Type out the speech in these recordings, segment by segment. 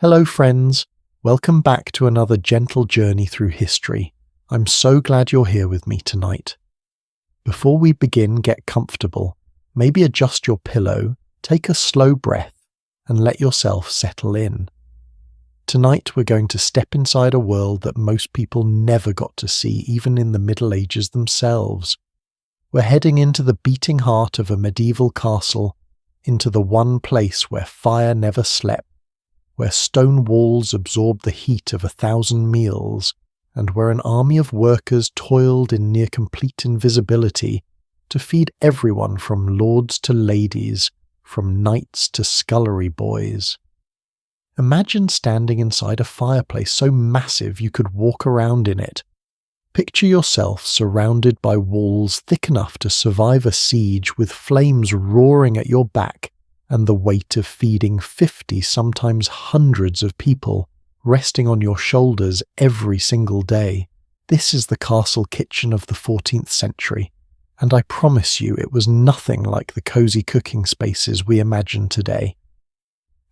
Hello friends, welcome back to another gentle journey through history. I'm so glad you're here with me tonight. Before we begin, get comfortable, maybe adjust your pillow, take a slow breath, and let yourself settle in. Tonight we're going to step inside a world that most people never got to see even in the Middle Ages themselves. We're heading into the beating heart of a medieval castle, into the one place where fire never slept, where stone walls absorbed the heat of 1,000 meals, and where an army of workers toiled in near complete invisibility to feed everyone from lords to ladies, from knights to scullery boys. Imagine standing inside a fireplace so massive you could walk around in it. Picture yourself surrounded by walls thick enough to survive a siege, with flames roaring at your back and the weight of feeding 50, sometimes hundreds of people resting on your shoulders every single day. This is the castle kitchen of the 14th century, and I promise you it was nothing like the cozy cooking spaces we imagine today.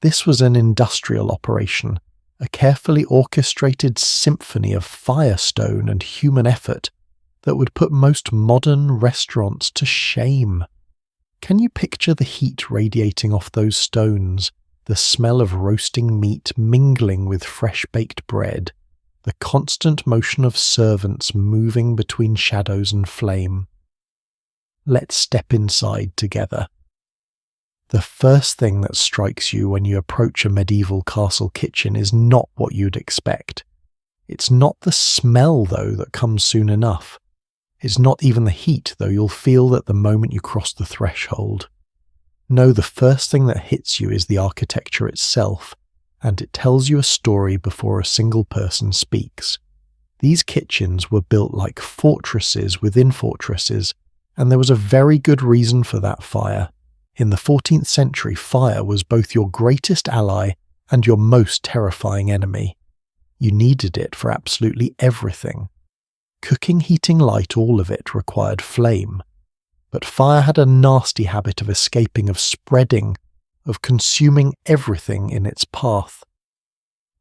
This was an industrial operation, a carefully orchestrated symphony of firestone and human effort that would put most modern restaurants to shame. Can you picture the heat radiating off those stones, the smell of roasting meat mingling with fresh-baked bread, the constant motion of servants moving between shadows and flame? Let's step inside together. The first thing that strikes you when you approach a medieval castle kitchen is not what you'd expect. It's not the smell, though, that comes soon enough. It's not even the heat, though you'll feel that the moment you cross the threshold. No, the first thing that hits you is the architecture itself, and it tells you a story before a single person speaks. These kitchens were built like fortresses within fortresses, and there was a very good reason for that fire. In the 14th century, fire was both your greatest ally and your most terrifying enemy. You needed it for absolutely everything. Cooking, heating, light, all of it required flame. But fire had a nasty habit of escaping, of spreading, of consuming everything in its path.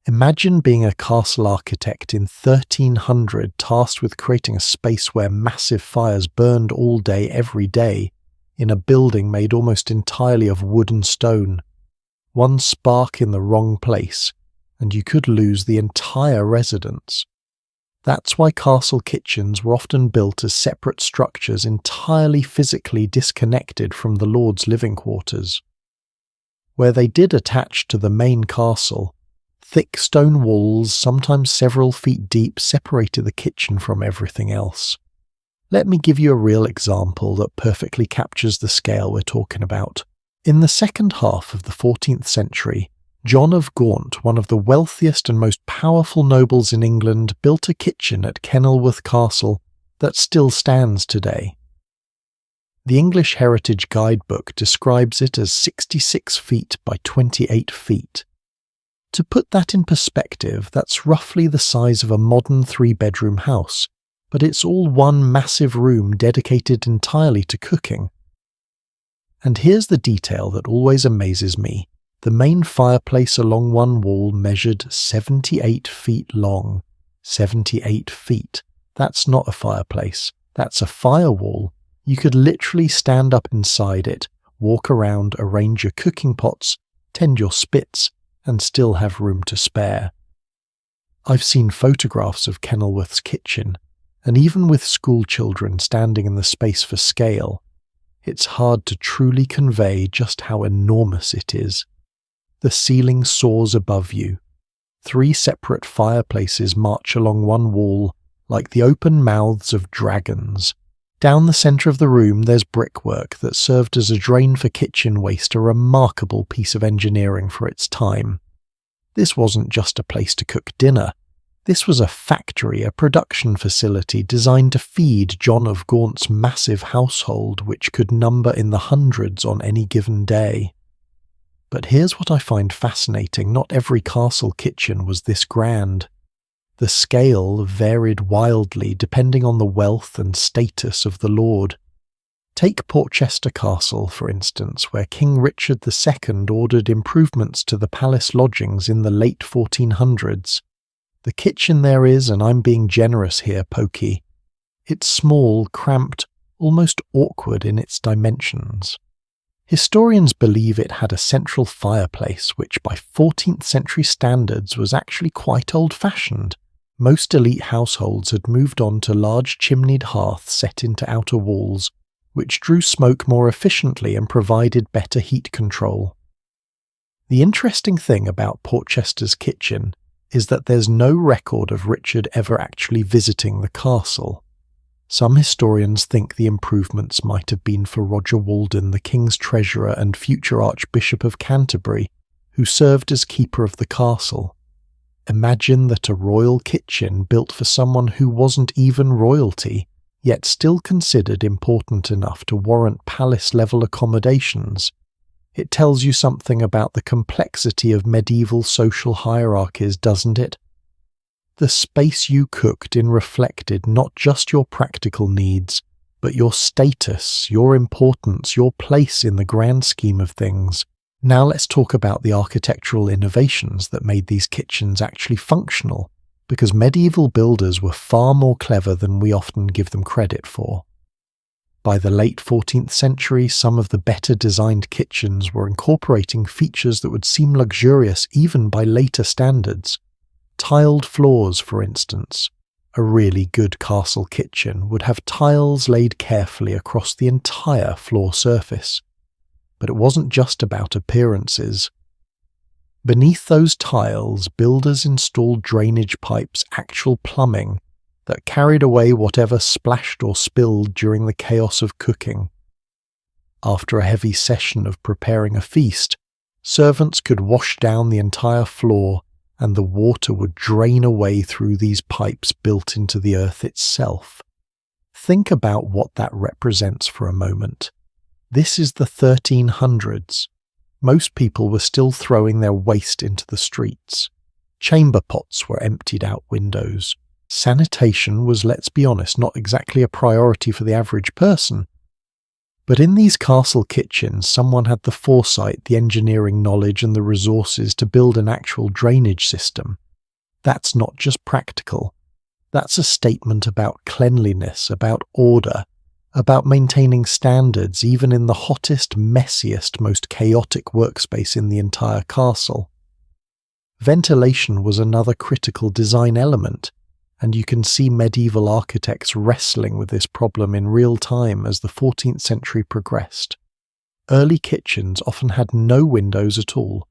Imagine being a castle architect in 1300 tasked with creating a space where massive fires burned all day, every day, in a building made almost entirely of wood and stone. One spark in the wrong place, and you could lose the entire residence. That's why castle kitchens were often built as separate structures entirely physically disconnected from the lord's living quarters. Where they did attach to the main castle, thick stone walls, sometimes several feet deep, separated the kitchen from everything else. Let me give you a real example that perfectly captures the scale we're talking about. In the second half of the 14th century, John of Gaunt, one of the wealthiest and most powerful nobles in England, built a kitchen at Kenilworth Castle that still stands today. The English Heritage Guidebook describes it as 66 feet by 28 feet. To put that in perspective, that's roughly the size of a modern 3-bedroom house, but it's all one massive room dedicated entirely to cooking. And here's the detail that always amazes me. The main fireplace along one wall measured 78 feet long. 78 feet. That's not a fireplace. That's a firewall. You could literally stand up inside it, walk around, arrange your cooking pots, tend your spits, and still have room to spare. I've seen photographs of Kenilworth's kitchen, and even with school children standing in the space for scale, it's hard to truly convey just how enormous it is. The ceiling soars above you. 3 separate fireplaces march along one wall like the open mouths of dragons. Down the centre of the room there's brickwork that served as a drain for kitchen waste, a remarkable piece of engineering for its time. This wasn't just a place to cook dinner. This was a factory, a production facility designed to feed John of Gaunt's massive household, which could number in the hundreds on any given day. But here's what I find fascinating. Not every castle kitchen was this grand. The scale varied wildly depending on the wealth and status of the lord. Take Portchester Castle, for instance, where King Richard II ordered improvements to the palace lodgings in the late 1400s. The kitchen there is, and I'm being generous here, Pokey. It's small, cramped, almost awkward in its dimensions. Historians believe it had a central fireplace, which by 14th century standards was actually quite old-fashioned. Most elite households had moved on to large chimneyed hearths set into outer walls, which drew smoke more efficiently and provided better heat control. The interesting thing about Portchester's kitchen is that there's no record of Richard ever actually visiting the castle. Some historians think the improvements might have been for Roger Walden, the king's treasurer and future Archbishop of Canterbury, who served as keeper of the castle. Imagine that a royal kitchen built for someone who wasn't even royalty, yet still considered important enough to warrant palace-level accommodations. It tells you something about the complexity of medieval social hierarchies, doesn't it? The space you cooked in reflected not just your practical needs, but your status, your importance, your place in the grand scheme of things. Now let's talk about the architectural innovations that made these kitchens actually functional, because medieval builders were far more clever than we often give them credit for. By the late 14th century, some of the better designed kitchens were incorporating features that would seem luxurious even by later standards. Tiled floors, for instance. A really good castle kitchen would have tiles laid carefully across the entire floor surface. But it wasn't just about appearances. Beneath those tiles, builders installed drainage pipes, actual plumbing, that carried away whatever splashed or spilled during the chaos of cooking. After a heavy session of preparing a feast, servants could wash down the entire floor, and the water would drain away through these pipes built into the earth itself. Think about what that represents for a moment. This is the 1300s. Most people were still throwing their waste into the streets. Chamber pots were emptied out windows. Sanitation was, let's be honest, not exactly a priority for the average person. But in these castle kitchens, someone had the foresight, the engineering knowledge and the resources to build an actual drainage system. That's not just practical. That's a statement about cleanliness, about order, about maintaining standards even in the hottest, messiest, most chaotic workspace in the entire castle. Ventilation was another critical design element, and you can see medieval architects wrestling with this problem in real time as the 14th century progressed. Early kitchens often had no windows at all.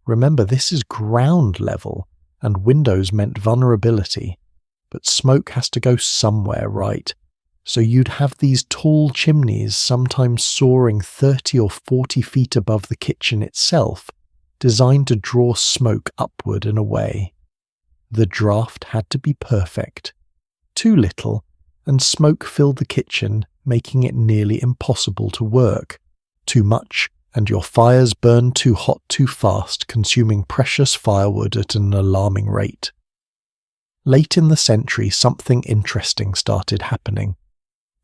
Remember, this is ground level, and windows meant vulnerability. But smoke has to go somewhere, right? So you'd have these tall chimneys, sometimes soaring 30 or 40 feet above the kitchen itself, designed to draw smoke upward and away. The draft had to be perfect. Too little, and smoke filled the kitchen, making it nearly impossible to work. Too much, and your fires burned too hot too fast, consuming precious firewood at an alarming rate. Late in the century, something interesting started happening.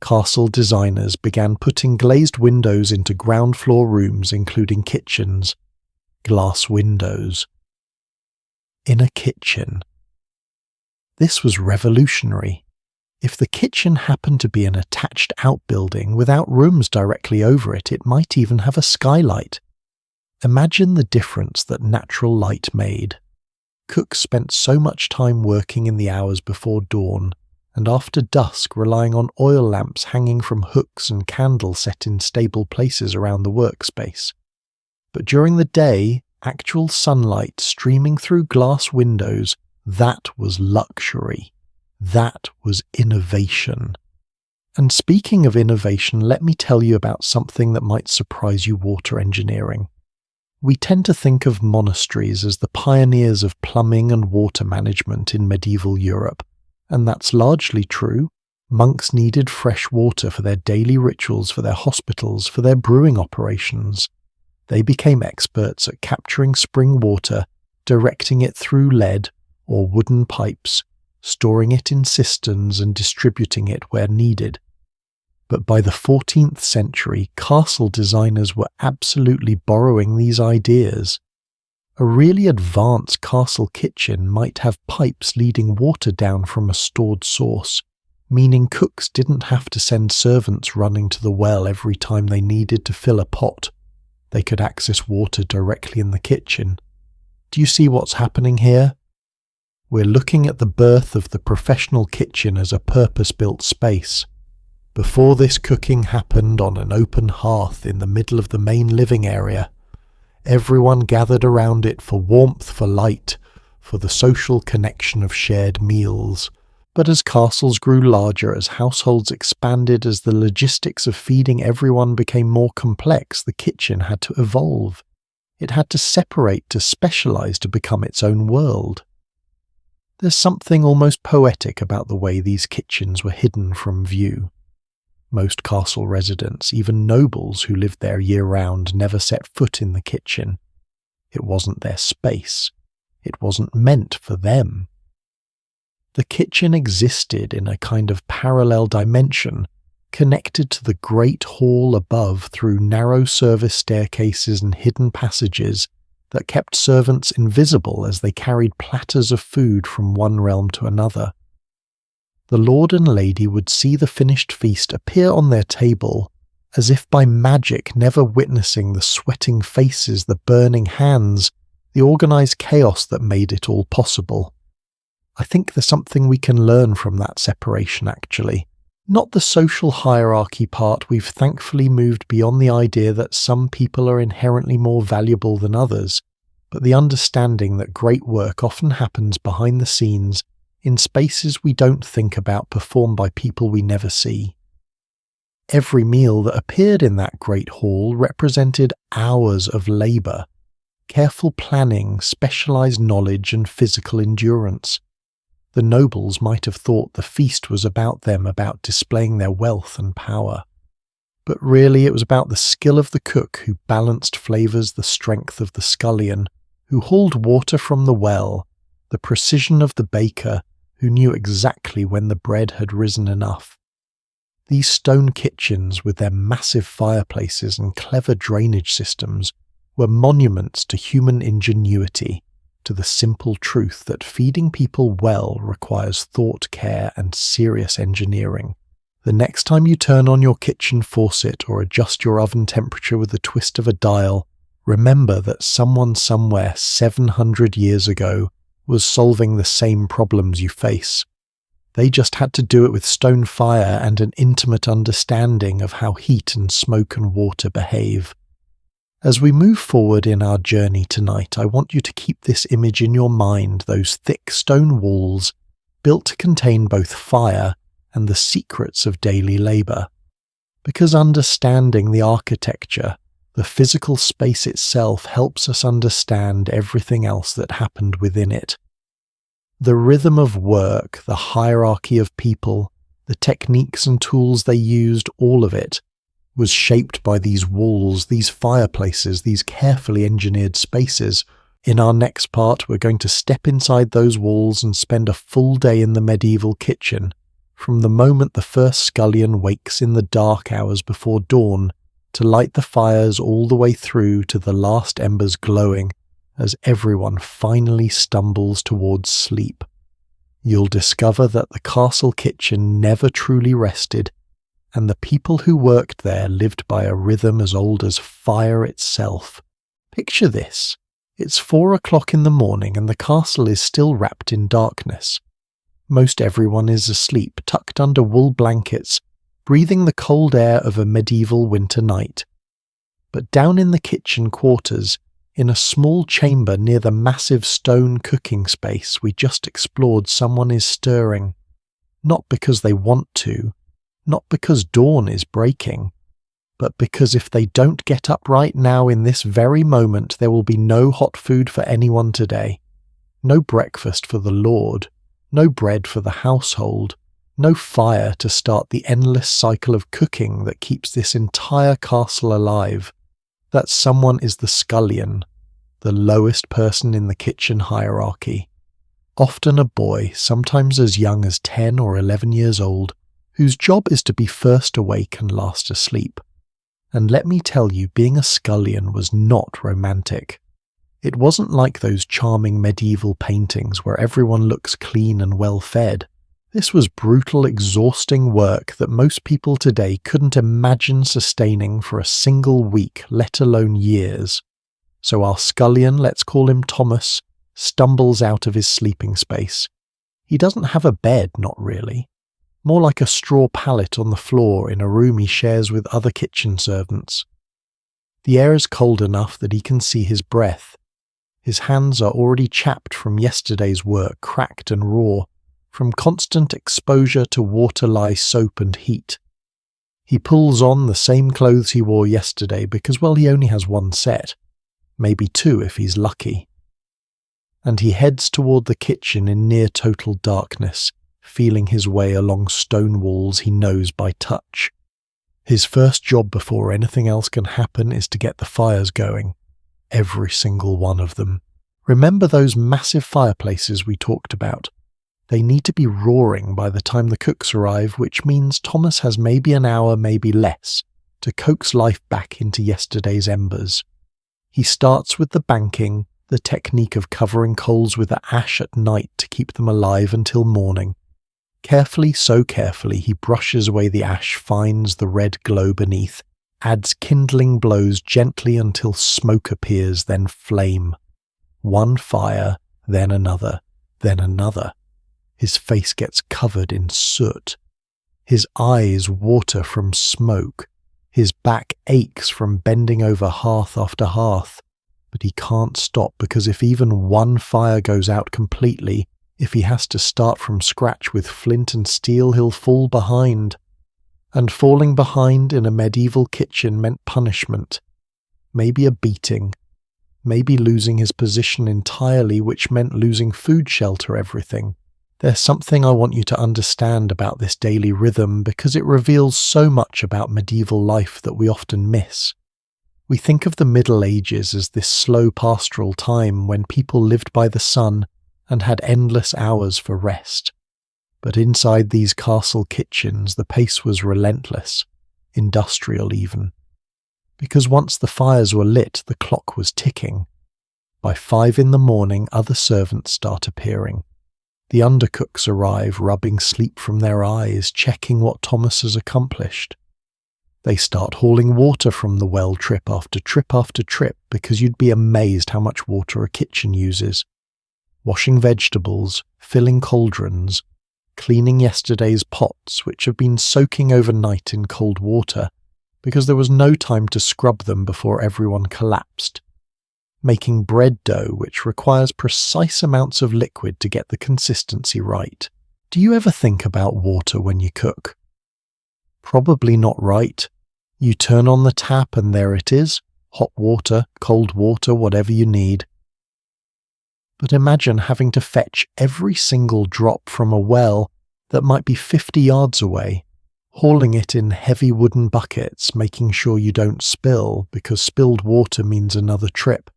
Castle designers began putting glazed windows into ground floor rooms, including kitchens. Glass windows. In a kitchen. This was revolutionary. If the kitchen happened to be an attached outbuilding without rooms directly over it, it might even have a skylight. Imagine the difference that natural light made. Cooks spent so much time working in the hours before dawn, and after dusk relying on oil lamps hanging from hooks and candles set in stable places around the workspace. But during the day, actual sunlight streaming through glass windows, that was luxury. That was innovation. And speaking of innovation, let me tell you about something that might surprise you: water engineering. We tend to think of monasteries as the pioneers of plumbing and water management in medieval Europe, and that's largely true. Monks needed fresh water for their daily rituals, for their hospitals, for their brewing operations. They became experts at capturing spring water, directing it through lead or wooden pipes, storing it in cisterns and distributing it where needed. But by the 14th century, castle designers were absolutely borrowing these ideas. A really advanced castle kitchen might have pipes leading water down from a stored source, meaning cooks didn't have to send servants running to the well every time they needed to fill a pot. They could access water directly in the kitchen. Do you see what's happening here? We're looking at the birth of the professional kitchen as a purpose-built space. Before this, cooking happened on an open hearth in the middle of the main living area. Everyone gathered around it for warmth, for light, for the social connection of shared meals. But as castles grew larger, as households expanded, as the logistics of feeding everyone became more complex, the kitchen had to evolve. It had to separate, to specialize, to become its own world. There's something almost poetic about the way these kitchens were hidden from view. Most castle residents, even nobles who lived there year-round, never set foot in the kitchen. It wasn't their space. It wasn't meant for them. The kitchen existed in a kind of parallel dimension, connected to the great hall above through narrow service staircases and hidden passages that kept servants invisible as they carried platters of food from one realm to another. The lord and lady would see the finished feast appear on their table, as if by magic, never witnessing the sweating faces, the burning hands, the organized chaos that made it all possible. I think there's something we can learn from that separation, actually. Not the social hierarchy part. We've thankfully moved beyond the idea that some people are inherently more valuable than others, but the understanding that great work often happens behind the scenes, in spaces we don't think about, performed by people we never see. Every meal that appeared in that great hall represented hours of labour, careful planning, specialised knowledge and physical endurance. The nobles might have thought the feast was about them, about displaying their wealth and power. But really it was about the skill of the cook who balanced flavours, the strength of the scullion, who hauled water from the well, the precision of the baker, who knew exactly when the bread had risen enough. These stone kitchens, with their massive fireplaces and clever drainage systems, were monuments to human ingenuity, to the simple truth that feeding people well requires thought, care, and serious engineering. The next time you turn on your kitchen faucet or adjust your oven temperature with the twist of a dial, remember that someone somewhere 700 years ago was solving the same problems you face. They just had to do it with stone fire and an intimate understanding of how heat and smoke and water behave. As we move forward in our journey tonight, I want you to keep this image in your mind, those thick stone walls built to contain both fire and the secrets of daily labour. Because understanding the architecture, the physical space itself, helps us understand everything else that happened within it. The rhythm of work, the hierarchy of people, the techniques and tools they used, all of it was shaped by these walls, these fireplaces, these carefully engineered spaces. In our next part, we're going to step inside those walls and spend a full day in the medieval kitchen, from the moment the first scullion wakes in the dark hours before dawn, to light the fires all the way through to the last embers glowing as everyone finally stumbles towards sleep. You'll discover that the castle kitchen never truly rested, and the people who worked there lived by a rhythm as old as fire itself. Picture this. It's 4 o'clock in the morning and the castle is still wrapped in darkness. Most everyone is asleep, tucked under wool blankets, breathing the cold air of a medieval winter night. But down in the kitchen quarters, in a small chamber near the massive stone cooking space we just explored, someone is stirring. Not because they want to, not because dawn is breaking, but because if they don't get up right now in this very moment, there will be no hot food for anyone today. No breakfast for the lord, no bread for the household, no fire to start the endless cycle of cooking that keeps this entire castle alive. That someone is the scullion, the lowest person in the kitchen hierarchy. Often a boy, sometimes as young as 10 or 11 years old, whose job is to be first awake and last asleep. And let me tell you, being a scullion was not romantic. It wasn't like those charming medieval paintings where everyone looks clean and well fed. This was brutal, exhausting work that most people today couldn't imagine sustaining for a single week, let alone years. So our scullion, let's call him Thomas, stumbles out of his sleeping space. He doesn't have a bed, not really. More like a straw pallet on the floor in a room he shares with other kitchen servants. The air is cold enough that he can see his breath. His hands are already chapped from yesterday's work, cracked and raw, from constant exposure to water-lye soap and heat. He pulls on the same clothes he wore yesterday because, well, he only has one set. Maybe two if he's lucky. And he heads toward the kitchen in near total darkness, feeling his way along stone walls he knows by touch. His first job before anything else can happen is to get the fires going. Every single one of them. Remember those massive fireplaces we talked about? They need to be roaring by the time the cooks arrive, which means Thomas has maybe an hour, maybe less, to coax life back into yesterday's embers. He starts with the banking, the technique of covering coals with the ash at night to keep them alive until morning. Carefully, so carefully, he brushes away the ash, finds the red glow beneath, adds kindling blows gently until smoke appears, then flame. One fire, then another, then another. His face gets covered in soot. His eyes water from smoke. His back aches from bending over hearth after hearth. But he can't stop because if even one fire goes out completely, if he has to start from scratch with flint and steel, he'll fall behind. And falling behind in a medieval kitchen meant punishment. Maybe a beating. Maybe losing his position entirely, which meant losing food, shelter, everything. There's something I want you to understand about this daily rhythm because it reveals so much about medieval life that we often miss. We think of the Middle Ages as this slow pastoral time when people lived by the sun and had endless hours for rest. But inside these castle kitchens, the pace was relentless, industrial even. Because once the fires were lit, the clock was ticking. By 5 a.m, other servants start appearing. The undercooks arrive, rubbing sleep from their eyes, checking what Thomas has accomplished. They start hauling water from the well trip after trip after trip because you'd be amazed how much water a kitchen uses. Washing vegetables, filling cauldrons, cleaning yesterday's pots which have been soaking overnight in cold water because there was no time to scrub them before everyone collapsed. Making bread dough which requires precise amounts of liquid to get the consistency right. Do you ever think about water when you cook? Probably not, right? You turn on the tap and there it is, hot water, cold water, whatever you need. But imagine having to fetch every single drop from a well that might be 50 yards away, hauling it in heavy wooden buckets, making sure you don't spill because spilled water means another trip.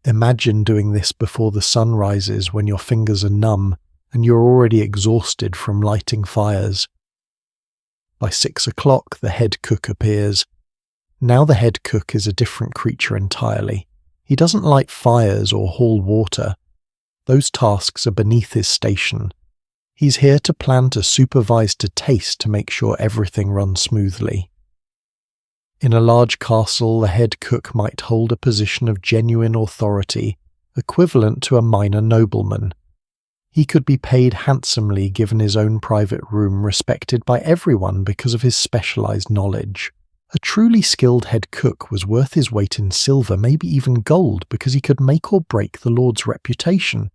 Imagine doing this before the sun rises when your fingers are numb and you're already exhausted from lighting fires. By 6 o'clock, the head cook appears. Now the head cook is a different creature entirely. He doesn't light fires or haul water. Those tasks are beneath his station. He's here to plan, to supervise, to taste, to make sure everything runs smoothly. In a large castle, the head cook might hold a position of genuine authority, equivalent to a minor nobleman. He could be paid handsomely given his own private room, respected by everyone because of his specialized knowledge. A truly skilled head cook was worth his weight in silver, maybe even gold, because he could make or break the Lord's reputation.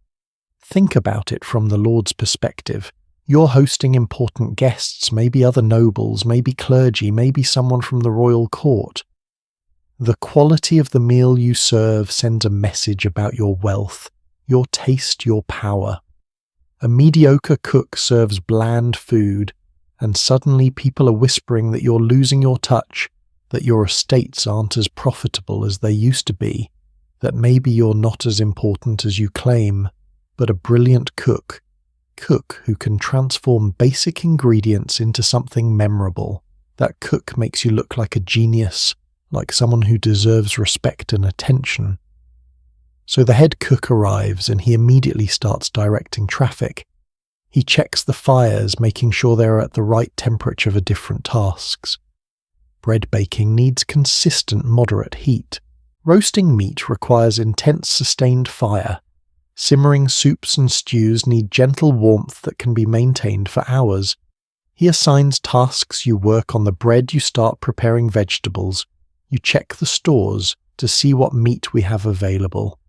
Think about it from the Lord's perspective. You're hosting important guests, maybe other nobles, maybe clergy, maybe someone from the royal court. The quality of the meal you serve sends a message about your wealth, your taste, your power. A mediocre cook serves bland food, and suddenly people are whispering that you're losing your touch, that your estates aren't as profitable as they used to be, that maybe you're not as important as you claim. But a brilliant cook, cook who can transform basic ingredients into something memorable. That cook makes you look like a genius, like someone who deserves respect and attention. So the head cook arrives and he immediately starts directing traffic. He checks the fires, making sure they're at the right temperature for different tasks. Bread baking needs consistent, moderate heat. Roasting meat requires intense, sustained fire. Simmering soups and stews need gentle warmth that can be maintained for hours. He assigns tasks. You work on the bread, you start preparing vegetables. You check the stores to see what meat we have available.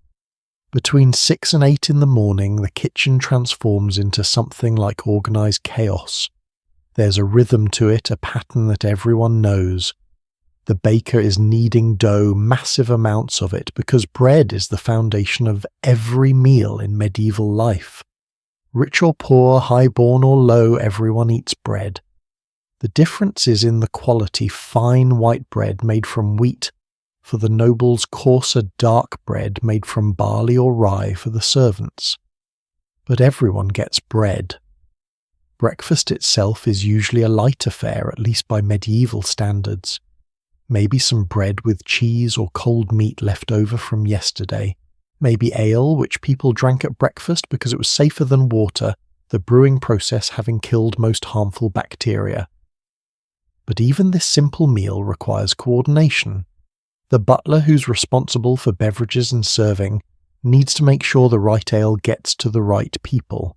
Between 6 and 8 in the morning, the kitchen transforms into something like organized chaos. There's a rhythm to it, a pattern that everyone knows. The baker is kneading dough, massive amounts of it, because bread is the foundation of every meal in medieval life. Rich or poor, high-born or low, everyone eats bread. The difference is in the quality: fine white bread made from wheat for the nobles, coarser dark bread made from barley or rye for the servants. But everyone gets bread. Breakfast itself is usually a light affair, at least by medieval standards. Maybe some bread with cheese or cold meat left over from yesterday. Maybe ale, which people drank at breakfast because it was safer than water, the brewing process having killed most harmful bacteria. But even this simple meal requires coordination. The butler, who's responsible for beverages and serving, needs to make sure the right ale gets to the right people.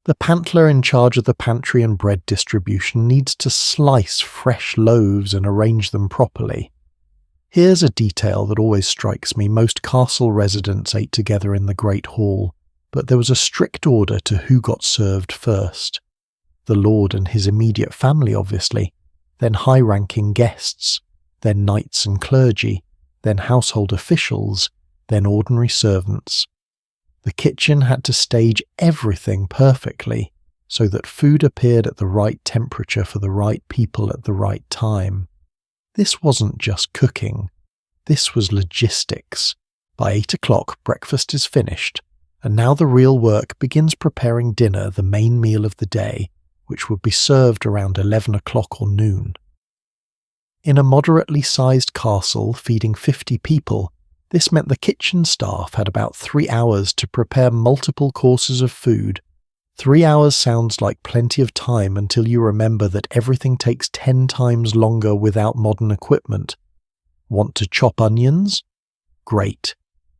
The pantler in charge of the pantry and bread distribution needs to slice fresh loaves and arrange them properly. Here's a detail that always strikes me. Most castle residents ate together in the great hall, but there was a strict order to who got served first. The lord and his immediate family, obviously, then high-ranking guests, then knights and clergy, then household officials, then ordinary servants. The kitchen had to stage everything perfectly so that food appeared at the right temperature for the right people at the right time. This wasn't just cooking. This was logistics. By 8 o'clock, breakfast is finished, and now the real work begins: preparing dinner, the main meal of the day, which would be served around 11 o'clock or noon. In a moderately sized castle feeding 50 people, this meant the kitchen staff had about 3 hours to prepare multiple courses of food. 3 hours sounds like plenty of time until you remember that everything takes 10 times longer without modern equipment. Want to chop onions? Great.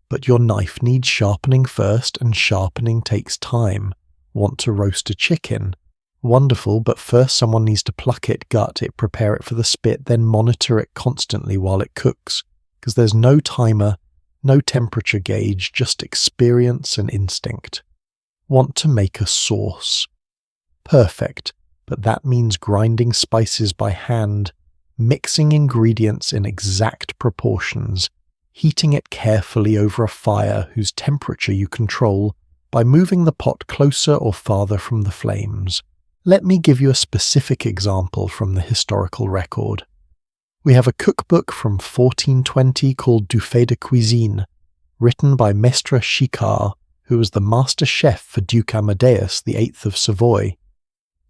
But your knife needs sharpening first, and sharpening takes time. Want to roast a chicken? Wonderful, but first someone needs to pluck it, gut it, prepare it for the spit, then monitor it constantly while it cooks, because there's no timer, no temperature gauge, just experience and instinct. Want to make a sauce? Perfect, but that means grinding spices by hand, mixing ingredients in exact proportions, heating it carefully over a fire whose temperature you control by moving the pot closer or farther from the flames. Let me give you a specific example from the historical record. We have a cookbook from 1420 called Du Fait de Cuisine, written by Maître Chicard, who was the master chef for Duke Amadeus VIII of Savoy.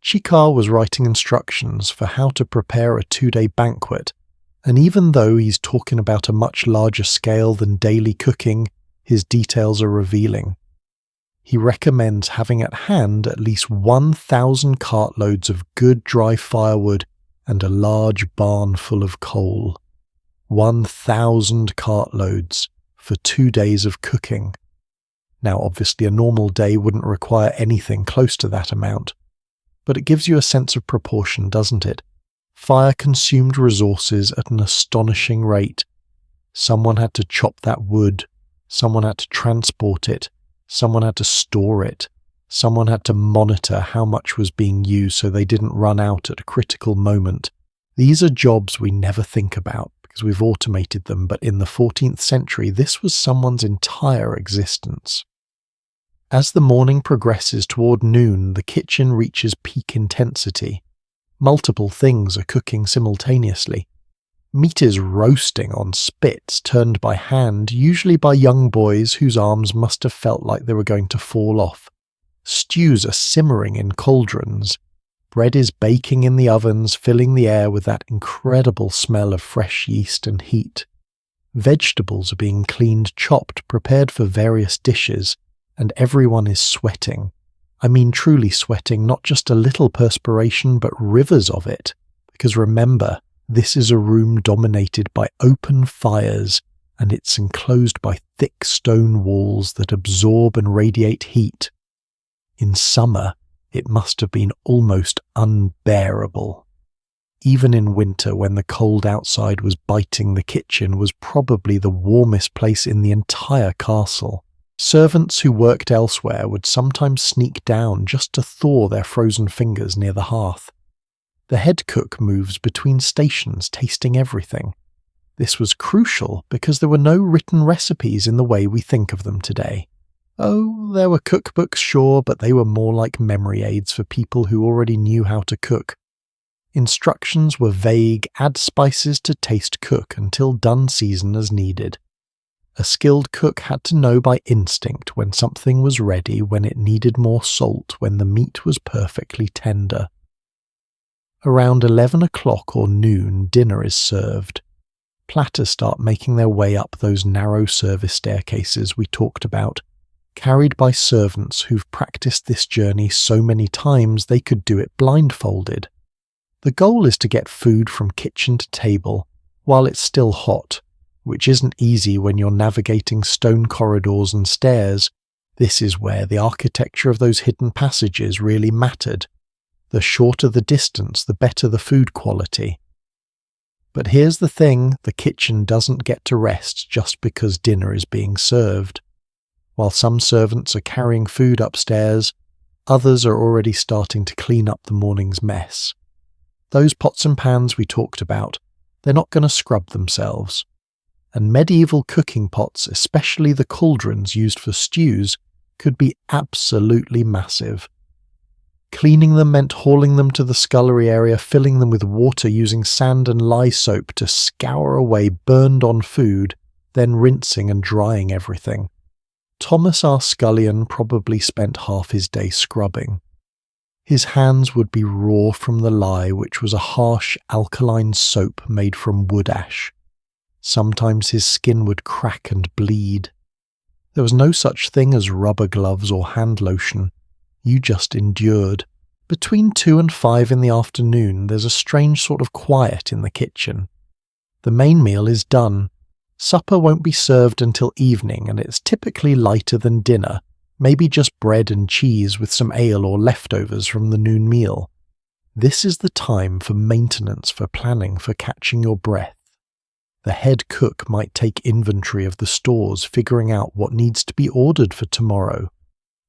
Chicard was writing instructions for how to prepare a 2-day banquet, and even though he's talking about a much larger scale than daily cooking, his details are revealing. He recommends having at hand at least 1,000 cartloads of good dry firewood and a large barn full of coal. 1,000 cartloads for 2 days of cooking. Now, obviously, a normal day wouldn't require anything close to that amount, but it gives you a sense of proportion, doesn't it? Fire consumed resources at an astonishing rate. Someone had to chop that wood, someone had to transport it, someone had to store it, someone had to monitor how much was being used so they didn't run out at a critical moment. These are jobs we never think about because we've automated them, but in the 14th century, this was someone's entire existence. As the morning progresses toward noon, the kitchen reaches peak intensity. Multiple things are cooking simultaneously. Meat is roasting on spits turned by hand, usually by young boys whose arms must have felt like they were going to fall off. Stews are simmering in cauldrons. Bread is baking in the ovens, filling the air with that incredible smell of fresh yeast and heat. Vegetables are being cleaned, chopped, prepared for various dishes, and everyone is sweating. I mean truly sweating, not just a little perspiration, but rivers of it. Because remember, this is a room dominated by open fires, and it's enclosed by thick stone walls that absorb and radiate heat. In summer, it must have been almost unbearable. Even in winter, when the cold outside was biting, the kitchen was probably the warmest place in the entire castle. Servants who worked elsewhere would sometimes sneak down just to thaw their frozen fingers near the hearth. The head cook moves between stations, tasting everything. This was crucial because there were no written recipes in the way we think of them today. Oh, there were cookbooks, sure, but they were more like memory aids for people who already knew how to cook. Instructions were vague: add spices to taste, cook until done, season as needed. A skilled cook had to know by instinct when something was ready, when it needed more salt, when the meat was perfectly tender. Around 11 o'clock or noon, dinner is served. Platters start making their way up those narrow service staircases we talked about, carried by servants who've practiced this journey so many times they could do it blindfolded. The goal is to get food from kitchen to table while it's still hot, which isn't easy when you're navigating stone corridors and stairs. This is where the architecture of those hidden passages really mattered. The shorter the distance, the better the food quality. But here's the thing, the kitchen doesn't get to rest just because dinner is being served. While some servants are carrying food upstairs, others are already starting to clean up the morning's mess. Those pots and pans we talked about, they're not going to scrub themselves. And medieval cooking pots, especially the cauldrons used for stews, could be absolutely massive. Cleaning them meant hauling them to the scullery area, filling them with water using sand and lye soap to scour away burned-on food, then rinsing and drying everything. Thomas our scullion probably spent half his day scrubbing. His hands would be raw from the lye, which was a harsh alkaline soap made from wood ash. Sometimes his skin would crack and bleed. There was no such thing as rubber gloves or hand lotion. You just endured. Between 2 and 5 in the afternoon, there's a strange sort of quiet in the kitchen. The main meal is done. Supper won't be served until evening, and it's typically lighter than dinner, maybe just bread and cheese with some ale or leftovers from the noon meal. This is the time for maintenance, for planning, for catching your breath. The head cook might take inventory of the stores, figuring out what needs to be ordered for tomorrow.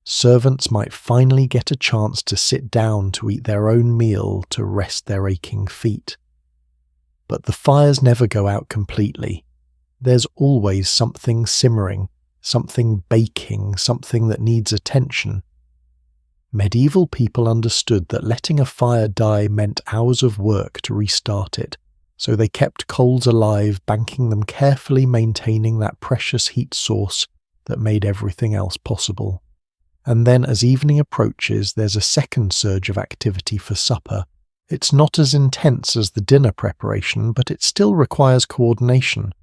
Servants might finally get a chance to sit down to eat their own meal, to rest their aching feet. But the fires never go out completely. There's always something simmering, something baking, something that needs attention. Medieval people understood that letting a fire die meant hours of work to restart it, so they kept coals alive, banking them carefully, maintaining that precious heat source that made everything else possible. And then as evening approaches, there's a second surge of activity for supper. It's not as intense as the dinner preparation, but it still requires coordination.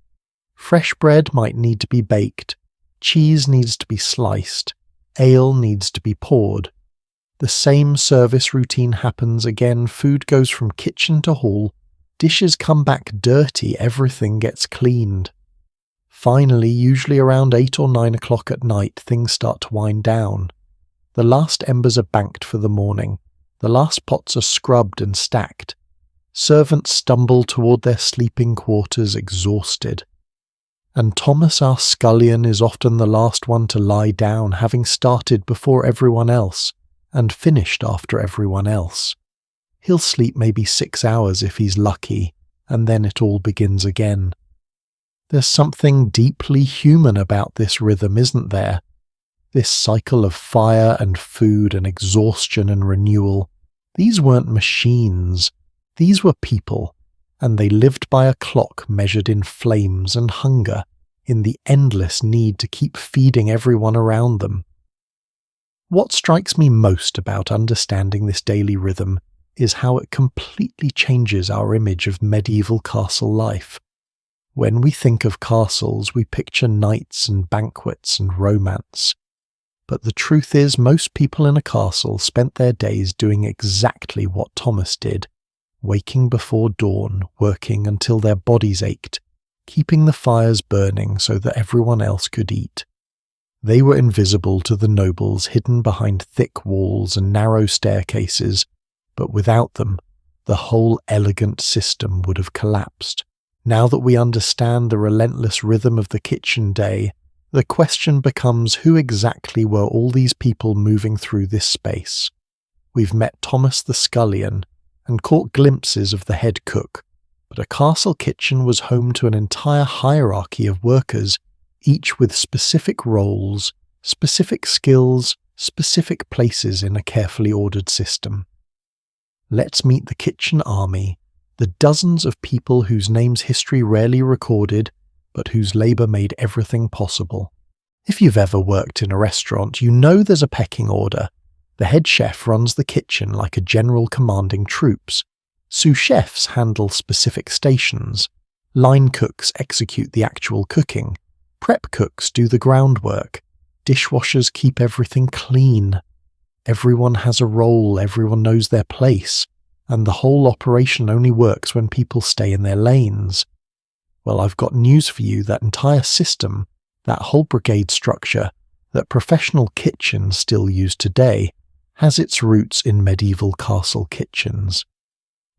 Fresh bread might need to be baked, cheese needs to be sliced, ale needs to be poured. The same service routine happens again, food goes from kitchen to hall, dishes come back dirty, everything gets cleaned. Finally, usually around 8 or 9 o'clock at night, things start to wind down. The last embers are banked for the morning. The last pots are scrubbed and stacked. Servants stumble toward their sleeping quarters exhausted. And Thomas our scullion is often the last one to lie down, having started before everyone else, and finished after everyone else. He'll sleep maybe 6 hours if he's lucky, and then it all begins again. There's something deeply human about this rhythm, isn't there? This cycle of fire and food and exhaustion and renewal. These weren't machines. These were people, and they lived by a clock measured in flames and hunger, in the endless need to keep feeding everyone around them. What strikes me most about understanding this daily rhythm is how it completely changes our image of medieval castle life. When we think of castles, we picture knights and banquets and romance. But the truth is, most people in a castle spent their days doing exactly what Thomas did, waking before dawn, working until their bodies ached, keeping the fires burning so that everyone else could eat. They were invisible to the nobles, hidden behind thick walls and narrow staircases, but without them, the whole elegant system would have collapsed. Now that we understand the relentless rhythm of the kitchen day, the question becomes, who exactly were all these people moving through this space? We've met Thomas the scullion and caught glimpses of the head cook, but a castle kitchen was home to an entire hierarchy of workers, each with specific roles, specific skills, specific places in a carefully ordered system. Let's meet the kitchen army, the dozens of people whose names history rarely recorded, but whose labour made everything possible. If you've ever worked in a restaurant, you know there's a pecking order. The head chef runs the kitchen like a general commanding troops. Sous chefs handle specific stations. Line cooks execute the actual cooking. Prep cooks do the groundwork. Dishwashers keep everything clean. Everyone has a role, everyone knows their place, and the whole operation only works when people stay in their lanes. Well, I've got news for you. That entire system, that whole brigade structure, that professional kitchens still use today, has its roots in medieval castle kitchens.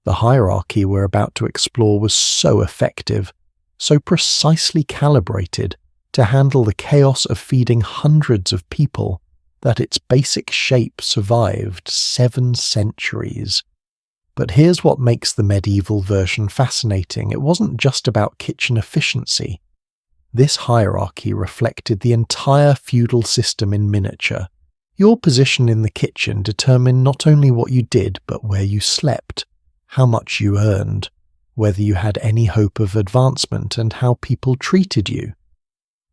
The hierarchy we're about to explore was so effective, so precisely calibrated to handle the chaos of feeding hundreds of people, that its basic shape survived 7 centuries. But here's what makes the medieval version fascinating. It wasn't just about kitchen efficiency. This hierarchy reflected the entire feudal system in miniature. Your position in the kitchen determined not only what you did, but where you slept, how much you earned, whether you had any hope of advancement, and how people treated you.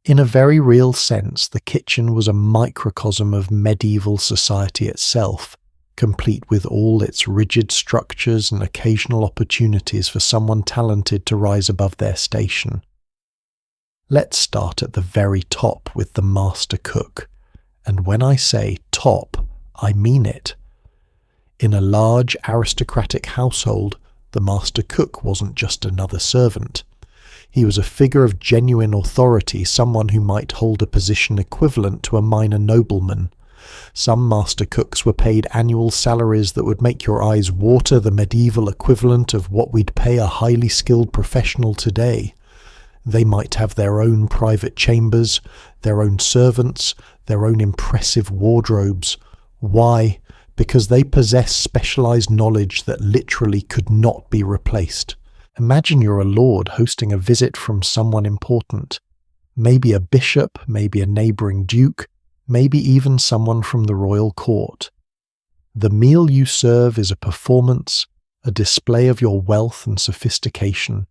In a very real sense, the kitchen was a microcosm of medieval society itself, complete with all its rigid structures and occasional opportunities for someone talented to rise above their station. Let's start at the very top with the master cook. And when I say top, I mean it. In a large aristocratic household, the master cook wasn't just another servant. He was a figure of genuine authority, someone who might hold a position equivalent to a minor nobleman. Some master cooks were paid annual salaries that would make your eyes water, the medieval equivalent of what we'd pay a highly skilled professional today. They might have their own private chambers, their own servants, their own impressive wardrobes. Why? Because they possess specialized knowledge that literally could not be replaced. Imagine you're a lord hosting a visit from someone important. Maybe a bishop, maybe a neighboring duke, maybe even someone from the royal court. The meal you serve is a performance, a display of your wealth and sophistication.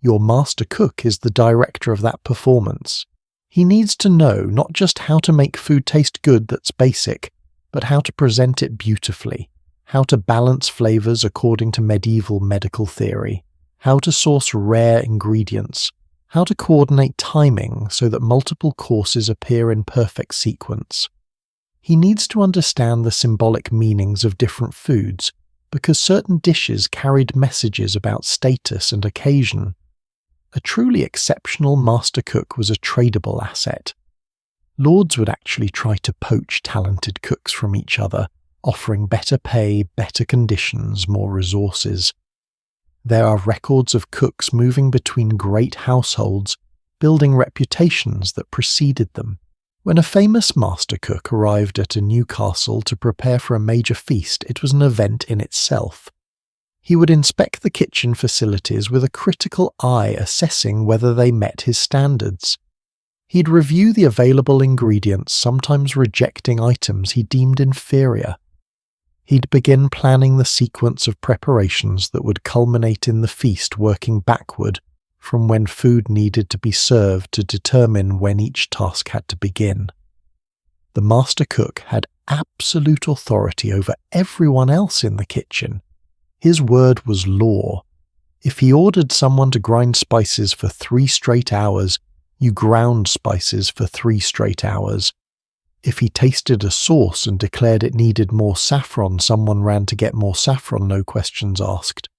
Your master cook is the director of that performance. He needs to know not just how to make food taste good, that's basic, but how to present it beautifully, how to balance flavors according to medieval medical theory, how to source rare ingredients, how to coordinate timing so that multiple courses appear in perfect sequence. He needs to understand the symbolic meanings of different foods, because certain dishes carried messages about status and occasion. A truly exceptional master cook was a tradable asset. Lords would actually try to poach talented cooks from each other, offering better pay, better conditions, more resources. There are records of cooks moving between great households, building reputations that preceded them. When a famous master cook arrived at a new castle to prepare for a major feast, it was an event in itself. He would inspect the kitchen facilities with a critical eye, assessing whether they met his standards. He'd review the available ingredients, sometimes rejecting items he deemed inferior. He'd begin planning the sequence of preparations that would culminate in the feast, working backward from when food needed to be served to determine when each task had to begin. The master cook had absolute authority over everyone else in the kitchen. His word was law. If he ordered someone to grind spices for 3 straight hours, you ground spices for 3 straight hours. If he tasted a sauce and declared it needed more saffron, someone ran to get more saffron, no questions asked.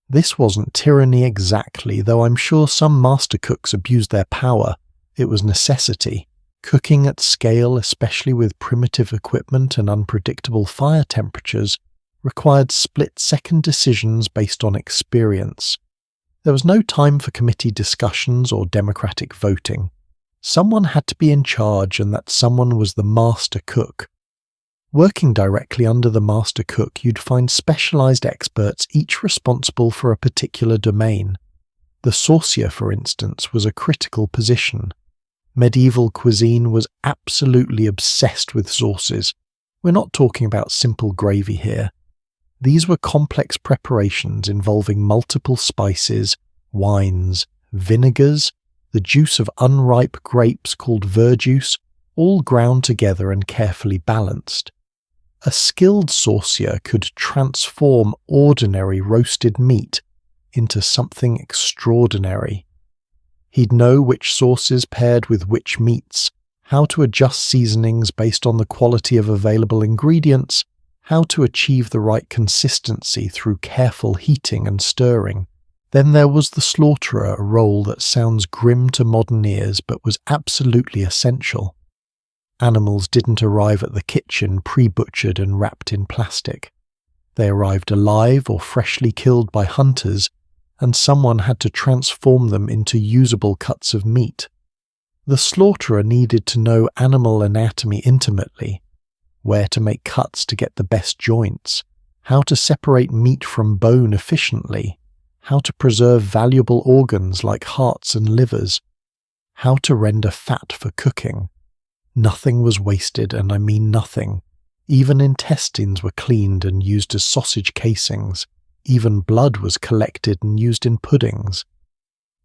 This wasn't tyranny exactly, though I'm sure some master cooks abused their power. It was necessity. Cooking at scale, especially with primitive equipment and unpredictable fire temperatures, required split-second decisions based on experience. There was no time for committee discussions or democratic voting. Someone had to be in charge, and that someone was the master cook. Working directly under the master cook, you'd find specialized experts, each responsible for a particular domain. The saucier, for instance, was a critical position. Medieval cuisine was absolutely obsessed with sauces. We're not talking about simple gravy here. These were complex preparations involving multiple spices, wines, vinegars, the juice of unripe grapes called verjuice, all ground together and carefully balanced. A skilled saucier could transform ordinary roasted meat into something extraordinary. He'd know which sauces paired with which meats, how to adjust seasonings based on the quality of available ingredients, how to achieve the right consistency through careful heating and stirring. Then there was the slaughterer, a role that sounds grim to modern ears but was absolutely essential. Animals didn't arrive at the kitchen pre-butchered and wrapped in plastic. They arrived alive or freshly killed by hunters, and someone had to transform them into usable cuts of meat. The slaughterer needed to know animal anatomy intimately, where to make cuts to get the best joints, how to separate meat from bone efficiently, how to preserve valuable organs like hearts and livers, how to render fat for cooking. Nothing was wasted, and I mean nothing. Even intestines were cleaned and used as sausage casings. Even blood was collected and used in puddings.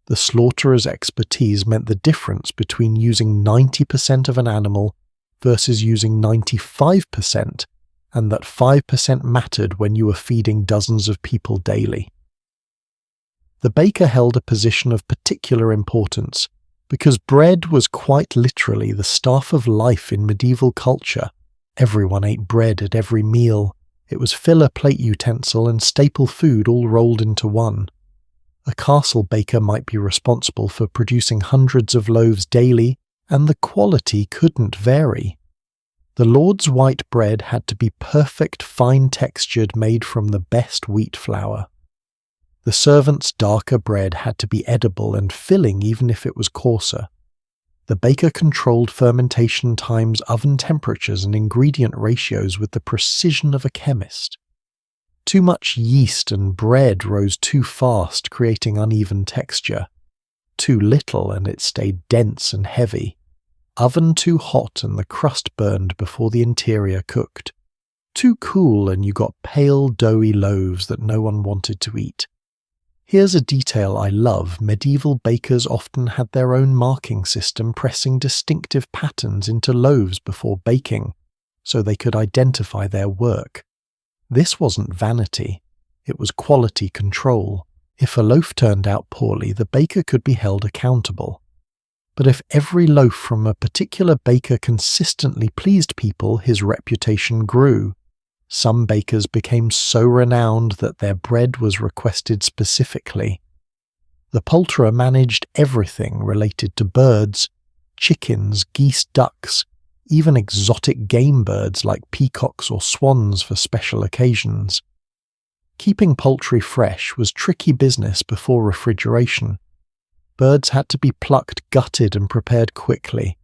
The slaughteurer's expertise meant the difference between using 90% of an animal versus using 95%, and that 5% mattered when you were feeding dozens of people daily. The baker held a position of particular importance because bread was quite literally the staff of life in medieval culture. Everyone ate bread at every meal. It was filler, plate utensil, and staple food all rolled into one. A castle baker might be responsible for producing hundreds of loaves daily, and the quality couldn't vary. The lord's white bread had to be perfect, fine-textured, made from the best wheat flour. The servant's darker bread had to be edible and filling even if it was coarser. The baker controlled fermentation times, oven temperatures, and ingredient ratios with the precision of a chemist. Too much yeast and bread rose too fast, creating uneven texture. Too little and it stayed dense and heavy. Oven too hot and the crust burned before the interior cooked. Too cool and you got pale, doughy loaves that no one wanted to eat. Here's a detail I love. Medieval bakers often had their own marking system, pressing distinctive patterns into loaves before baking, so they could identify their work. This wasn't vanity, it was quality control. If a loaf turned out poorly, the baker could be held accountable. But if every loaf from a particular baker consistently pleased people, his reputation grew. Some bakers became so renowned that their bread was requested specifically. The poulterer managed everything related to birds, chickens, geese, ducks, even exotic game birds like peacocks or swans for special occasions. Keeping poultry fresh was tricky business before refrigeration. Birds had to be plucked, gutted, and prepared quickly.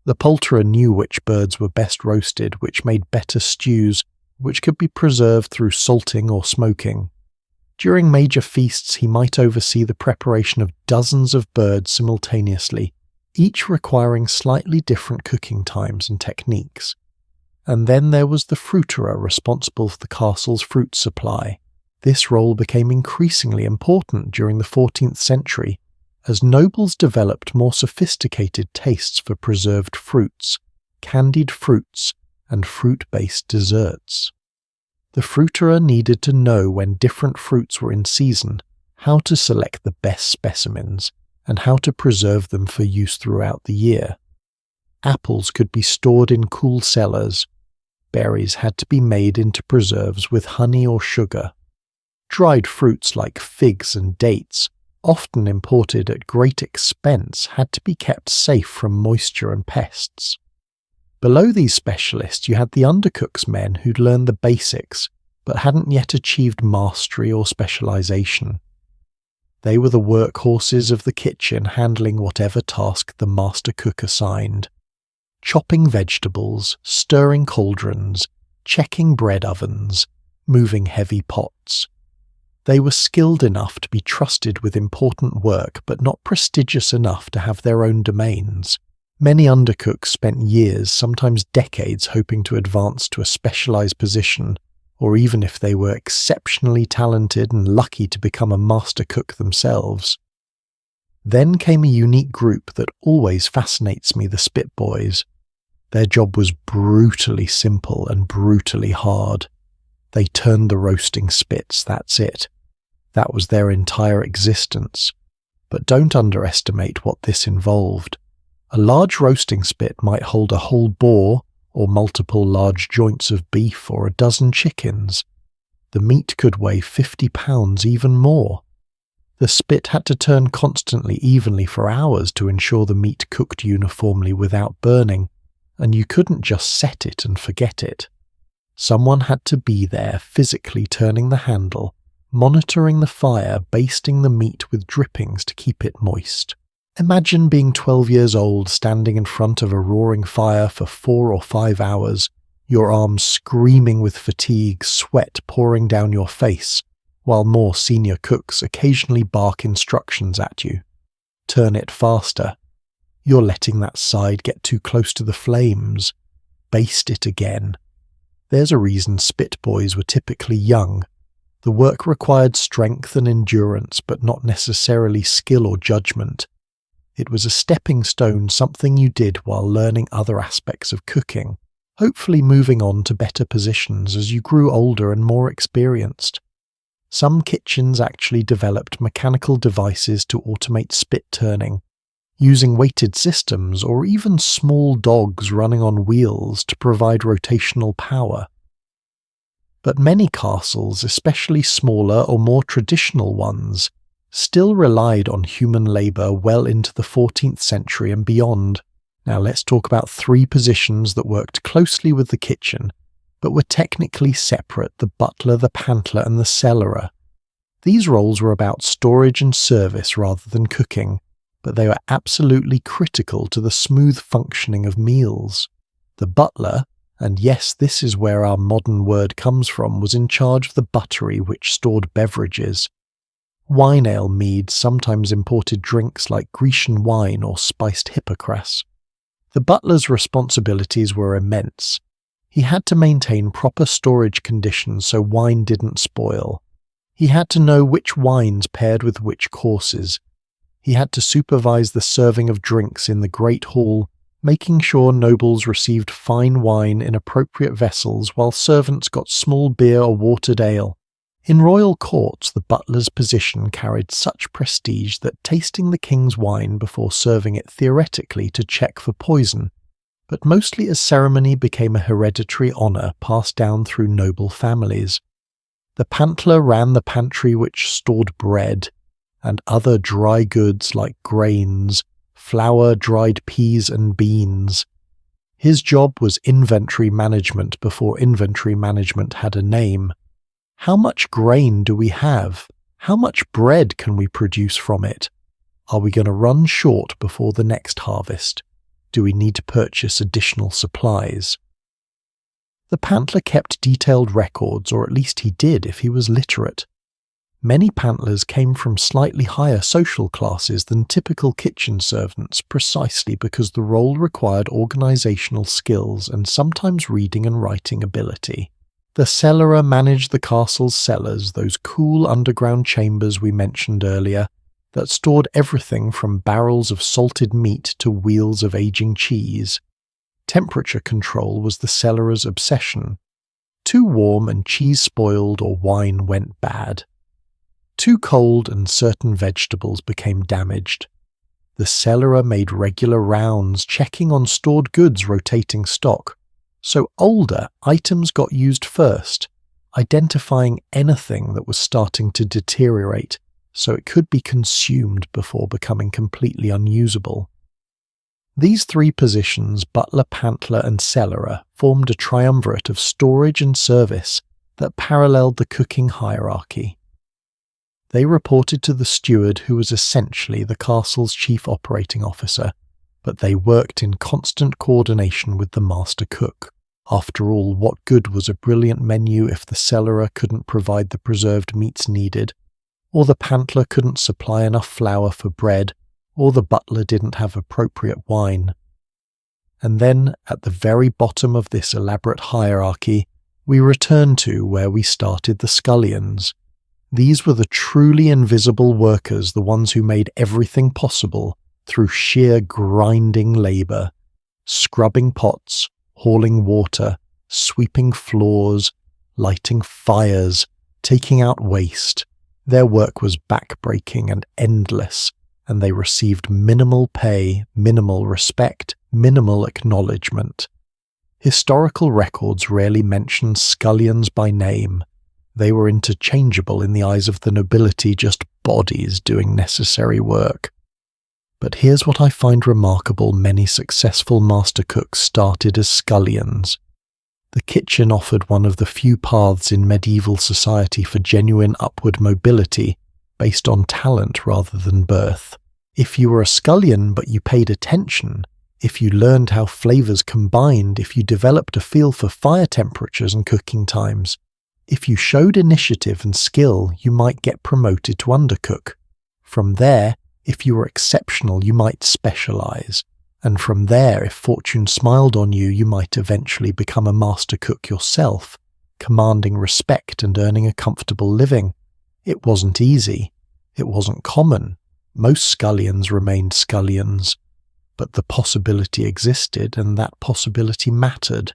The poulterer knew which birds were best roasted, which made better stews, which could be preserved through salting or smoking. During major feasts, he might oversee the preparation of dozens of birds simultaneously, each requiring slightly different cooking times and techniques. And then there was the fruiterer, responsible for the castle's fruit supply. This role became increasingly important during the 14th century, as nobles developed more sophisticated tastes for preserved fruits, candied fruits, and fruit-based desserts. The fruiterer needed to know when different fruits were in season, how to select the best specimens, and how to preserve them for use throughout the year. Apples could be stored in cool cellars. Berries had to be made into preserves with honey or sugar. Dried fruits like figs and dates, often imported at great expense, had to be kept safe from moisture and pests. Below these specialists you had the undercook's men who'd learned the basics, but hadn't yet achieved mastery or specialization. They were the workhorses of the kitchen, handling whatever task the master cook assigned. Chopping vegetables, stirring cauldrons, checking bread ovens, moving heavy pots. They were skilled enough to be trusted with important work, but not prestigious enough to have their own domains. Many undercooks spent years, sometimes decades, hoping to advance to a specialized position, or even if they were exceptionally talented and lucky to become a master cook themselves. Then came a unique group that always fascinates me, the spit boys. Their job was brutally simple and brutally hard. They turned the roasting spits, that's it. That was their entire existence. But don't underestimate what this involved. A large roasting spit might hold a whole boar, or multiple large joints of beef, or a dozen chickens. The meat could weigh 50 pounds, even more. The spit had to turn constantly, evenly for hours to ensure the meat cooked uniformly without burning, and you couldn't just set it and forget it. Someone had to be there, physically turning the handle, monitoring the fire, basting the meat with drippings to keep it moist. Imagine being 12 years old, standing in front of a roaring fire for 4 or 5 hours, your arms screaming with fatigue, sweat pouring down your face, while more senior cooks occasionally bark instructions at you. Turn it faster. You're letting that side get too close to the flames. Baste it again. There's a reason spit boys were typically young. The work required strength and endurance, but not necessarily skill or judgment. It was a stepping stone, something you did while learning other aspects of cooking, hopefully moving on to better positions as you grew older and more experienced. Some kitchens actually developed mechanical devices to automate spit turning, using weighted systems or even small dogs running on wheels to provide rotational power. But many castles, especially smaller or more traditional ones, still relied on human labour well into the 14th century and beyond. Now let's talk about 3 positions that worked closely with the kitchen, but were technically separate: the butler, the pantler, and the cellarer. These roles were about storage and service rather than cooking, but they were absolutely critical to the smooth functioning of meals. The butler, and yes, this is where our modern word comes from, was in charge of the buttery, which stored beverages. Wine ale meads sometimes imported drinks like Grecian wine or spiced hippocras. The butler's responsibilities were immense. He had to maintain proper storage conditions so wine didn't spoil. He had to know which wines paired with which courses. He had to supervise the serving of drinks in the Great Hall, making sure nobles received fine wine in appropriate vessels while servants got small beer or watered ale. In royal courts, the butler's position carried such prestige that tasting the king's wine before serving it theoretically to check for poison, but mostly as ceremony, became a hereditary honour passed down through noble families. The pantler ran the pantry which stored bread and other dry goods like grains, flour, dried peas and beans. His job was inventory management before inventory management had a name. How much grain do we have? How much bread can we produce from it? Are we going to run short before the next harvest? Do we need to purchase additional supplies? The pantler kept detailed records, or at least he did if he was literate. Many pantlers came from slightly higher social classes than typical kitchen servants, precisely because the role required organisational skills and sometimes reading and writing ability. The cellarer managed the castle's cellars, those cool underground chambers we mentioned earlier, that stored everything from barrels of salted meat to wheels of aging cheese. Temperature control was the cellarer's obsession. Too warm and cheese spoiled or wine went bad. Too cold and certain vegetables became damaged. The cellarer made regular rounds, checking on stored goods rotating stock, so older items got used first, identifying anything that was starting to deteriorate so it could be consumed before becoming completely unusable. These three positions, butler, pantler and cellarer, formed a triumvirate of storage and service that paralleled the cooking hierarchy. They reported to the steward, who was essentially the castle's chief operating officer, but they worked in constant coordination with the master cook. After all, what good was a brilliant menu if the cellarer couldn't provide the preserved meats needed, or the pantler couldn't supply enough flour for bread, or the butler didn't have appropriate wine? And then, at the very bottom of this elaborate hierarchy, we return to where we started, the scullions. These were the truly invisible workers, the ones who made everything possible through sheer grinding labour, scrubbing pots, hauling water, sweeping floors, lighting fires, taking out waste. Their work was backbreaking and endless, and they received minimal pay, minimal respect, minimal acknowledgement. Historical records rarely mention scullions by name. They were interchangeable in the eyes of the nobility, just bodies doing necessary work. But here's what I find remarkable: many successful master cooks started as scullions. The kitchen offered one of the few paths in medieval society for genuine upward mobility, based on talent rather than birth. If you were a scullion but you paid attention, if you learned how flavours combined, if you developed a feel for fire temperatures and cooking times, if you showed initiative and skill, you might get promoted to undercook. From there, if you were exceptional, you might specialise. And from there, if fortune smiled on you, you might eventually become a master cook yourself, commanding respect and earning a comfortable living. It wasn't easy. It wasn't common. Most scullions remained scullions. But the possibility existed, and that possibility mattered.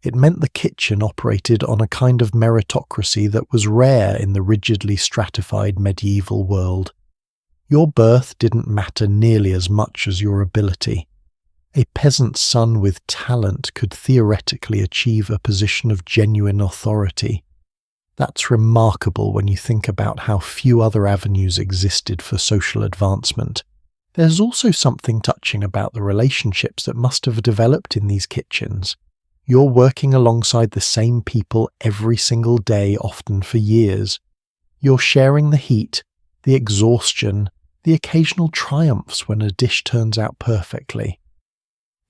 It meant the kitchen operated on a kind of meritocracy that was rare in the rigidly stratified medieval world. Your birth didn't matter nearly as much as your ability. A peasant's son with talent could theoretically achieve a position of genuine authority. That's remarkable when you think about how few other avenues existed for social advancement. There's also something touching about the relationships that must have developed in these kitchens. You're working alongside the same people every single day, often for years. You're sharing the heat, the exhaustion, the occasional triumphs when a dish turns out perfectly.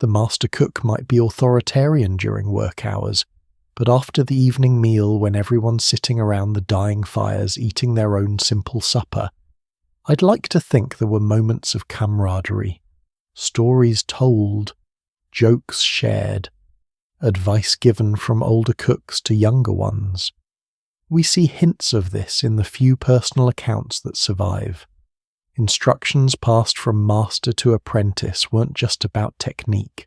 The master cook might be authoritarian during work hours, but after the evening meal, when everyone's sitting around the dying fires eating their own simple supper, I'd like to think there were moments of camaraderie, stories told, jokes shared, advice given from older cooks to younger ones. We see hints of this in the few personal accounts that survive. Instructions passed from master to apprentice weren't just about technique.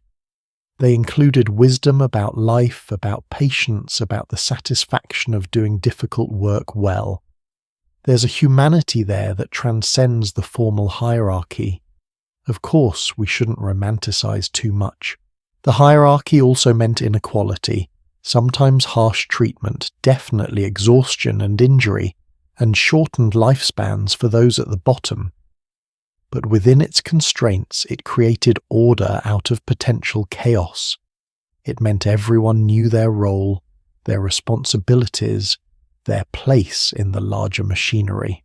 They included wisdom about life, about patience, about the satisfaction of doing difficult work well. There's a humanity there that transcends the formal hierarchy. Of course, we shouldn't romanticize too much. The hierarchy also meant inequality, sometimes harsh treatment, definitely exhaustion and injury, and shortened lifespans for those at the bottom. But within its constraints, it created order out of potential chaos. It meant everyone knew their role, their responsibilities, their place in the larger machinery.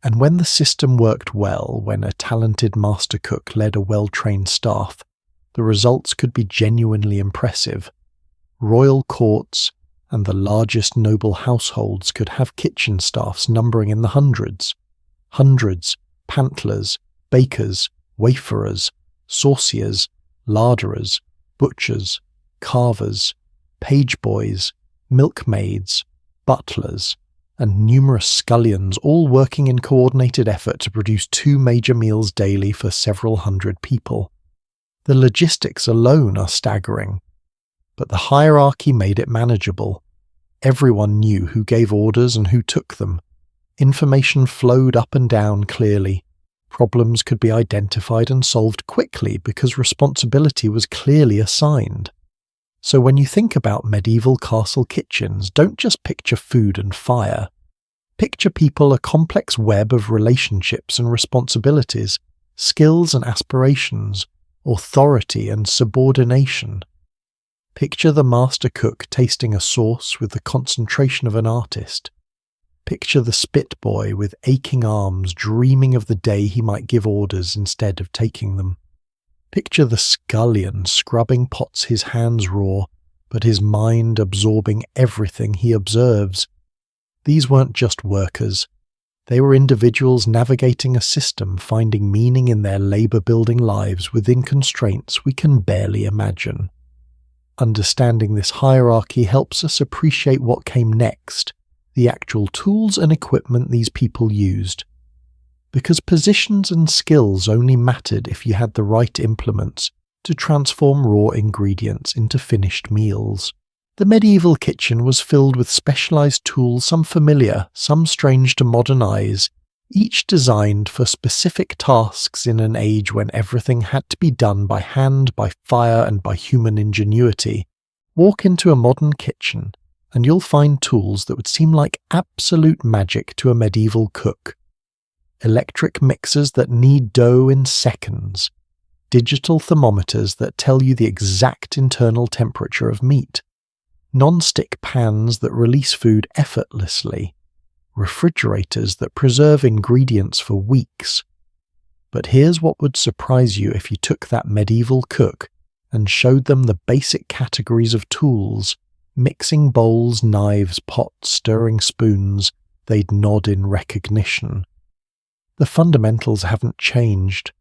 And when the system worked well, when a talented master cook led a well-trained staff, the results could be genuinely impressive. Royal courts and the largest noble households could have kitchen staffs numbering in the hundreds. Hundreds, pantlers, bakers, waferers, sauciers, larderers, butchers, carvers, page boys, milkmaids, butlers, and numerous scullions, all working in coordinated effort to produce 2 major meals daily for several hundred people. The logistics alone are staggering, but the hierarchy made it manageable. Everyone knew who gave orders and who took them. Information flowed up and down clearly. Problems could be identified and solved quickly because responsibility was clearly assigned. So when you think about medieval castle kitchens, don't just picture food and fire. Picture people a complex web of relationships and responsibilities, skills and aspirations, authority and subordination. Picture the master cook tasting a sauce with the concentration of an artist. Picture the spit boy with aching arms dreaming of the day he might give orders instead of taking them. Picture the scullion scrubbing pots his hands raw, but his mind absorbing everything he observes. These weren't just workers. They were individuals navigating a system, finding meaning in their labour-building lives within constraints we can barely imagine. Understanding this hierarchy helps us appreciate what came next, the actual tools and equipment these people used. Because positions and skills only mattered if you had the right implements to transform raw ingredients into finished meals. The medieval kitchen was filled with specialized tools, some familiar, some strange to modern eyes, each designed for specific tasks in an age when everything had to be done by hand, by fire, and by human ingenuity. Walk into a modern kitchen, and you'll find tools that would seem like absolute magic to a medieval cook. Electric mixers that knead dough in seconds, digital thermometers that tell you the exact internal temperature of meat, non-stick pans that release food effortlessly, refrigerators that preserve ingredients for weeks. But here's what would surprise you if you took that medieval cook and showed them the basic categories of tools, mixing bowls, knives, pots, stirring spoons. They'd nod in recognition. The fundamentals haven't changed.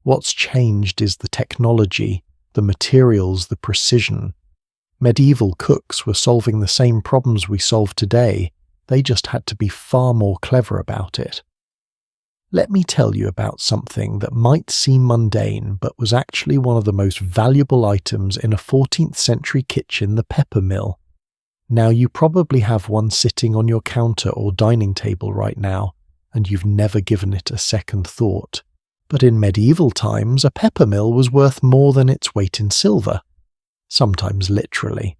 What's changed is the technology, the materials, the precision. Medieval cooks were solving the same problems we solve today. They just had to be far more clever about it. Let me tell you about something that might seem mundane but was actually one of the most valuable items in a 14th century kitchen, the pepper mill. Now, you probably have one sitting on your counter or dining table right now, and you've never given it a second thought. But in medieval times, a pepper mill was worth more than its weight in silver, sometimes literally.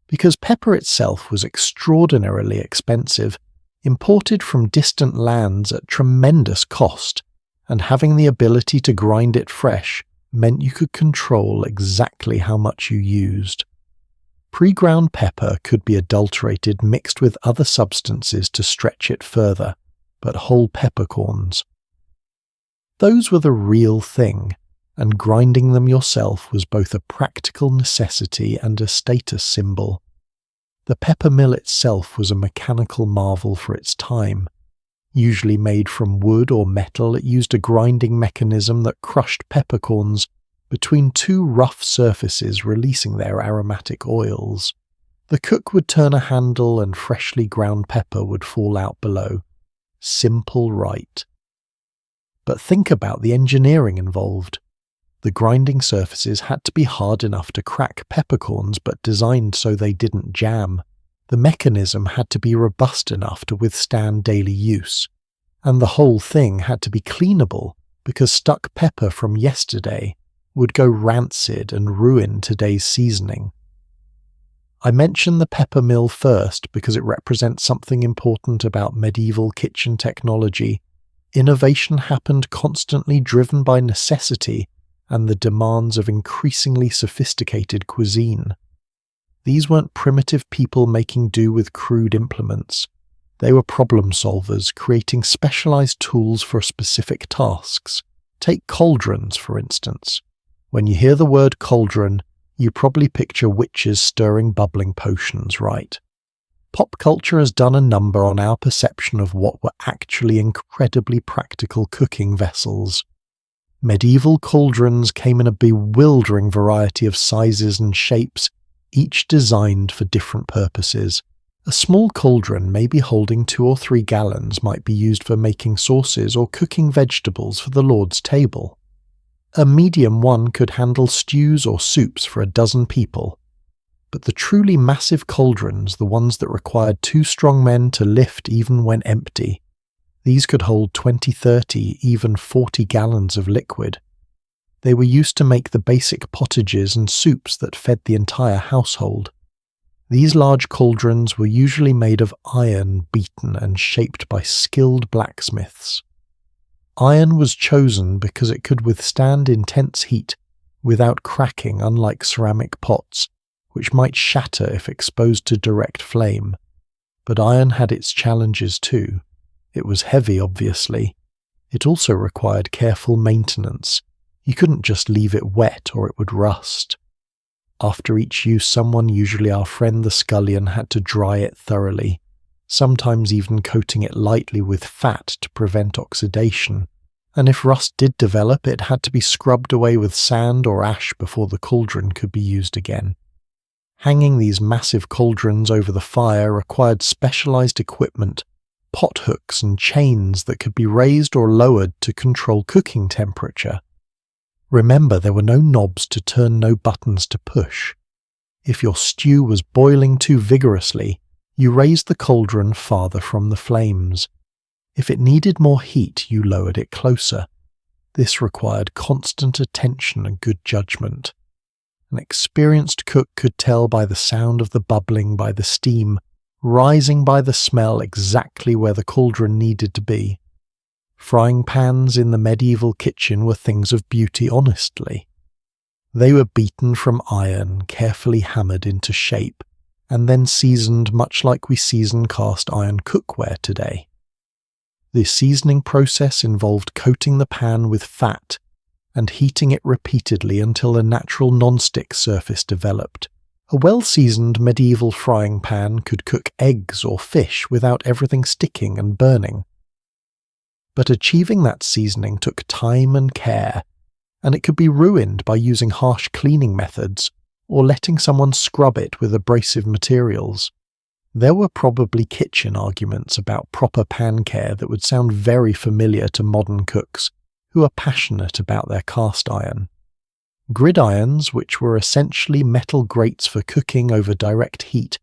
Because pepper itself was extraordinarily expensive, imported from distant lands at tremendous cost, and having the ability to grind it fresh meant you could control exactly how much you used. Pre-ground pepper could be adulterated, mixed with other substances to stretch it further, but whole peppercorns. Those were the real thing, and grinding them yourself was both a practical necessity and a status symbol. The pepper mill itself was a mechanical marvel for its time. Usually made from wood or metal, it used a grinding mechanism that crushed peppercorns between two rough surfaces, releasing their aromatic oils. The cook would turn a handle and freshly ground pepper would fall out below. Simple, right? But think about the engineering involved. The grinding surfaces had to be hard enough to crack peppercorns, but designed so they didn't jam. The mechanism had to be robust enough to withstand daily use. And the whole thing had to be cleanable, because stuck pepper from yesterday would go rancid and ruin today's seasoning. I mention the pepper mill first because it represents something important about medieval kitchen technology. Innovation happened constantly, driven by necessity and the demands of increasingly sophisticated cuisine. These weren't primitive people making do with crude implements. They were problem solvers, creating specialized tools for specific tasks. Take cauldrons, for instance. When you hear the word cauldron, you probably picture witches stirring bubbling potions, right? Pop culture has done a number on our perception of what were actually incredibly practical cooking vessels. Medieval cauldrons came in a bewildering variety of sizes and shapes, each designed for different purposes. A small cauldron, maybe holding 2 or 3 gallons, might be used for making sauces or cooking vegetables for the Lord's table. A medium one could handle stews or soups for a dozen people. But the truly massive cauldrons, the ones that required 2 strong men to lift even when empty, these could hold 20, 30, even 40 gallons of liquid. They were used to make the basic pottages and soups that fed the entire household. These large cauldrons were usually made of iron beaten and shaped by skilled blacksmiths. Iron was chosen because it could withstand intense heat without cracking, unlike ceramic pots, which might shatter if exposed to direct flame. But iron had its challenges too. It was heavy, obviously. It also required careful maintenance. You couldn't just leave it wet or it would rust. After each use, someone, usually our friend the scullion, had to dry it thoroughly, sometimes even coating it lightly with fat to prevent oxidation. And if rust did develop, it had to be scrubbed away with sand or ash before the cauldron could be used again. Hanging these massive cauldrons over the fire required specialized equipment, pot hooks and chains that could be raised or lowered to control cooking temperature. Remember, there were no knobs to turn, no buttons to push. If your stew was boiling too vigorously, you raised the cauldron farther from the flames. If it needed more heat, you lowered it closer. This required constant attention and good judgment. An experienced cook could tell by the sound of the bubbling, by the steam, rising by the smell, exactly where the cauldron needed to be. Frying pans in the medieval kitchen were things of beauty, honestly. They were beaten from iron, carefully hammered into shape, and then seasoned much like we season cast iron cookware today. The seasoning process involved coating the pan with fat and heating it repeatedly until a natural non-stick surface developed. A well-seasoned medieval frying pan could cook eggs or fish without everything sticking and burning. But achieving that seasoning took time and care, and it could be ruined by using harsh cleaning methods or letting someone scrub it with abrasive materials. There were probably kitchen arguments about proper pan care that would sound very familiar to modern cooks who are passionate about their cast iron. Gridirons, which were essentially metal grates for cooking over direct heat,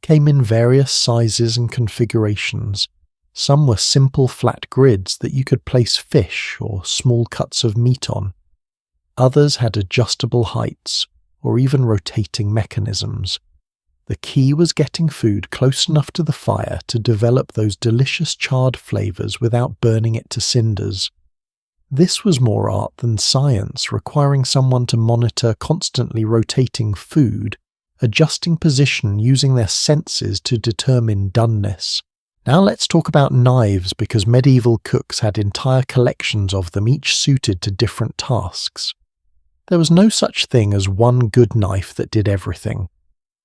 came in various sizes and configurations. Some were simple flat grids that you could place fish or small cuts of meat on. Others had adjustable heights or even rotating mechanisms. The key was getting food close enough to the fire to develop those delicious charred flavors without burning it to cinders. This was more art than science, requiring someone to monitor constantly rotating food, adjusting position using their senses to determine doneness. Now let's talk about knives, because medieval cooks had entire collections of them, each suited to different tasks. There was no such thing as one good knife that did everything.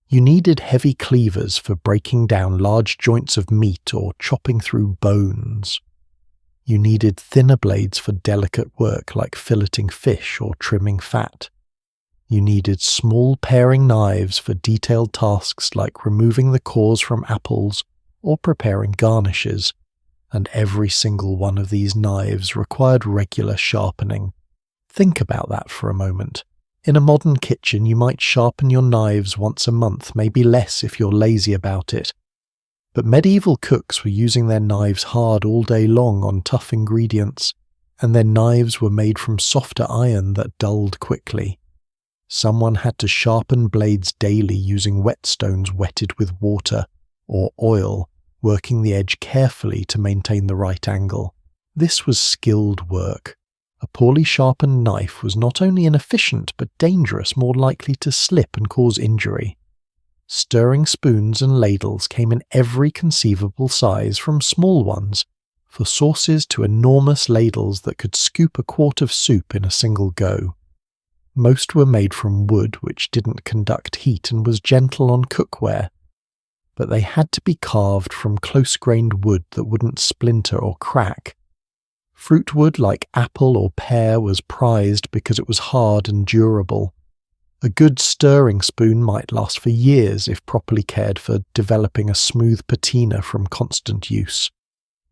You needed heavy cleavers for breaking down large joints of meat or chopping through bones. You needed thinner blades for delicate work like filleting fish or trimming fat. You needed small paring knives for detailed tasks like removing the cores from apples or preparing garnishes, and every single one of these knives required regular sharpening. Think about that for a moment. In a modern kitchen, you might sharpen your knives once a month, maybe less if you're lazy about it. But medieval cooks were using their knives hard all day long on tough ingredients, and their knives were made from softer iron that dulled quickly. Someone had to sharpen blades daily using whetstones wetted with water or oil, working the edge carefully to maintain the right angle. This was skilled work. A poorly sharpened knife was not only inefficient but dangerous, more likely to slip and cause injury. Stirring spoons and ladles came in every conceivable size, from small ones for sauces to enormous ladles that could scoop a quart of soup in a single go. Most were made from wood, which didn't conduct heat and was gentle on cookware, but they had to be carved from close-grained wood that wouldn't splinter or crack. Fruit wood like apple or pear was prized because it was hard and durable. A good stirring spoon might last for years if properly cared for, developing a smooth patina from constant use.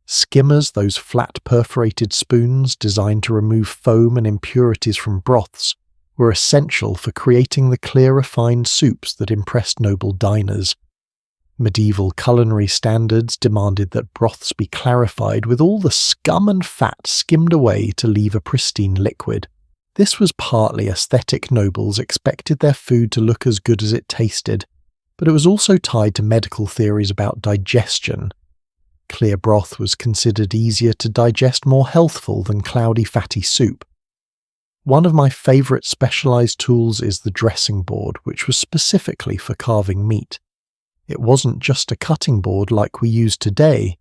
Skimmers, those flat perforated spoons designed to remove foam and impurities from broths, were essential for creating the clear, refined soups that impressed noble diners. Medieval culinary standards demanded that broths be clarified with all the scum and fat skimmed away to leave a pristine liquid. This was partly aesthetic. Nobles expected their food to look as good as it tasted, but it was also tied to medical theories about digestion. Clear broth was considered easier to digest, more healthful than cloudy, fatty soup. One of my favourite specialised tools is the dressing board, which was specifically for carving meat. It wasn't just a cutting board like we use today.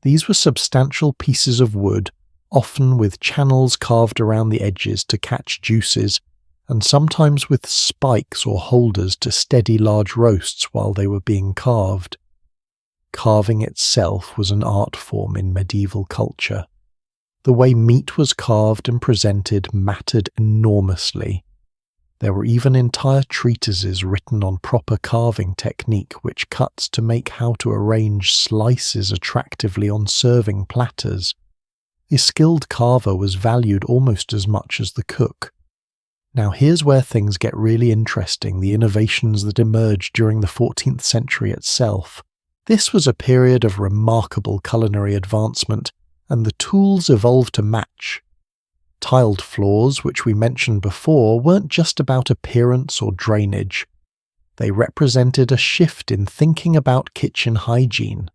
These were substantial pieces of wood, often with channels carved around the edges to catch juices, and sometimes with spikes or holders to steady large roasts while they were being carved. Carving itself was an art form in medieval culture. The way meat was carved and presented mattered enormously. There were even entire treatises written on proper carving technique, which cuts to make how to arrange slices attractively on serving platters. A skilled carver was valued almost as much as the cook. Now here's where things get really interesting, the innovations that emerged during the 14th century itself. This was a period of remarkable culinary advancement, and the tools evolved to match. Tiled floors, which we mentioned before, weren't just about appearance or drainage. They represented a shift in thinking about kitchen hygiene.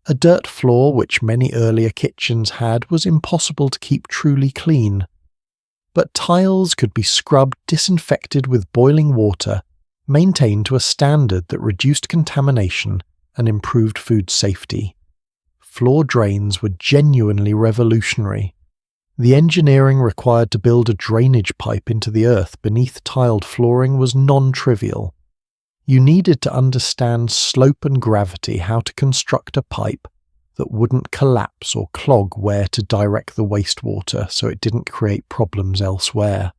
A dirt floor, which many earlier kitchens had, was impossible to keep truly clean. But tiles could be scrubbed, disinfected with boiling water, maintained to a standard that reduced contamination and improved food safety. Floor drains were genuinely revolutionary. The engineering required to build a drainage pipe into the earth beneath tiled flooring was non-trivial. You needed to understand slope and gravity, how to construct a pipe that wouldn't collapse or clog where to direct the wastewater so it didn't create problems elsewhere.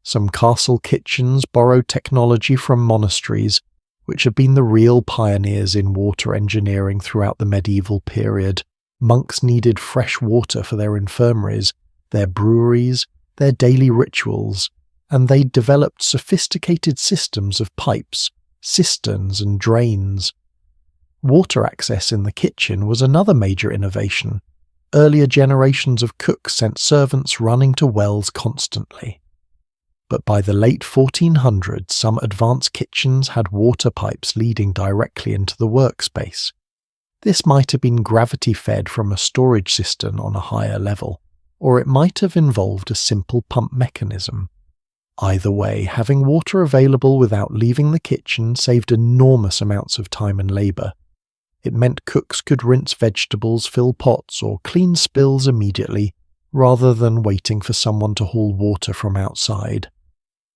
Some castle kitchens borrowed technology from monasteries, which had been the real pioneers in water engineering throughout the medieval period. Monks needed fresh water for their infirmaries, their breweries, their daily rituals, and they developed sophisticated systems of pipes, cisterns and drains. Water access in the kitchen was another major innovation. Earlier generations of cooks sent servants running to wells constantly. But by the late 1400s, some advanced kitchens had water pipes leading directly into the workspace. This might have been gravity-fed from a storage cistern on a higher level, or it might have involved a simple pump mechanism. Either way, having water available without leaving the kitchen saved enormous amounts of time and labour. It meant cooks could rinse vegetables, fill pots, or clean spills immediately, rather than waiting for someone to haul water from outside.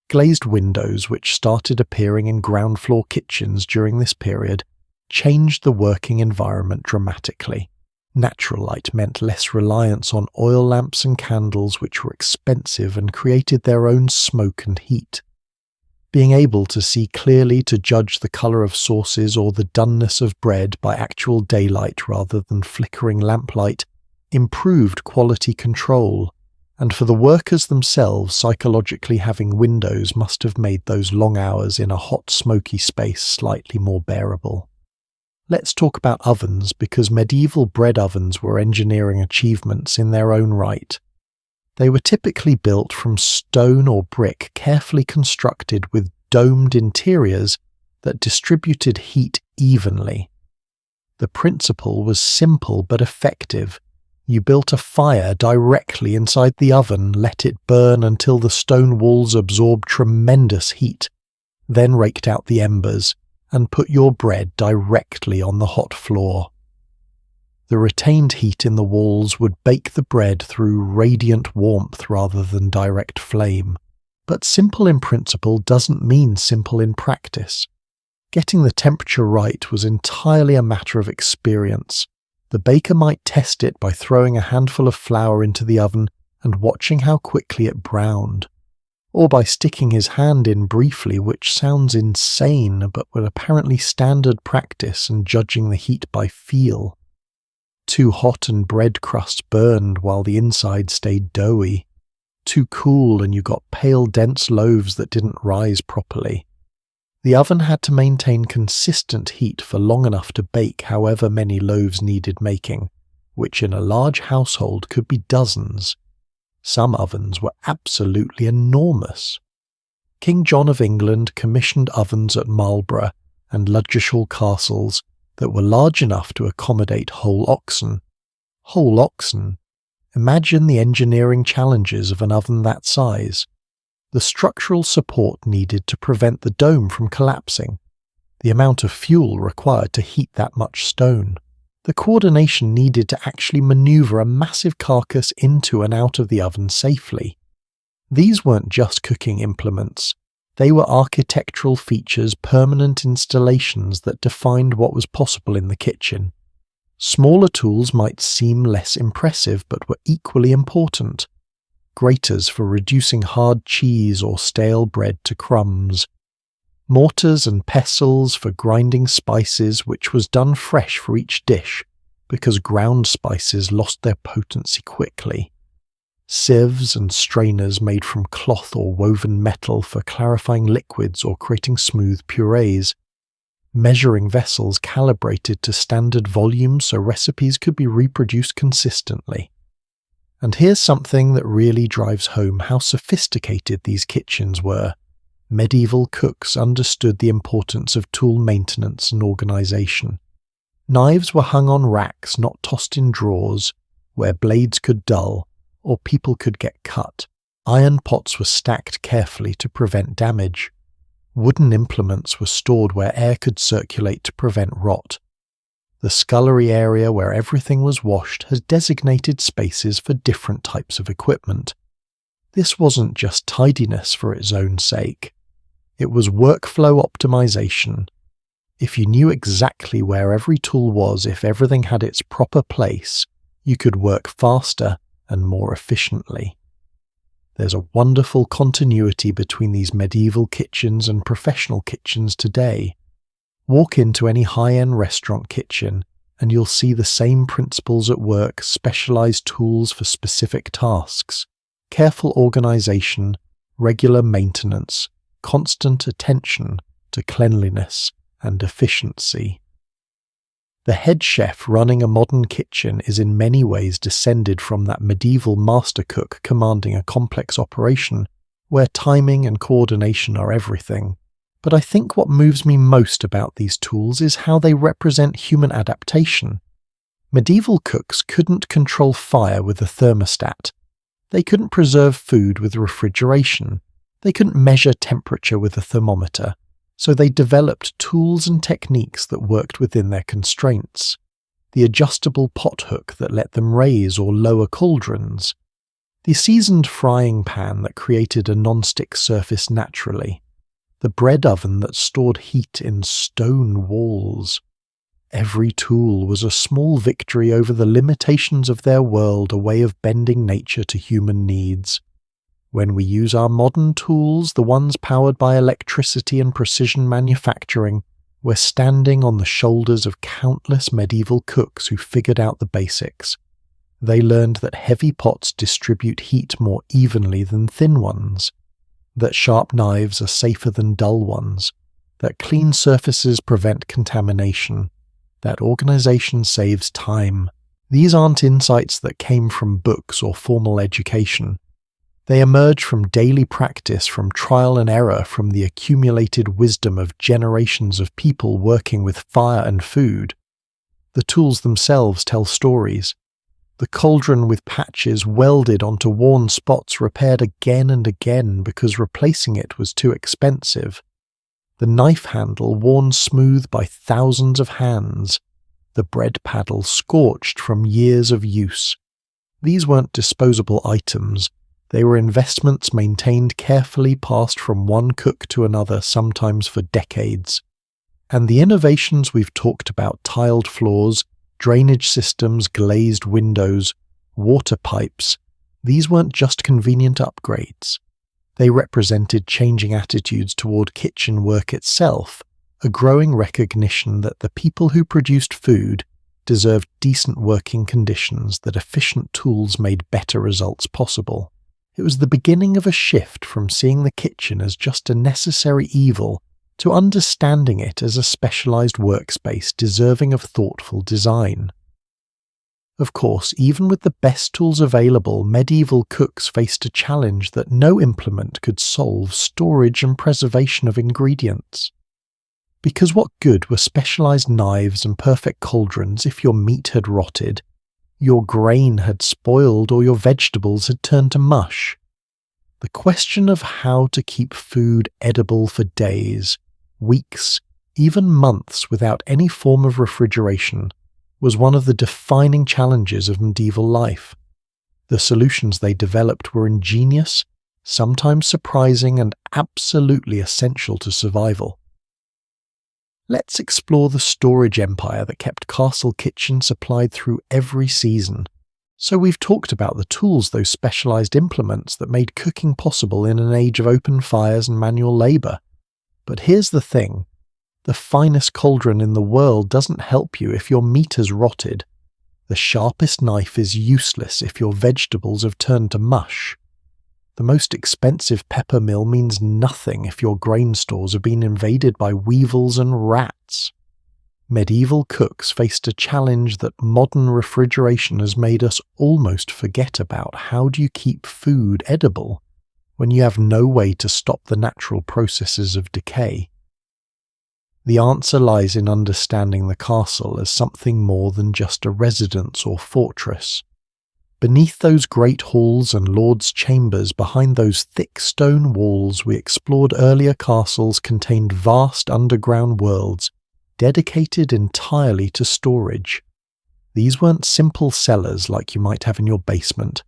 Glazed windows, which started appearing in ground floor kitchens during this period, changed the working environment dramatically. Natural light meant less reliance on oil lamps and candles, which were expensive and created their own smoke and heat. Being able to see clearly, to judge the colour of sauces or the doneness of bread by actual daylight rather than flickering lamplight, improved quality control, and for the workers themselves, psychologically having windows must have made those long hours in a hot, smoky space slightly more bearable. Let's talk about ovens, because medieval bread ovens were engineering achievements in their own right. They were typically built from stone or brick, carefully constructed with domed interiors that distributed heat evenly. The principle was simple but effective. You built a fire directly inside the oven, let it burn until the stone walls absorbed tremendous heat, then raked out the embers and put your bread directly on the hot floor. The retained heat in the walls would bake the bread through radiant warmth rather than direct flame. But simple in principle doesn't mean simple in practice. Getting the temperature right was entirely a matter of experience. The baker might test it by throwing a handful of flour into the oven and watching how quickly it browned, or by sticking his hand in briefly, which sounds insane but was apparently standard practice, and judging the heat by feel. Too hot and bread crusts burned while the inside stayed doughy. Too cool and you got pale, dense loaves that didn't rise properly. The oven had to maintain consistent heat for long enough to bake however many loaves needed making, which in a large household could be dozens. Some ovens were absolutely enormous. King John of England commissioned ovens at Marlborough and Ludgershall castles that were large enough to accommodate whole oxen. Whole oxen? Imagine the engineering challenges of an oven that size. The structural support needed to prevent the dome from collapsing. The amount of fuel required to heat that much stone. The coordination needed to actually maneuver a massive carcass into and out of the oven safely. These weren't just cooking implements. They were architectural features, permanent installations that defined what was possible in the kitchen. Smaller tools might seem less impressive but were equally important. Graters for reducing hard cheese or stale bread to crumbs. Mortars and pestles for grinding spices, which was done fresh for each dish, because ground spices lost their potency quickly. Sieves and strainers made from cloth or woven metal for clarifying liquids or creating smooth purees. Measuring vessels calibrated to standard volumes so recipes could be reproduced consistently. And here's something that really drives home how sophisticated these kitchens were. Medieval cooks understood the importance of tool maintenance and organization. Knives were hung on racks, not tossed in drawers, where blades could dull or people could get cut. Iron pots were stacked carefully to prevent damage. Wooden implements were stored where air could circulate to prevent rot. The scullery area where everything was washed has designated spaces for different types of equipment. This wasn't just tidiness for its own sake. It was workflow optimization. If you knew exactly where every tool was, if everything had its proper place, you could work faster and more efficiently. There's a wonderful continuity between these medieval kitchens and professional kitchens today. Walk into any high-end restaurant kitchen and you'll see the same principles at work, specialized tools for specific tasks, careful organization, regular maintenance, constant attention to cleanliness and efficiency. The head chef running a modern kitchen is in many ways descended from that medieval master cook commanding a complex operation where timing and coordination are everything. But I think what moves me most about these tools is how they represent human adaptation. Medieval cooks couldn't control fire with a thermostat. They couldn't preserve food with refrigeration. They couldn't measure temperature with a thermometer. So they developed tools and techniques that worked within their constraints. The adjustable pot hook that let them raise or lower cauldrons. The seasoned frying pan that created a non-stick surface naturally. The bread oven that stored heat in stone walls. Every tool was a small victory over the limitations of their world, a way of bending nature to human needs. When we use our modern tools, the ones powered by electricity and precision manufacturing, we're standing on the shoulders of countless medieval cooks who figured out the basics. They learned that heavy pots distribute heat more evenly than thin ones, that sharp knives are safer than dull ones, that clean surfaces prevent contamination, that organization saves time. These aren't insights that came from books or formal education. They emerge from daily practice, from trial and error, from the accumulated wisdom of generations of people working with fire and food. The tools themselves tell stories. The cauldron with patches welded onto worn spots, repaired again and again because replacing it was too expensive. The knife handle worn smooth by thousands of hands. The bread paddle scorched from years of use. These weren't disposable items. They were investments maintained carefully, passed from one cook to another, sometimes for decades. And the innovations we've talked about, tiled floors, drainage systems, glazed windows, water pipes, these weren't just convenient upgrades. They represented changing attitudes toward kitchen work itself, a growing recognition that the people who produced food deserved decent working conditions that efficient tools made better results possible. It was the beginning of a shift from seeing the kitchen as just a necessary evil to understanding it as a specialized workspace deserving of thoughtful design. Of course, even with the best tools available, medieval cooks faced a challenge that no implement could solve: storage and preservation of ingredients. Because what good were specialized knives and perfect cauldrons if your meat had rotted, your grain had spoiled, or your vegetables had turned to mush? The question of how to keep food edible for days, weeks, even months without any form of refrigeration was one of the defining challenges of medieval life. The solutions they developed were ingenious, sometimes surprising, and absolutely essential to survival. Let's explore the storage empire that kept Castle Kitchen supplied through every season. So we've talked about the tools, those specialized implements that made cooking possible in an age of open fires and manual labor. But here's the thing. The finest cauldron in the world doesn't help you if your meat has rotted. The sharpest knife is useless if your vegetables have turned to mush. The most expensive pepper mill means nothing if your grain stores have been invaded by weevils and rats. Medieval cooks faced a challenge that modern refrigeration has made us almost forget about. How do you keep food edible when you have no way to stop the natural processes of decay? The answer lies in understanding the castle as something more than just a residence or fortress. Beneath those great halls and lords' chambers, behind those thick stone walls we explored earlier, castles contained vast underground worlds dedicated entirely to storage. These weren't simple cellars like you might have in your basement.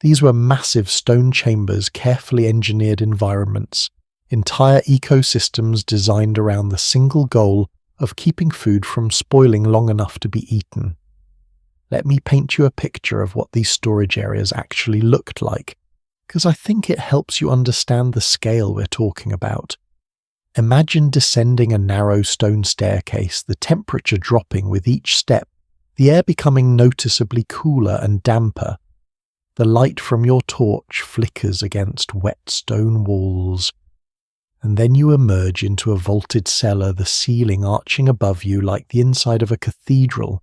These were massive stone chambers, carefully engineered environments, entire ecosystems designed around the single goal of keeping food from spoiling long enough to be eaten. Let me paint you a picture of what these storage areas actually looked like, because I think it helps you understand the scale we're talking about. Imagine descending a narrow stone staircase, the temperature dropping with each step, the air becoming noticeably cooler and damper. The light from your torch flickers against wet stone walls, and then you emerge into a vaulted cellar, the ceiling arching above you like the inside of a cathedral,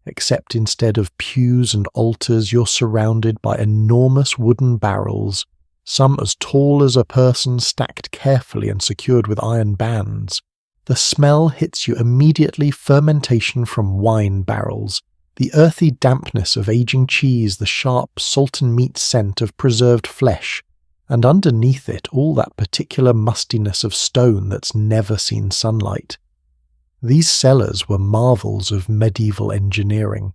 except instead of pews and altars, you're surrounded by enormous wooden barrels, some as tall as a person, stacked carefully and secured with iron bands. The smell hits you immediately: fermentation from wine barrels, the earthy dampness of aging cheese, the sharp salt and meat scent of preserved flesh, and underneath it all that particular mustiness of stone that's never seen sunlight. These cellars were marvels of medieval engineering.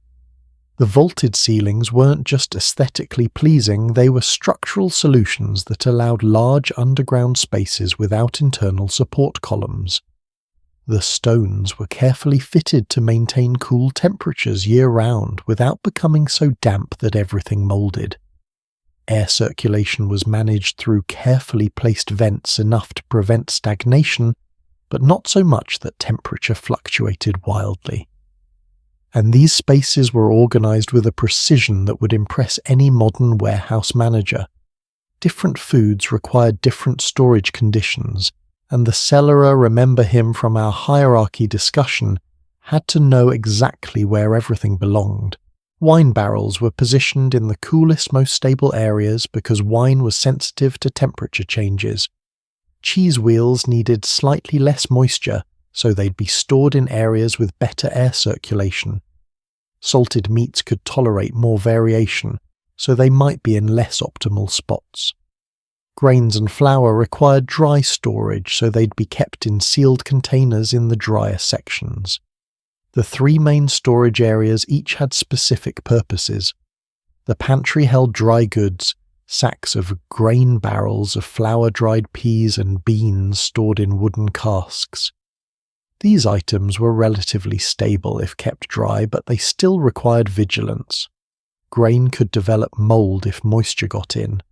The vaulted ceilings weren't just aesthetically pleasing, they were structural solutions that allowed large underground spaces without internal support columns. The stones were carefully fitted to maintain cool temperatures year-round without becoming so damp that everything moulded. Air circulation was managed through carefully placed vents enough to prevent stagnation, but not so much that temperature fluctuated wildly. And these spaces were organized with a precision that would impress any modern warehouse manager. Different foods required different storage conditions, and the cellarer, remember him from our hierarchy discussion, had to know exactly where everything belonged. Wine barrels were positioned in the coolest, most stable areas because wine was sensitive to temperature changes. Cheese wheels needed slightly less moisture, so they'd be stored in areas with better air circulation. Salted meats could tolerate more variation, so they might be in less optimal spots. Grains and flour required dry storage, so they'd be kept in sealed containers in the drier sections. The three main storage areas each had specific purposes. The pantry held dry goods, sacks of grain barrels of flour-dried peas and beans stored in wooden casks. These items were relatively stable if kept dry, but they still required vigilance. Grain could develop mold if moisture got in.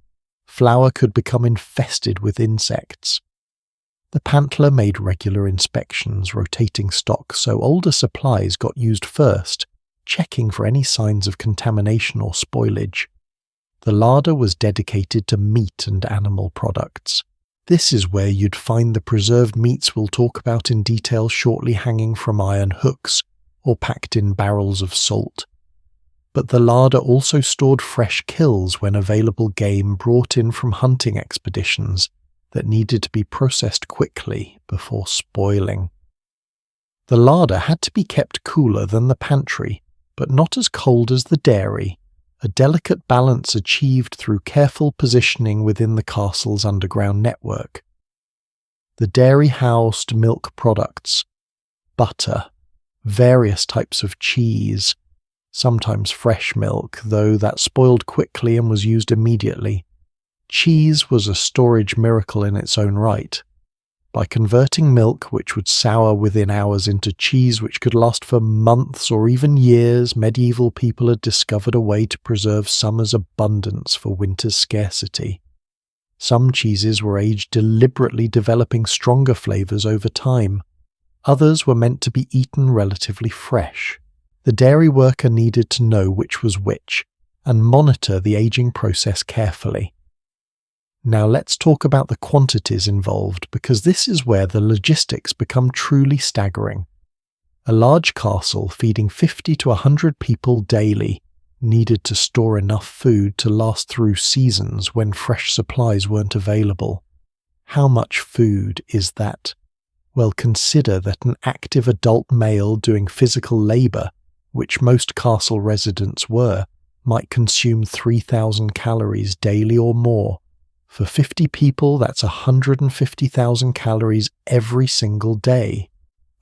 Flour could become infested with insects. The pantler made regular inspections, rotating stock so older supplies got used first, checking for any signs of contamination or spoilage. The larder was dedicated to meat and animal products. This is where you'd find the preserved meats we'll talk about in detail shortly hanging from iron hooks or packed in barrels of salt. But the larder also stored fresh kills when available game brought in from hunting expeditions that needed to be processed quickly before spoiling. The larder had to be kept cooler than the pantry, but not as cold as the dairy, a delicate balance achieved through careful positioning within the castle's underground network. The dairy housed milk products, butter, various types of cheese, sometimes fresh milk, though that spoiled quickly and was used immediately. Cheese was a storage miracle in its own right. By converting milk, which would sour within hours, into cheese which could last for months or even years, medieval people had discovered a way to preserve summer's abundance for winter's scarcity. Some cheeses were aged deliberately, developing stronger flavors over time. Others were meant to be eaten relatively fresh. The dairy worker needed to know which was which and monitor the aging process carefully. Now let's talk about the quantities involved, because this is where the logistics become truly staggering. A large castle feeding 50 to 100 people daily needed to store enough food to last through seasons when fresh supplies weren't available. How much food is that? Well, consider that an active adult male doing physical labour, which most castle residents were, might consume 3,000 calories daily or more. For 50 people, that's 150,000 calories every single day.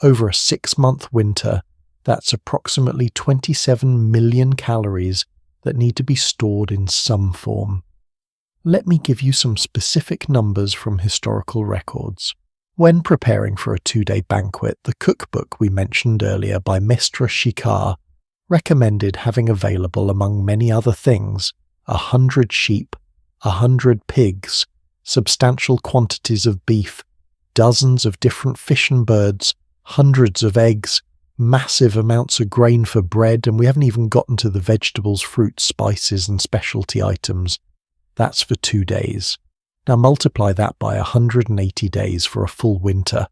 Over a 6-month winter, that's approximately 27 million calories that need to be stored in some form. Let me give you some specific numbers from historical records. When preparing for a 2-day banquet, the cookbook we mentioned earlier by Mestre Chicard recommended having available, among many other things, 100 sheep, 100 pigs, substantial quantities of beef, dozens of different fish and birds, hundreds of eggs, massive amounts of grain for bread, and we haven't even gotten to the vegetables, fruits, spices and specialty items. That's for 2 days. Now multiply that by 180 days for a full winter,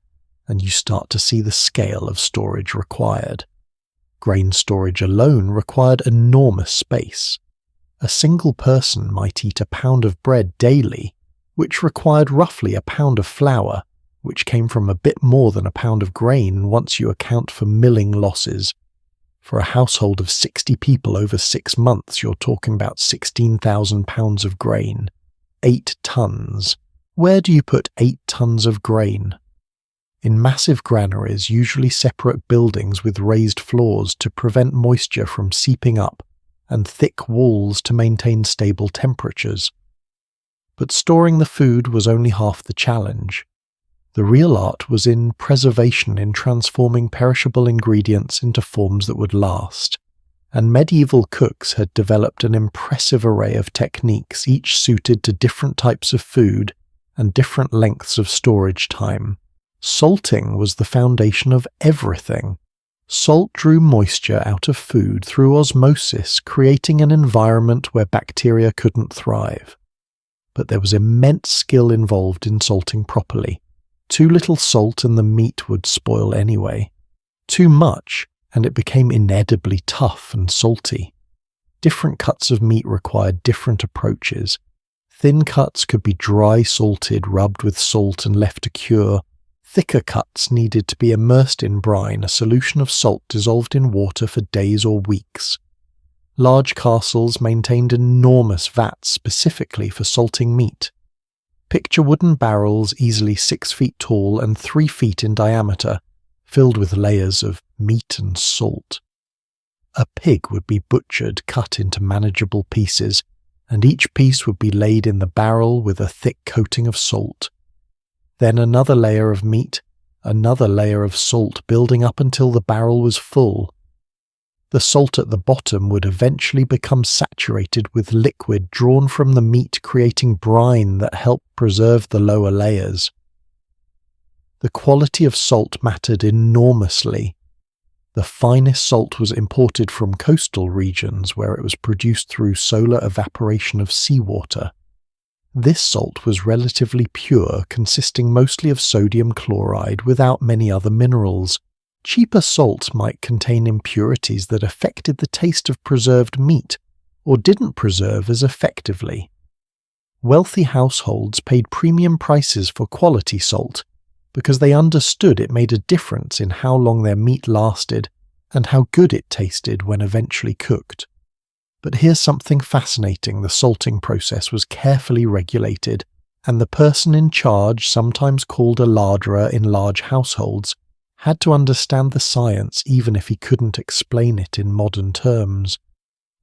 and you start to see the scale of storage required. Grain storage alone required enormous space. A single person might eat a pound of bread daily, which required roughly a pound of flour, which came from a bit more than a pound of grain once you account for milling losses. For a household of 60 people over 6 months, you're talking about 16,000 pounds of grain. 8 tons. Where do you put 8 tons of grain? In massive granaries, usually separate buildings with raised floors to prevent moisture from seeping up, and thick walls to maintain stable temperatures. But storing the food was only half the challenge. The real art was in preservation, in transforming perishable ingredients into forms that would last. And medieval cooks had developed an impressive array of techniques, each suited to different types of food and different lengths of storage time. Salting was the foundation of everything. Salt drew moisture out of food through osmosis, creating an environment where bacteria couldn't thrive. But there was immense skill involved in salting properly. Too little salt and the meat would spoil anyway. Too much, and it became inedibly tough and salty. Different cuts of meat required different approaches. Thin cuts could be dry salted, rubbed with salt and left to cure. Thicker cuts needed to be immersed in brine, a solution of salt dissolved in water for days or weeks. Large castles maintained enormous vats specifically for salting meat. Picture wooden barrels easily 6 feet tall and 3 feet in diameter, filled with layers of meat and salt. A pig would be butchered, cut into manageable pieces, and each piece would be laid in the barrel with a thick coating of salt. Then another layer of meat, another layer of salt, building up until the barrel was full. The salt at the bottom would eventually become saturated with liquid drawn from the meat, creating brine that helped preserve the lower layers. The quality of salt mattered enormously. The finest salt was imported from coastal regions where it was produced through solar evaporation of seawater. This salt was relatively pure, consisting mostly of sodium chloride without many other minerals. Cheaper salt might contain impurities that affected the taste of preserved meat, or didn't preserve as effectively. Wealthy households paid premium prices for quality salt, because they understood it made a difference in how long their meat lasted and how good it tasted when eventually cooked. But here's something fascinating: the salting process was carefully regulated, and the person in charge, sometimes called a larderer in large households, had to understand the science even if he couldn't explain it in modern terms.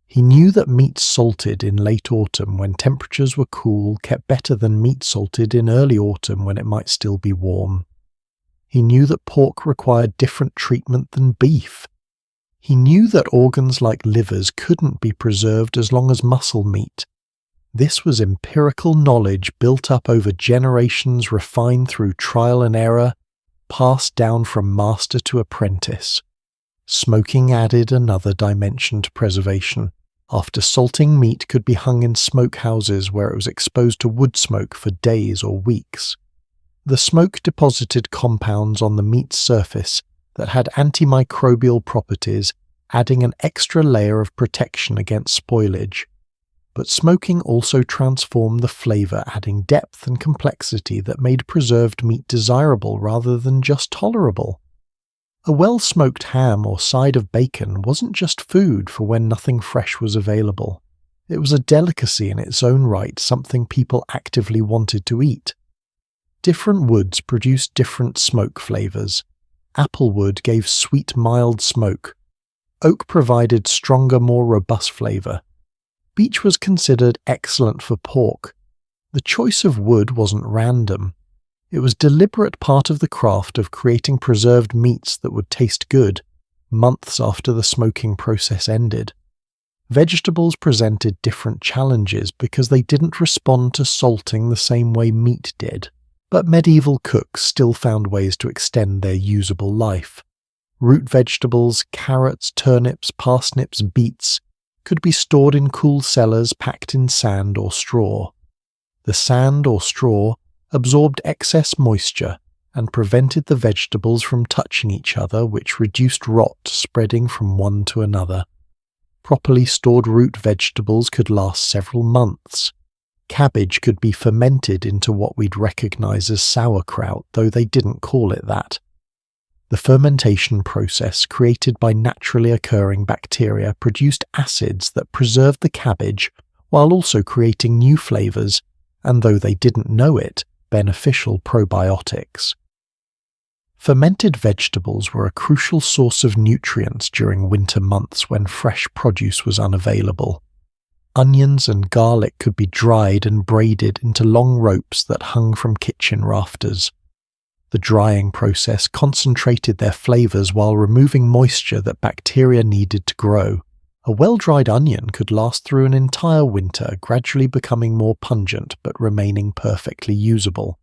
He knew that meat salted in late autumn when temperatures were cool kept better than meat salted in early autumn when it might still be warm. He knew that pork required different treatment than beef. He knew that organs like livers couldn't be preserved as long as muscle meat. This was empirical knowledge built up over generations, refined through trial and error, passed down from master to apprentice. Smoking added another dimension to preservation. After salting, meat could be hung in smokehouses where it was exposed to wood smoke for days or weeks. The smoke deposited compounds on the meat's surface that had antimicrobial properties, adding an extra layer of protection against spoilage. But smoking also transformed the flavor, adding depth and complexity that made preserved meat desirable rather than just tolerable. A well-smoked ham or side of bacon wasn't just food for when nothing fresh was available. It was a delicacy in its own right, something people actively wanted to eat. Different woods produced different smoke flavors. Applewood gave sweet, mild smoke. Oak provided stronger, more robust flavor. Beech was considered excellent for pork. The choice of wood wasn't random. It was deliberate part of the craft of creating preserved meats that would taste good, months after the smoking process ended. Vegetables presented different challenges because they didn't respond to salting the same way meat did. But medieval cooks still found ways to extend their usable life. Root vegetables, carrots, turnips, parsnips, beets could be stored in cool cellars packed in sand or straw. The sand or straw absorbed excess moisture and prevented the vegetables from touching each other, which reduced rot spreading from one to another. Properly stored root vegetables could last several months. Cabbage could be fermented into what we'd recognize as sauerkraut, though they didn't call it that. The fermentation process, created by naturally occurring bacteria, produced acids that preserved the cabbage while also creating new flavors, and though they didn't know it, beneficial probiotics. Fermented vegetables were a crucial source of nutrients during winter months when fresh produce was unavailable. Onions and garlic could be dried and braided into long ropes that hung from kitchen rafters. The drying process concentrated their flavors while removing moisture that bacteria needed to grow. A well-dried onion could last through an entire winter, gradually becoming more pungent but remaining perfectly usable.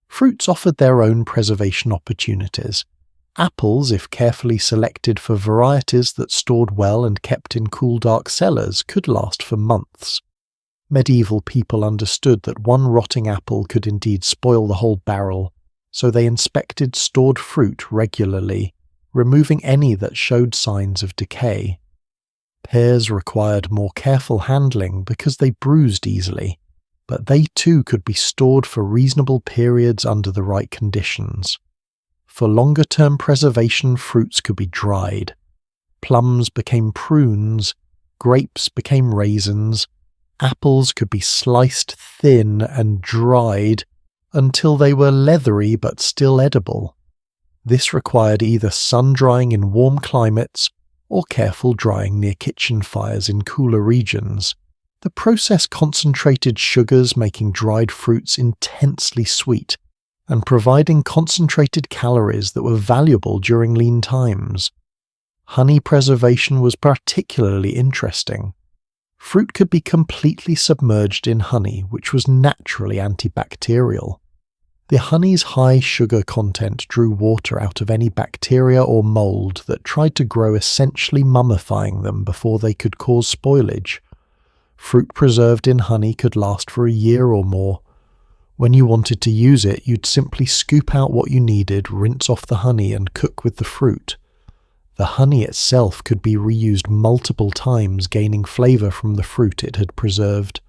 Fruits offered their own preservation opportunities. Apples, if carefully selected for varieties that stored well and kept in cool, dark cellars, could last for months. Medieval people understood that one rotting apple could indeed spoil the whole barrel, so they inspected stored fruit regularly, removing any that showed signs of decay. Pears required more careful handling because they bruised easily, but they too could be stored for reasonable periods under the right conditions. For longer-term preservation, fruits could be dried. Plums became prunes, grapes became raisins, apples could be sliced thin and dried until they were leathery but still edible. This required either sun-drying in warm climates or careful drying near kitchen fires in cooler regions. The process concentrated sugars, making dried fruits intensely sweet, and providing concentrated calories that were valuable during lean times. Honey preservation was particularly interesting. Fruit could be completely submerged in honey, which was naturally antibacterial. The honey's high sugar content drew water out of any bacteria or mold that tried to grow, essentially mummifying them before they could cause spoilage. Fruit preserved in honey could last for a year or more. When you wanted to use it, you'd simply scoop out what you needed, rinse off the honey, and cook with the fruit. The honey itself could be reused multiple times, gaining flavour from the fruit it had preserved.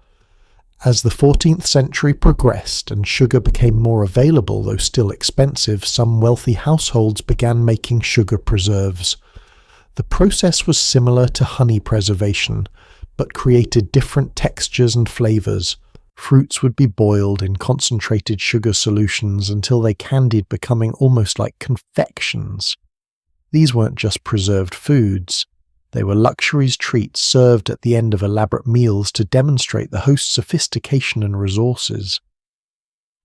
As the 14th century progressed and sugar became more available, though still expensive, some wealthy households began making sugar preserves. The process was similar to honey preservation, but created different textures and flavours. Fruits would be boiled in concentrated sugar solutions until they candied, becoming almost like confections. These weren't just preserved foods. They were luxuries treats served at the end of elaborate meals to demonstrate the host's sophistication and resources.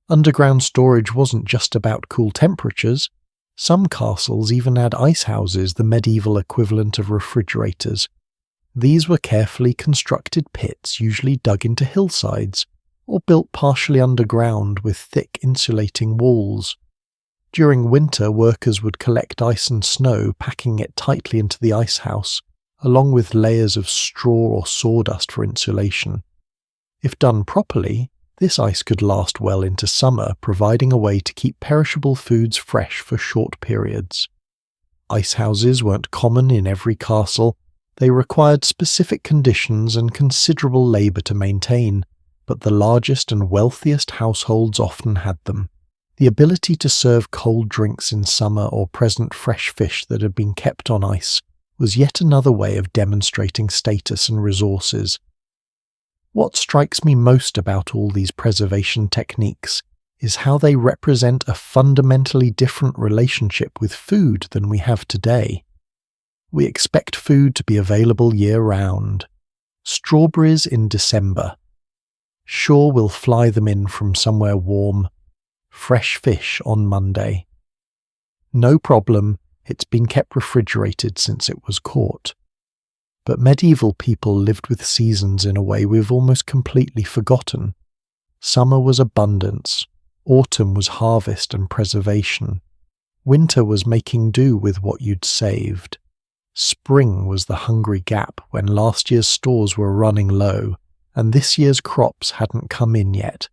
Underground storage wasn't just about cool temperatures. Some castles even had ice houses, the medieval equivalent of refrigerators. These were carefully constructed pits, usually dug into hillsides, or built partially underground with thick insulating walls. During winter, workers would collect ice and snow, packing it tightly into the ice house, along with layers of straw or sawdust for insulation. If done properly, this ice could last well into summer, providing a way to keep perishable foods fresh for short periods. Ice houses weren't common in every castle. They required specific conditions and considerable labour to maintain, but the largest and wealthiest households often had them. The ability to serve cold drinks in summer or present fresh fish that had been kept on ice was yet another way of demonstrating status and resources. What strikes me most about all these preservation techniques is how they represent a fundamentally different relationship with food than we have today. We expect food to be available year-round. Strawberries in December. Sure, we'll fly them in from somewhere warm. Fresh fish on Monday. No problem, it's been kept refrigerated since it was caught. But medieval people lived with seasons in a way we've almost completely forgotten. Summer was abundance. Autumn was harvest and preservation. Winter was making do with what you'd saved. Spring was the hungry gap when last year's stores were running low and this year's crops hadn't come in yet.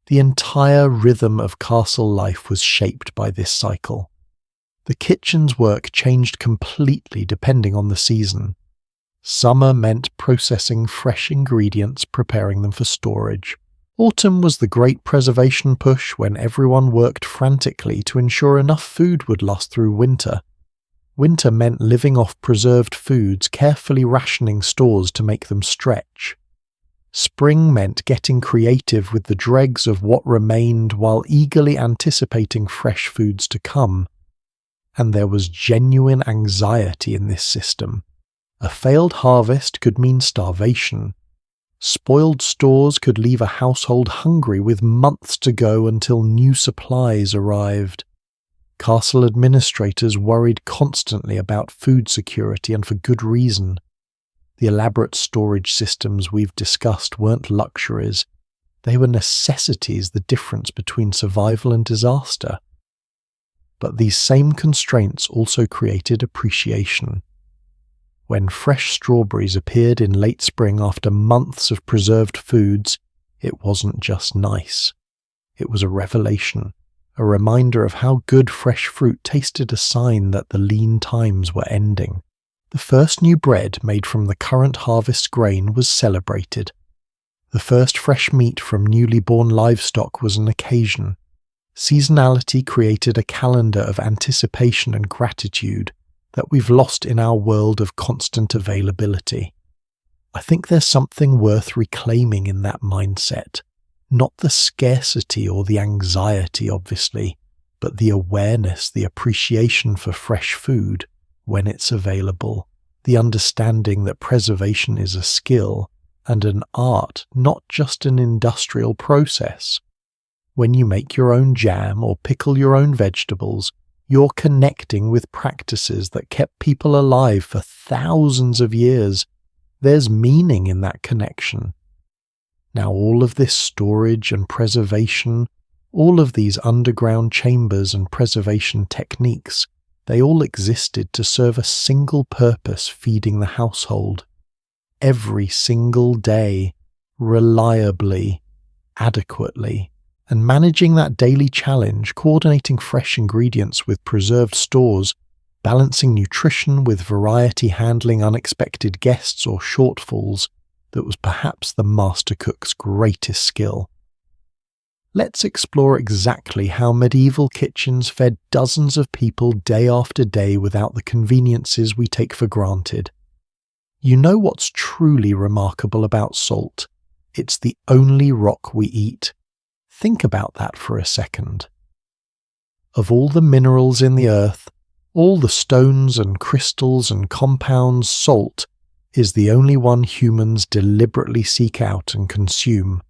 The entire rhythm of castle life was shaped by this cycle. The kitchen's work changed completely depending on the season. Summer meant processing fresh ingredients, preparing them for storage. Autumn was the great preservation push when everyone worked frantically to ensure enough food would last through winter. Winter meant living off preserved foods, carefully rationing stores to make them stretch. Spring meant getting creative with the dregs of what remained while eagerly anticipating fresh foods to come. And there was genuine anxiety in this system. A failed harvest could mean starvation. Spoiled stores could leave a household hungry with months to go until new supplies arrived. Castle administrators worried constantly about food security, and for good reason. The elaborate storage systems we've discussed weren't luxuries. They were necessities, the difference between survival and disaster. But these same constraints also created appreciation. When fresh strawberries appeared in late spring after months of preserved foods, it wasn't just nice. It was a revelation, a reminder of how good fresh fruit tasted, a sign that the lean times were ending. The first new bread made from the current harvest grain was celebrated. The first fresh meat from newly born livestock was an occasion. Seasonality created a calendar of anticipation and gratitude that we've lost in our world of constant availability. I think there's something worth reclaiming in that mindset. Not the scarcity or the anxiety, obviously, but the awareness, the appreciation for fresh food when it's available, the understanding that preservation is a skill and an art, not just an industrial process. When you make your own jam or pickle your own vegetables, you're connecting with practices that kept people alive for thousands of years. There's meaning in that connection. Now, all of this storage and preservation All of these underground chambers and preservation techniques, they all existed to serve a single purpose: feeding the household. Every single day, reliably, adequately, and managing that daily challenge, coordinating fresh ingredients with preserved stores, balancing nutrition with variety, handling unexpected guests or shortfalls, that was perhaps the master cook's greatest skill. Let's explore exactly how medieval kitchens fed dozens of people day after day without the conveniences we take for granted. You know what's truly remarkable about salt? It's the only rock we eat. Think about that for a second. Of all the minerals in the earth, all the stones and crystals and compounds, salt is the only one humans deliberately seek out and consume.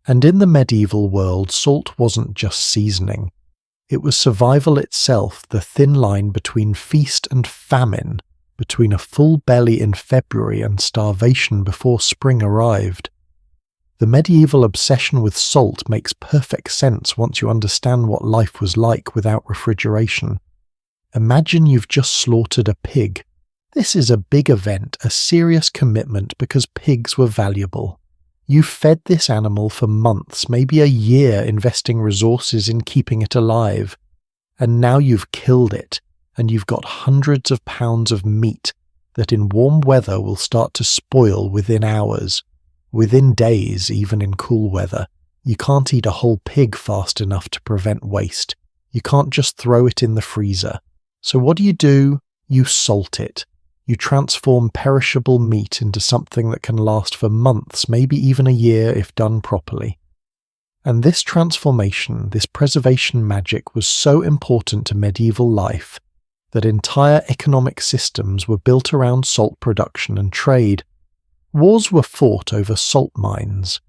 And in the medieval world, salt wasn't just seasoning. It was survival itself, the thin line between feast and famine, between a full belly in February and starvation before spring arrived. The medieval obsession with salt makes perfect sense once you understand what life was like without refrigeration. Imagine you've just slaughtered a pig. This is a big event, a serious commitment, because pigs were valuable. You fed this animal for months, maybe a year, investing resources in keeping it alive. And now you've killed it, and you've got hundreds of pounds of meat that in warm weather will start to spoil within hours. Within days, even in cool weather. You can't eat a whole pig fast enough to prevent waste. You can't just throw it in the freezer. So what do? You salt it. You transform perishable meat into something that can last for months, maybe even a year if done properly. And this transformation, this preservation magic, was so important to medieval life that entire economic systems were built around salt production and trade. Wars were fought over salt mines.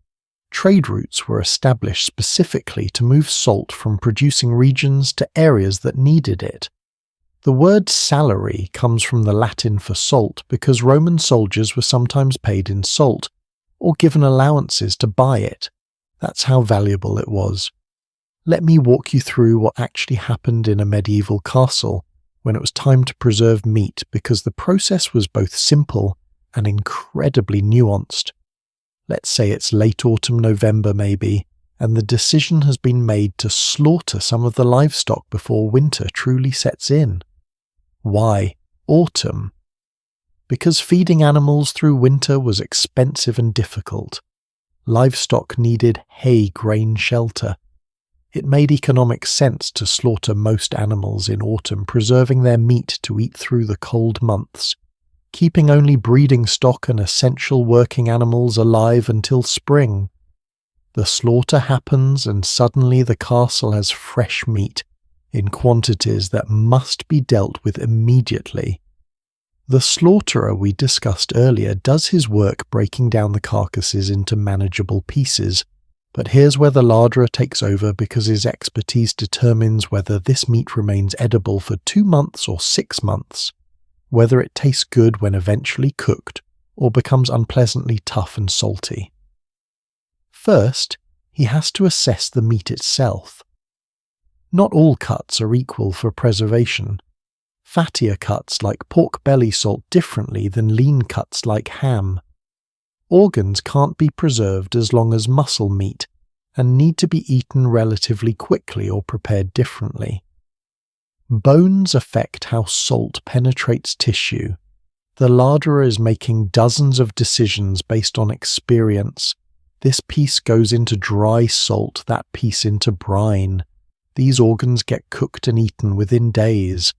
Trade routes were established specifically to move salt from producing regions to areas that needed it. The word salary comes from the Latin for salt because Roman soldiers were sometimes paid in salt, or given allowances to buy it. That's how valuable it was. Let me walk you through what actually happened in a medieval castle when it was time to preserve meat, because the process was both simple and incredibly nuanced. Let's say it's late autumn, November maybe, and the decision has been made to slaughter some of the livestock before winter truly sets in. Why autumn? Because feeding animals through winter was expensive and difficult. Livestock needed hay, grain, shelter. It made economic sense to slaughter most animals in autumn, preserving their meat to eat through the cold months, keeping only breeding stock and essential working animals alive until spring. The slaughter happens and suddenly the castle has fresh meat in quantities that must be dealt with immediately. The slaughterer we discussed earlier does his work breaking down the carcasses into manageable pieces, but here's where the larderer takes over because his expertise determines whether this meat remains edible for 2 months or 6 months, whether it tastes good when eventually cooked or becomes unpleasantly tough and salty. First, he has to assess the meat itself. Not all cuts are equal for preservation. Fattier cuts like pork belly salt differently than lean cuts like ham. Organs can't be preserved as long as muscle meat and need to be eaten relatively quickly or prepared differently. Bones affect how salt penetrates tissue. The larderer is making dozens of decisions based on experience. This piece goes into dry salt, that piece into brine. These organs get cooked and eaten within days.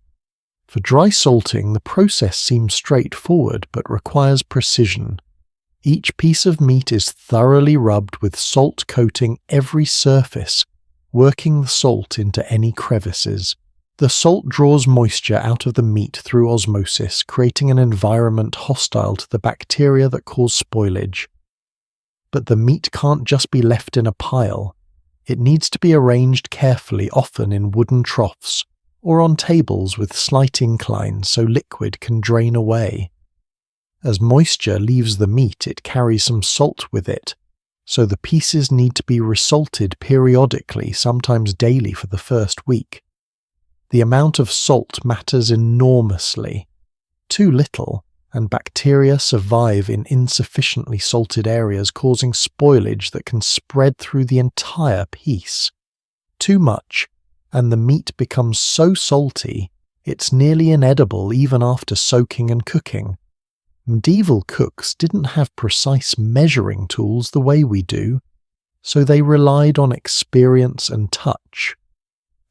For dry salting, the process seems straightforward but requires precision. Each piece of meat is thoroughly rubbed with salt coating every surface, working the salt into any crevices. The salt draws moisture out of the meat through osmosis, creating an environment hostile to the bacteria that cause spoilage. But the meat can't just be left in a pile. It needs to be arranged carefully, often in wooden troughs, or on tables with slight inclines so liquid can drain away. As moisture leaves the meat, it carries some salt with it. so the pieces need to be resalted periodically, sometimes daily for the first week. The amount of salt matters enormously. Too little, and bacteria survive in insufficiently salted areas, causing spoilage that can spread through the entire piece. Too much, and the meat becomes so salty, it's nearly inedible even after soaking and cooking. Medieval cooks didn't have precise measuring tools the way we do, so they relied on experience and touch.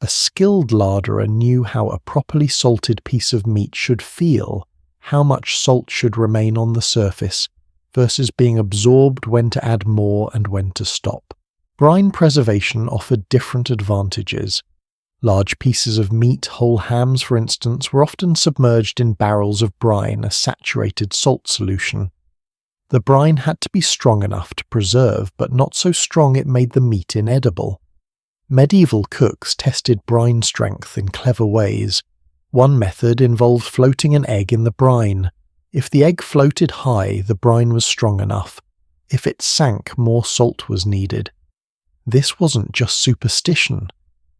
A skilled larderer knew how a properly salted piece of meat should feel, how much salt should remain on the surface, versus being absorbed, when to add more and when to stop. Brine preservation offered different advantages. Large pieces of meat, whole hams for instance, were often submerged in barrels of brine, a saturated salt solution. The brine had to be strong enough to preserve, but not so strong it made the meat inedible. Medieval cooks tested brine strength in clever ways. One method involved floating an egg in the brine. If the egg floated high, the brine was strong enough. If it sank, more salt was needed. This wasn't just superstition.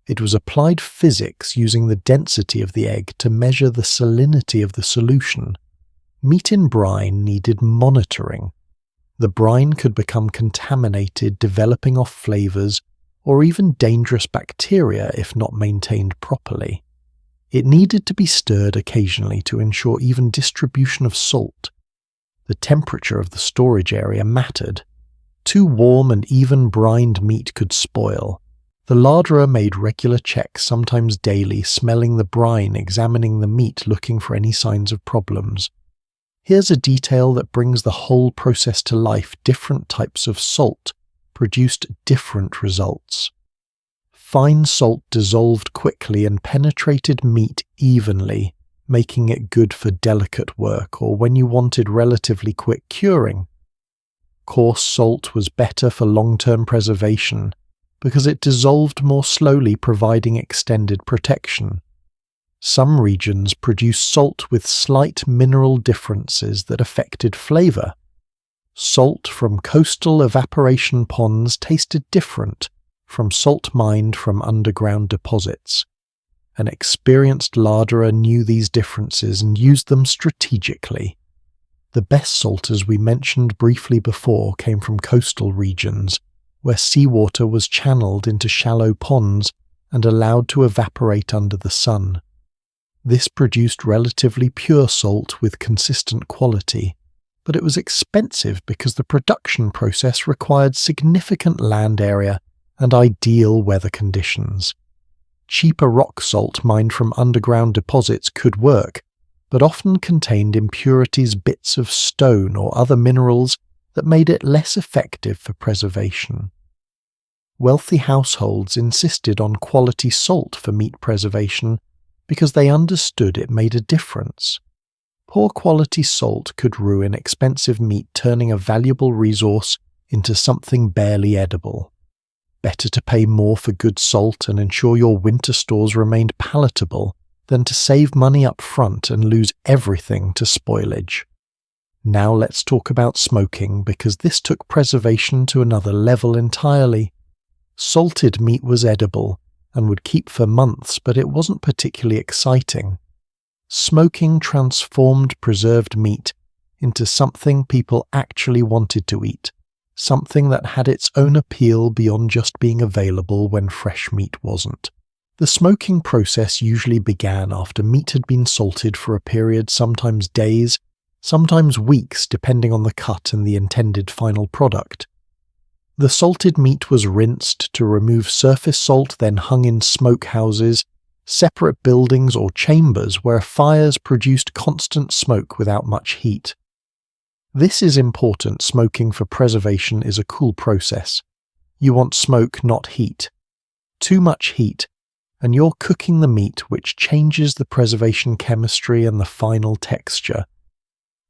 It was applied physics using the density of the egg to measure the salinity of the solution. Meat in brine needed monitoring. The brine could become contaminated, developing off flavors, or even dangerous bacteria if not maintained properly. It needed to be stirred occasionally to ensure even distribution of salt. The temperature of the storage area mattered. Too warm and even brined meat could spoil. The larderer made regular checks, sometimes daily, smelling the brine, examining the meat, looking for any signs of problems. Here's a detail that brings the whole process to life. Different types of salt produced different results. Fine salt dissolved quickly and penetrated meat evenly, making it good for delicate work or when you wanted relatively quick curing. Coarse salt was better for long-term preservation because it dissolved more slowly, providing extended protection. Some regions produced salt with slight mineral differences that affected flavor. Salt from coastal evaporation ponds tasted different from salt mined from underground deposits. An experienced larderer knew these differences and used them strategically. The best salt, as we mentioned briefly before, came from coastal regions, where seawater was channeled into shallow ponds and allowed to evaporate under the sun. This produced relatively pure salt with consistent quality, but it was expensive because the production process required significant land area and ideal weather conditions. Cheaper rock salt mined from underground deposits could work, but often contained impurities, bits of stone or other minerals that made it less effective for preservation. Wealthy households insisted on quality salt for meat preservation because they understood it made a difference. Poor quality salt could ruin expensive meat, turning a valuable resource into something barely edible. Better to pay more for good salt and ensure your winter stores remained palatable than to save money up front and lose everything to spoilage. Now let's talk about smoking, because this took preservation to another level entirely. Salted meat was edible and would keep for months, but it wasn't particularly exciting. Smoking transformed preserved meat into something people actually wanted to eat, something that had its own appeal beyond just being available when fresh meat wasn't. The smoking process usually began after meat had been salted for a period, sometimes days, sometimes weeks, depending on the cut and the intended final product. The salted meat was rinsed to remove surface salt, then hung in smoke houses, separate buildings or chambers where fires produced constant smoke without much heat. This is important. Smoking for preservation is a cool process. You want smoke, not heat. Too much heat, and you're cooking the meat, which changes the preservation chemistry and the final texture.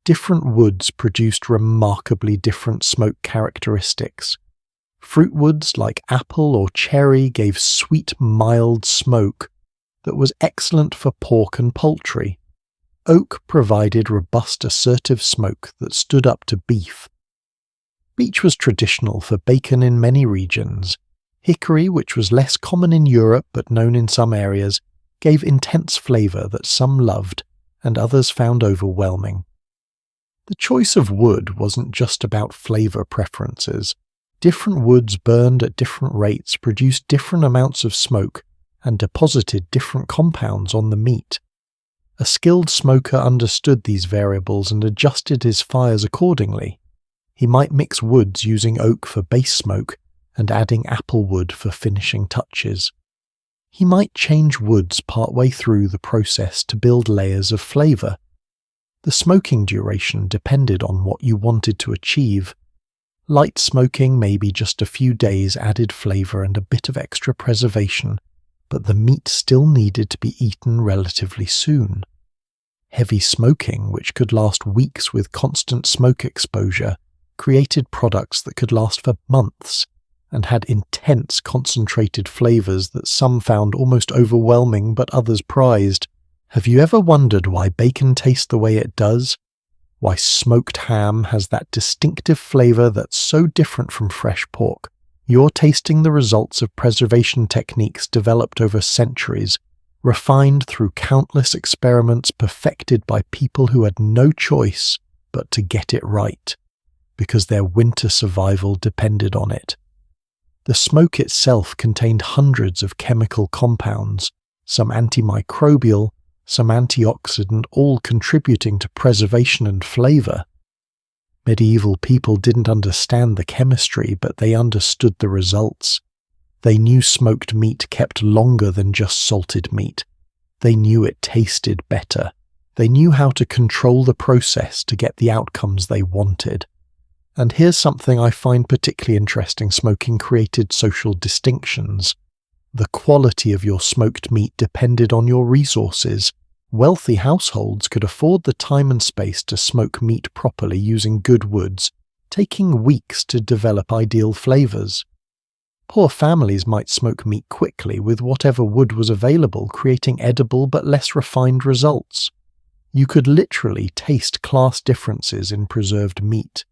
Different woods produced remarkably different smoke characteristics. Fruit woods like apple or cherry gave sweet, mild smoke that was excellent for pork and poultry. Oak provided robust, assertive smoke that stood up to beef. Beech was traditional for bacon in many regions. Hickory, which was less common in Europe but known in some areas, gave intense flavour that some loved and others found overwhelming. The choice of wood wasn't just about flavour preferences. Different woods burned at different rates produced different amounts of smoke and deposited different compounds on the meat. A skilled smoker understood these variables and adjusted his fires accordingly. He might mix woods using oak for base smoke and adding apple wood for finishing touches. He might change woods partway through the process to build layers of flavour. The smoking duration depended on what you wanted to achieve. Light smoking, maybe just a few days, added flavour and a bit of extra preservation, but the meat still needed to be eaten relatively soon. Heavy smoking, which could last weeks with constant smoke exposure, created products that could last for months and had intense concentrated flavours that some found almost overwhelming but others prized. Have you ever wondered why bacon tastes the way it does? Why smoked ham has that distinctive flavour that's so different from fresh pork? You're tasting the results of preservation techniques developed over centuries, refined through countless experiments perfected by people who had no choice but to get it right, because their winter survival depended on it. The smoke itself contained hundreds of chemical compounds, some antimicrobial, some antioxidant, all contributing to preservation and flavour. Medieval people didn't understand the chemistry, but they understood the results. They knew smoked meat kept longer than just salted meat. They knew it tasted better. They knew how to control the process to get the outcomes they wanted. And here's something I find particularly interesting: smoking created social distinctions. The quality of your smoked meat depended on your resources. Wealthy households could afford the time and space to smoke meat properly using good woods, taking weeks to develop ideal flavours. Poor families might smoke meat quickly with whatever wood was available, creating edible but less refined results. You could literally taste class differences in preserved meat.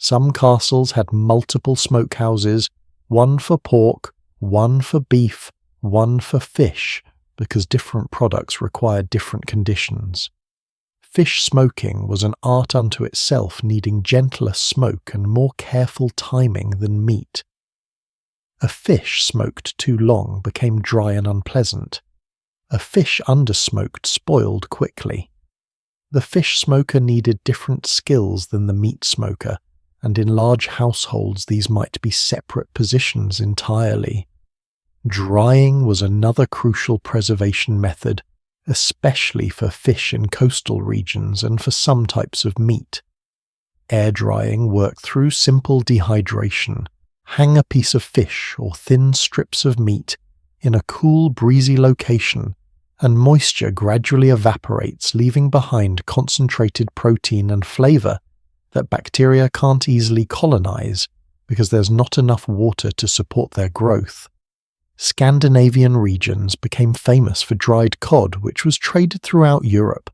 Some castles had multiple smokehouses, one for pork, one for beef, one for fish, because different products required different conditions. Fish smoking was an art unto itself, needing gentler smoke and more careful timing than meat. A fish smoked too long became dry and unpleasant. A fish undersmoked spoiled quickly. The fish smoker needed different skills than the meat smoker, and in large households these might be separate positions entirely. Drying was another crucial preservation method, especially for fish in coastal regions and for some types of meat. Air drying worked through simple dehydration. Hang a piece of fish or thin strips of meat in a cool, breezy location, and moisture gradually evaporates, leaving behind concentrated protein and flavour that bacteria can't easily colonize because there's not enough water to support their growth. Scandinavian regions became famous for dried cod, which was traded throughout Europe.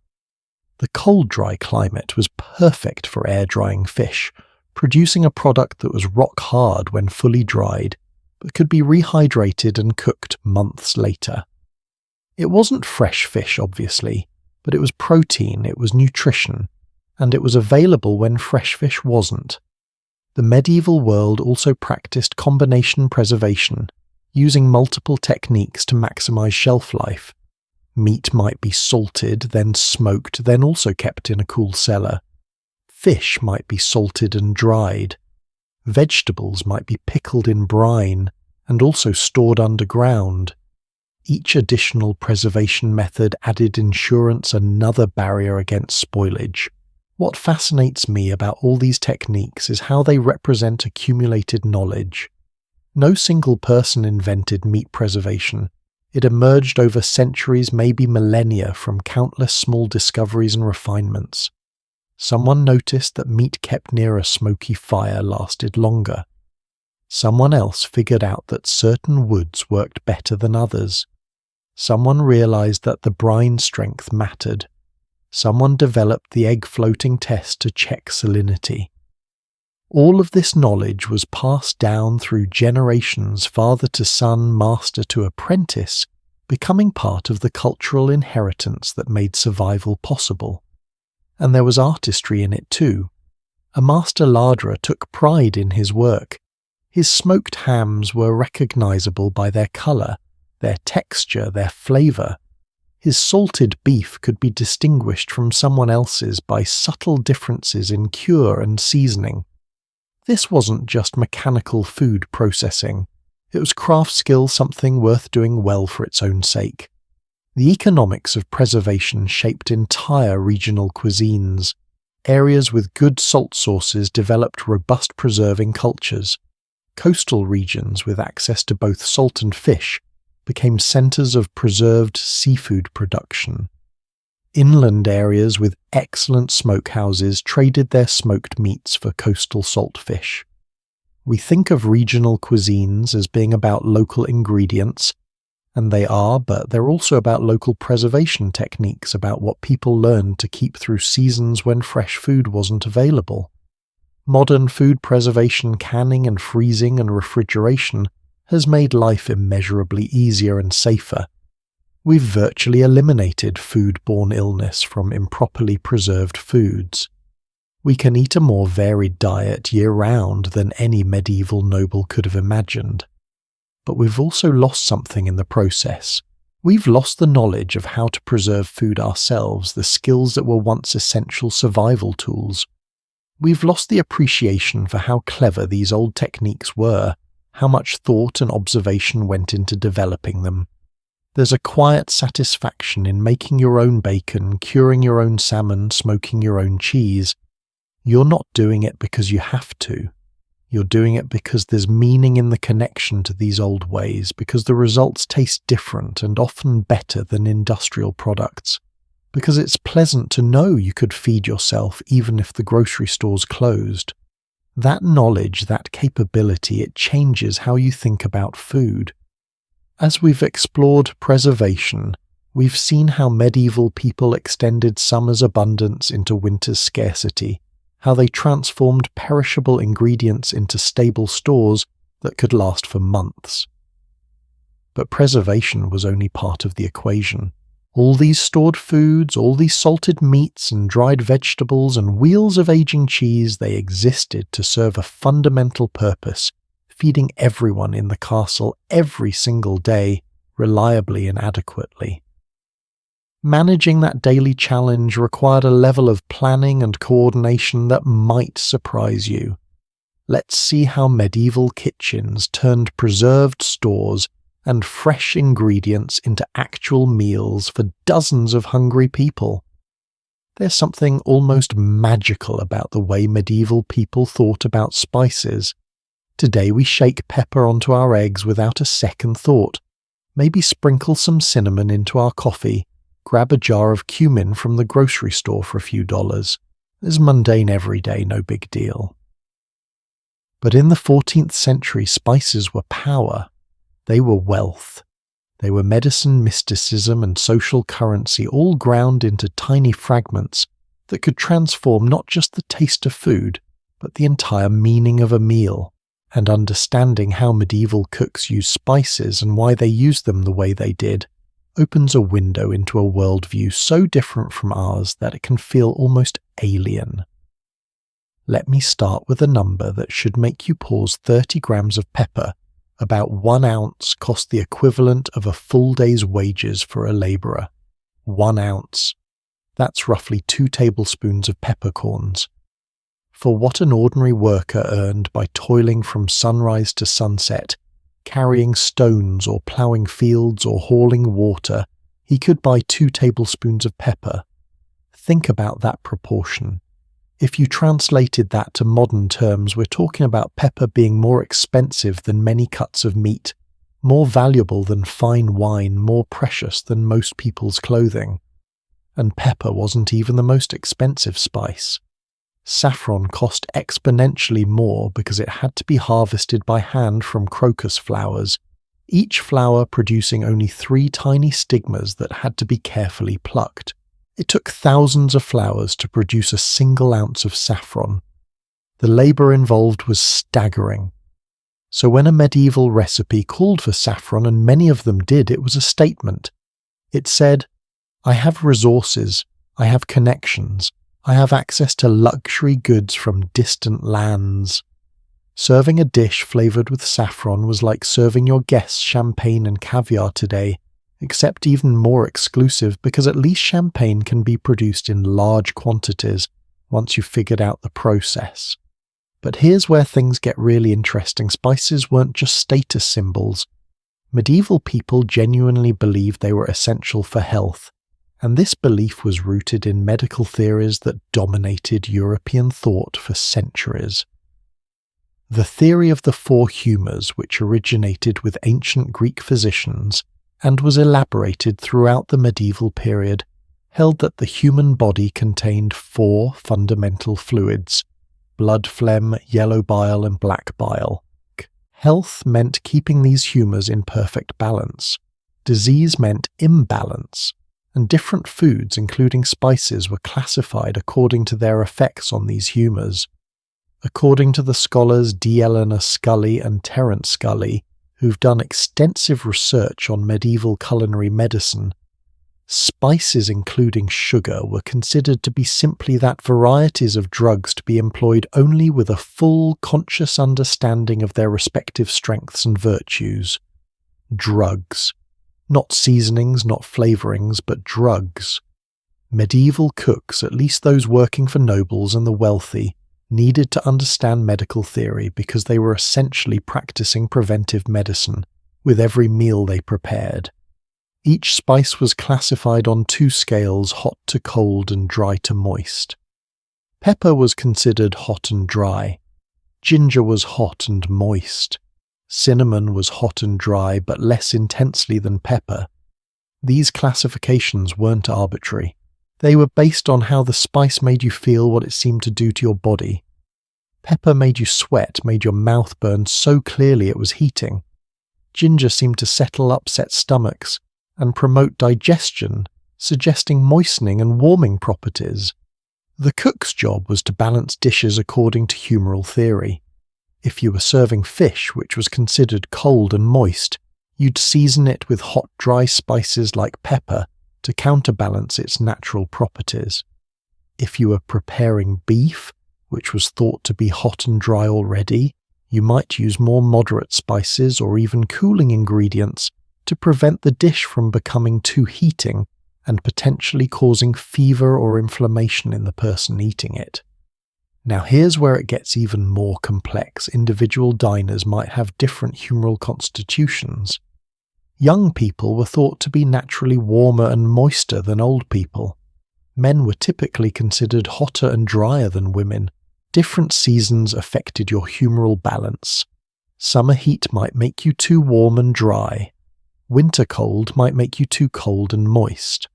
The cold, dry climate was perfect for air-drying fish, producing a product that was rock-hard when fully dried, but could be rehydrated and cooked months later. It wasn't fresh fish, obviously, but it was protein, it was nutrition, and it was available when fresh fish wasn't. The medieval world also practiced combination preservation, using multiple techniques to maximize shelf life. Meat might be salted, then smoked, then also kept in a cool cellar. Fish might be salted and dried. Vegetables might be pickled in brine and also stored underground. Each additional preservation method added insurance, another barrier against spoilage. What fascinates me about all these techniques is how they represent accumulated knowledge. No single person invented meat preservation. It emerged over centuries, maybe millennia, from countless small discoveries and refinements. Someone noticed that meat kept near a smoky fire lasted longer. Someone else figured out that certain woods worked better than others. Someone realized that the brine strength mattered. Someone developed the egg floating test to check salinity. All of this knowledge was passed down through generations, father to son, master to apprentice, becoming part of the cultural inheritance that made survival possible. And there was artistry in it too. A master larderer took pride in his work. His smoked hams were recognizable by their color, their texture, their flavor. His salted beef could be distinguished from someone else's by subtle differences in cure and seasoning. This wasn't just mechanical food processing. It was craft skill, something worth doing well for its own sake. The economics of preservation shaped entire regional cuisines. Areas with good salt sources developed robust preserving cultures. Coastal regions with access to both salt and fish became centers of preserved seafood production. Inland areas with excellent smokehouses traded their smoked meats for coastal salt fish. We think of regional cuisines as being about local ingredients, and they are, but they're also about local preservation techniques, about what people learned to keep through seasons when fresh food wasn't available. Modern food preservation, canning and freezing and refrigeration has made life immeasurably easier and safer. We've virtually eliminated food-borne illness from improperly preserved foods. We can eat a more varied diet year-round than any medieval noble could have imagined. But we've also lost something in the process. We've lost the knowledge of how to preserve food ourselves, the skills that were once essential survival tools. We've lost the appreciation for how clever these old techniques were, how much thought and observation went into developing them. There's a quiet satisfaction in making your own bacon, curing your own salmon, smoking your own cheese. You're not doing it because you have to. You're doing it because there's meaning in the connection to these old ways, because the results taste different and often better than industrial products, because it's pleasant to know you could feed yourself even if the grocery store's closed. That knowledge, that capability, it changes how you think about food. As we've explored preservation, we've seen how medieval people extended summer's abundance into winter's scarcity, how they transformed perishable ingredients into stable stores that could last for months. But preservation was only part of the equation. All these stored foods, all these salted meats and dried vegetables and wheels of aging cheese, they existed to serve a fundamental purpose, feeding everyone in the castle every single day, reliably and adequately. Managing that daily challenge required a level of planning and coordination that might surprise you. Let's see how medieval kitchens turned preserved stores and fresh ingredients into actual meals for dozens of hungry people. There's something almost magical about the way medieval people thought about spices. Today we shake pepper onto our eggs without a second thought, maybe sprinkle some cinnamon into our coffee, grab a jar of cumin from the grocery store for a few dollars. It's mundane every day, no big deal. But in the 14th century, spices were power. They were wealth. They were medicine, mysticism, and social currency, all ground into tiny fragments that could transform not just the taste of food, but the entire meaning of a meal. And understanding how medieval cooks used spices and why they used them the way they did opens a window into a worldview so different from ours that it can feel almost alien. Let me start with a number that should make you pause. 30 grams of pepper, about 1 ounce, cost the equivalent of a full day's wages for a labourer. 1 ounce. That's roughly 2 tablespoons of peppercorns. For what an ordinary worker earned by toiling from sunrise to sunset, carrying stones or ploughing fields or hauling water, he could buy 2 tablespoons of pepper. Think about that proportion. If you translated that to modern terms, we're talking about pepper being more expensive than many cuts of meat, more valuable than fine wine, more precious than most people's clothing. And pepper wasn't even the most expensive spice. Saffron cost exponentially more because it had to be harvested by hand from crocus flowers, each flower producing only 3 tiny stigmas that had to be carefully plucked. It took thousands of flowers to produce a single ounce of saffron. The labour involved was staggering. So when a medieval recipe called for saffron, and many of them did, it was a statement. It said, "I have resources, I have connections, I have access to luxury goods from distant lands." Serving a dish flavoured with saffron was like serving your guests champagne and caviar today, except even more exclusive because at least champagne can be produced in large quantities once you've figured out the process. But here's where things get really interesting. Spices weren't just status symbols. Medieval people genuinely believed they were essential for health, and this belief was rooted in medical theories that dominated European thought for centuries. The theory of the four humours, which originated with ancient Greek physicians and was elaborated throughout the medieval period, held that the human body contained four fundamental fluids: blood, phlegm, yellow bile, and black bile. Health meant keeping these humours in perfect balance. Disease meant imbalance, and different foods, including spices, were classified according to their effects on these humours. According to the scholars D. Eleanor Scully and Terence Scully, who've done extensive research on medieval culinary medicine, spices including sugar were considered to be simply that, varieties of drugs to be employed only with a full, conscious understanding of their respective strengths and virtues. Drugs. Not seasonings, not flavourings, but drugs. Medieval cooks, at least those working for nobles and the wealthy, needed to understand medical theory because they were essentially practicing preventive medicine with every meal they prepared. Each spice was classified on two scales: hot to cold and dry to moist. Pepper was considered hot and dry. Ginger was hot and moist. Cinnamon was hot and dry, but less intensely than pepper. These classifications weren't arbitrary. They were based on how the spice made you feel, what it seemed to do to your body. Pepper made you sweat, made your mouth burn so clearly it was heating. Ginger seemed to settle upset stomachs and promote digestion, suggesting moistening and warming properties. The cook's job was to balance dishes according to humoral theory. If you were serving fish, which was considered cold and moist, you'd season it with hot, dry spices like pepper to counterbalance its natural properties. If you were preparing beef, which was thought to be hot and dry already, you might use more moderate spices or even cooling ingredients to prevent the dish from becoming too heating and potentially causing fever or inflammation in the person eating it. Now here's where it gets even more complex. Individual diners might have different humoral constitutions. Young people were thought to be naturally warmer and moister than old people. Men were typically considered hotter and drier than women. Different seasons affected your humoral balance. Summer heat might make you too warm and dry. Winter cold might make you too cold and moist.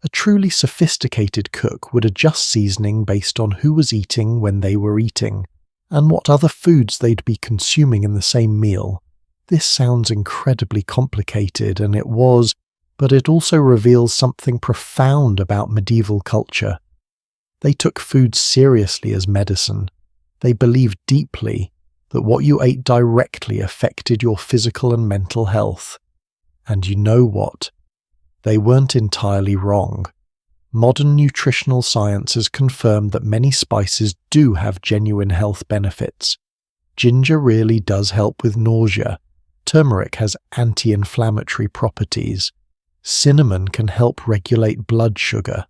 A truly sophisticated cook would adjust seasoning based on who was eating when they were eating, and what other foods they'd be consuming in the same meal. This sounds incredibly complicated, and it was, but it also reveals something profound about medieval culture. They took food seriously as medicine. They believed deeply that what you ate directly affected your physical and mental health. And you know what? They weren't entirely wrong. Modern nutritional science has confirmed that many spices do have genuine health benefits. Ginger really does help with nausea. Turmeric has anti-inflammatory properties. Cinnamon can help regulate blood sugar.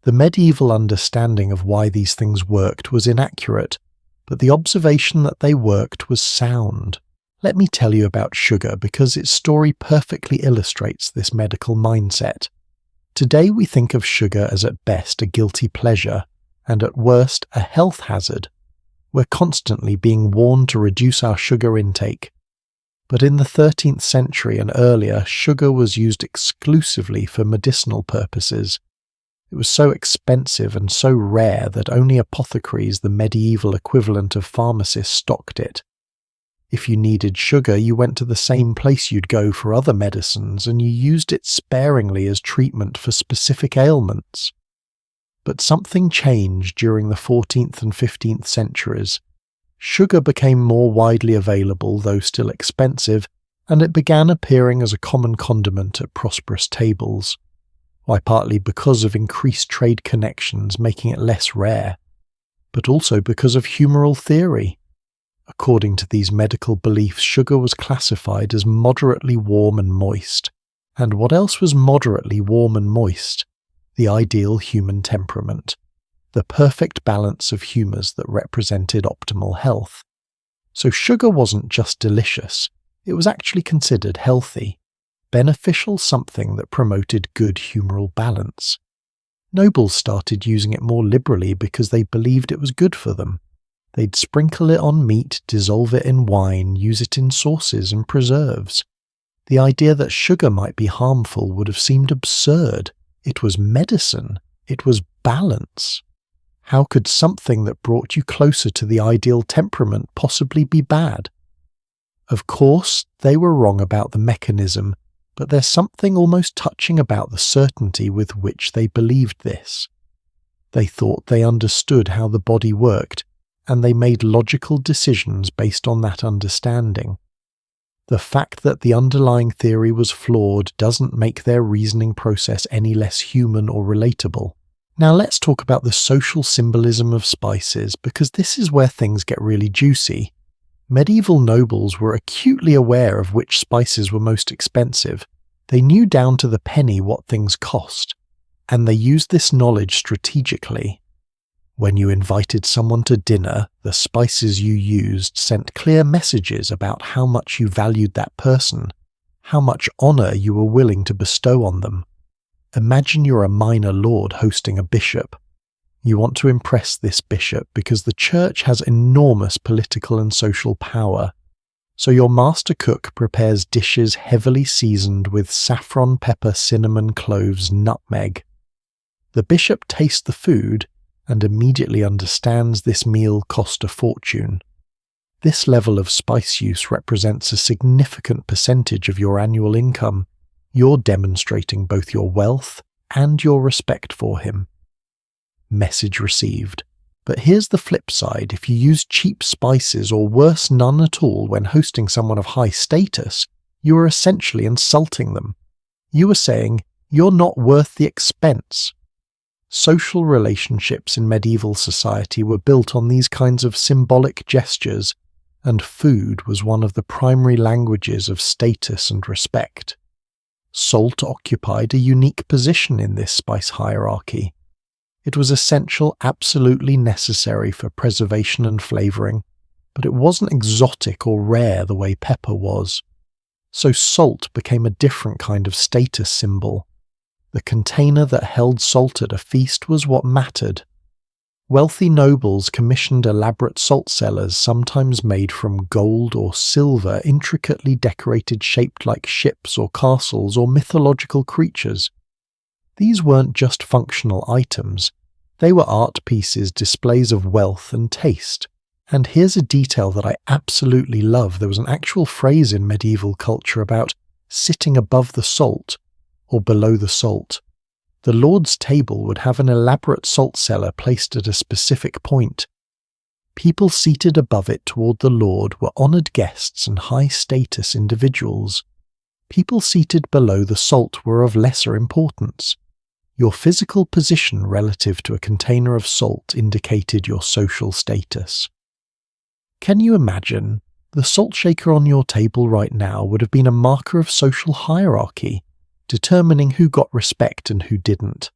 The medieval understanding of why these things worked was inaccurate, but the observation that they worked was sound. Let me tell you about sugar because its story perfectly illustrates this medical mindset. Today we think of sugar as at best a guilty pleasure, and at worst a health hazard. We're constantly being warned to reduce our sugar intake. But in the 13th century and earlier, sugar was used exclusively for medicinal purposes. It was so expensive and so rare that only apothecaries, the medieval equivalent of pharmacists, stocked it. If you needed sugar, you went to the same place you'd go for other medicines, and you used it sparingly as treatment for specific ailments. But something changed during the 14th and 15th centuries. Sugar became more widely available, though still expensive, and it began appearing as a common condiment at prosperous tables. Why, partly because of increased trade connections making it less rare, but also because of humoral theory. According to these medical beliefs, sugar was classified as moderately warm and moist. And what else was moderately warm and moist? The ideal human temperament, the perfect balance of humours that represented optimal health. So sugar wasn't just delicious, it was actually considered healthy, beneficial, something that promoted good humoral balance. Nobles started using it more liberally because they believed it was good for them. They'd sprinkle it on meat, dissolve it in wine, use it in sauces and preserves. The idea that sugar might be harmful would have seemed absurd. It was medicine. It was balance. How could something that brought you closer to the ideal temperament possibly be bad? Of course, they were wrong about the mechanism, but there's something almost touching about the certainty with which they believed this. They thought they understood how the body worked, and they made logical decisions based on that understanding. The fact that the underlying theory was flawed doesn't make their reasoning process any less human or relatable. Now let's talk about the social symbolism of spices, because this is where things get really juicy. Medieval nobles were acutely aware of which spices were most expensive. They knew down to the penny what things cost, and they used this knowledge strategically. When you invited someone to dinner, the spices you used sent clear messages about how much you valued that person, how much honour you were willing to bestow on them. Imagine you're a minor lord hosting a bishop. You want to impress this bishop because the church has enormous political and social power. So your master cook prepares dishes heavily seasoned with saffron, pepper, cinnamon, cloves, nutmeg. The bishop tastes the food and immediately understands this meal cost a fortune. This level of spice use represents a significant percentage of your annual income. You're demonstrating both your wealth and your respect for him. Message received. But here's the flip side. If you use cheap spices, or worse, none at all, when hosting someone of high status, you are essentially insulting them. You are saying, you're not worth the expense. Social relationships in medieval society were built on these kinds of symbolic gestures, and food was one of the primary languages of status and respect. Salt occupied a unique position in this spice hierarchy. It was essential, absolutely necessary for preservation and flavouring, but it wasn't exotic or rare the way pepper was. So salt became a different kind of status symbol. The container that held salt at a feast was what mattered. Wealthy nobles commissioned elaborate salt cellars, sometimes made from gold or silver, intricately decorated, shaped like ships or castles or mythological creatures. These weren't just functional items. They were art pieces, displays of wealth and taste. And here's a detail that I absolutely love. There was an actual phrase in medieval culture about sitting above the salt, or below the salt. The lord's table would have an elaborate salt cellar placed at a specific point. People seated above it toward the lord were honoured guests and high-status individuals. People seated below the salt were of lesser importance. Your physical position relative to a container of salt indicated your social status. Can you imagine? The salt shaker on your table right now would have been a marker of social hierarchy, determining who got respect and who didn't.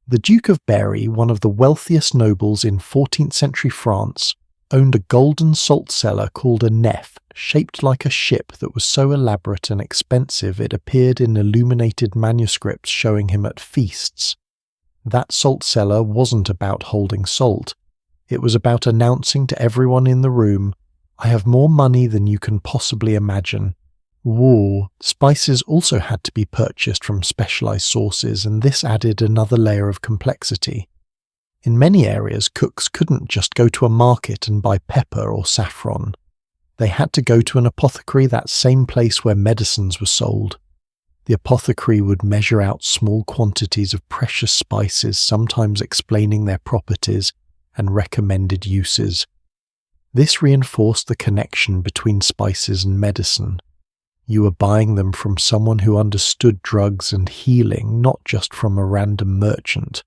The Duke of Berry, one of the wealthiest nobles in 14th century France, owned a golden salt cellar called a nef, shaped like a ship that was so elaborate and expensive it appeared in illuminated manuscripts showing him at feasts. That salt cellar wasn't about holding salt. It was about announcing to everyone in the room, "I have more money than you can possibly imagine." Whoa. Spices also had to be purchased from specialized sources, and this added another layer of complexity. In many areas, cooks couldn't just go to a market and buy pepper or saffron. They had to go to an apothecary, that same place where medicines were sold. The apothecary would measure out small quantities of precious spices, sometimes explaining their properties and recommended uses. This reinforced the connection between spices and medicine. You were buying them from someone who understood drugs and healing, not just from a random merchant.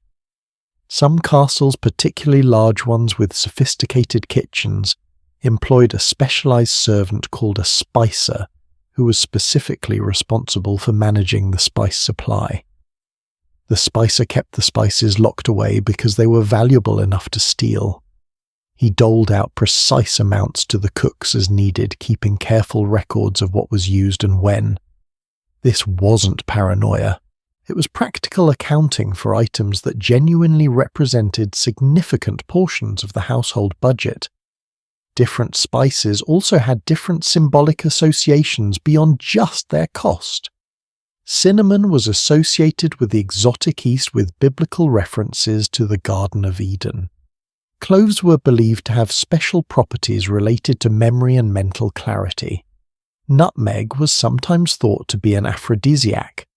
Some castles, particularly large ones with sophisticated kitchens, employed a specialized servant called a spicer, who was specifically responsible for managing the spice supply. The spicer kept the spices locked away because they were valuable enough to steal. He doled out precise amounts to the cooks as needed, keeping careful records of what was used and when. This wasn't paranoia. It was practical accounting for items that genuinely represented significant portions of the household budget. Different spices also had different symbolic associations beyond just their cost. Cinnamon was associated with the exotic East with biblical references to the Garden of Eden. Cloves were believed to have special properties related to memory and mental clarity. Nutmeg was sometimes thought to be an aphrodisiac.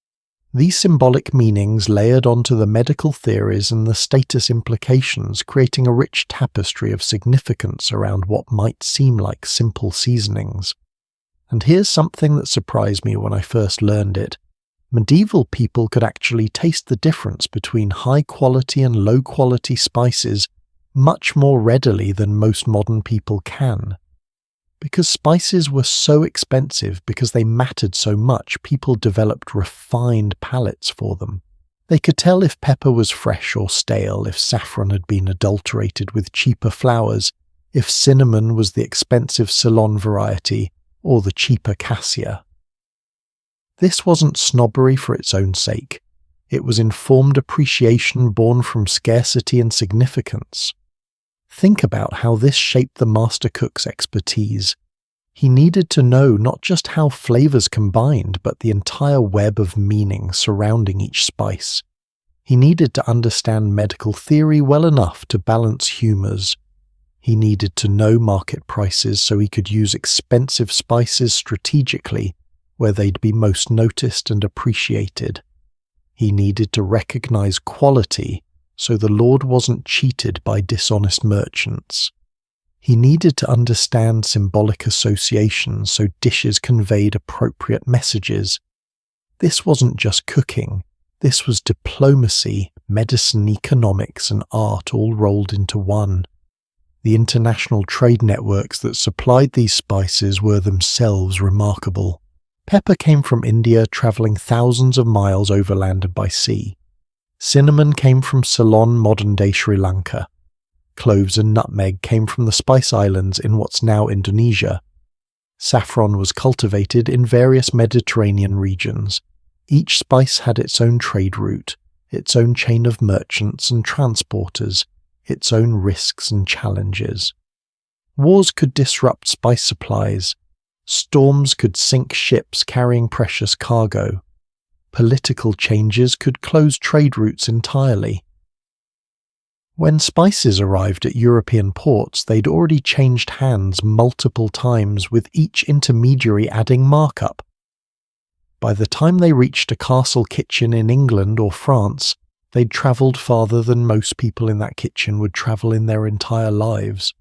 These symbolic meanings layered onto the medical theories and the status implications, creating a rich tapestry of significance around what might seem like simple seasonings. And here's something that surprised me when I first learned it. Medieval people could actually taste the difference between high-quality and low-quality spices much more readily than most modern people can. Because spices were so expensive, because they mattered so much, people developed refined palates for them. They could tell if pepper was fresh or stale, if saffron had been adulterated with cheaper flowers, if cinnamon was the expensive Ceylon variety or the cheaper cassia. This wasn't snobbery for its own sake. It was informed appreciation born from scarcity and significance. Think about how this shaped the master cook's expertise. He needed to know not just how flavors combined, but the entire web of meaning surrounding each spice. He needed to understand medical theory well enough to balance humors. He needed to know market prices so he could use expensive spices strategically where they'd be most noticed and appreciated. He needed to recognize quality so the Lord wasn't cheated by dishonest merchants. He needed to understand symbolic associations so dishes conveyed appropriate messages. This wasn't just cooking. This was diplomacy, medicine, economics, and art all rolled into one. The international trade networks that supplied these spices were themselves remarkable. Pepper came from India, traveling thousands of miles overland and by sea. Cinnamon came from Ceylon, modern-day Sri Lanka. Cloves and nutmeg came from the Spice Islands in what's now Indonesia. Saffron was cultivated in various Mediterranean regions. Each spice had its own trade route, its own chain of merchants and transporters, its own risks and challenges. Wars could disrupt spice supplies. Storms could sink ships carrying precious cargo. Political changes could close trade routes entirely. When spices arrived at European ports, they'd already changed hands multiple times, with each intermediary adding markup. By the time they reached a castle kitchen in England or France, they'd travelled farther than most people in that kitchen would travel in their entire lives.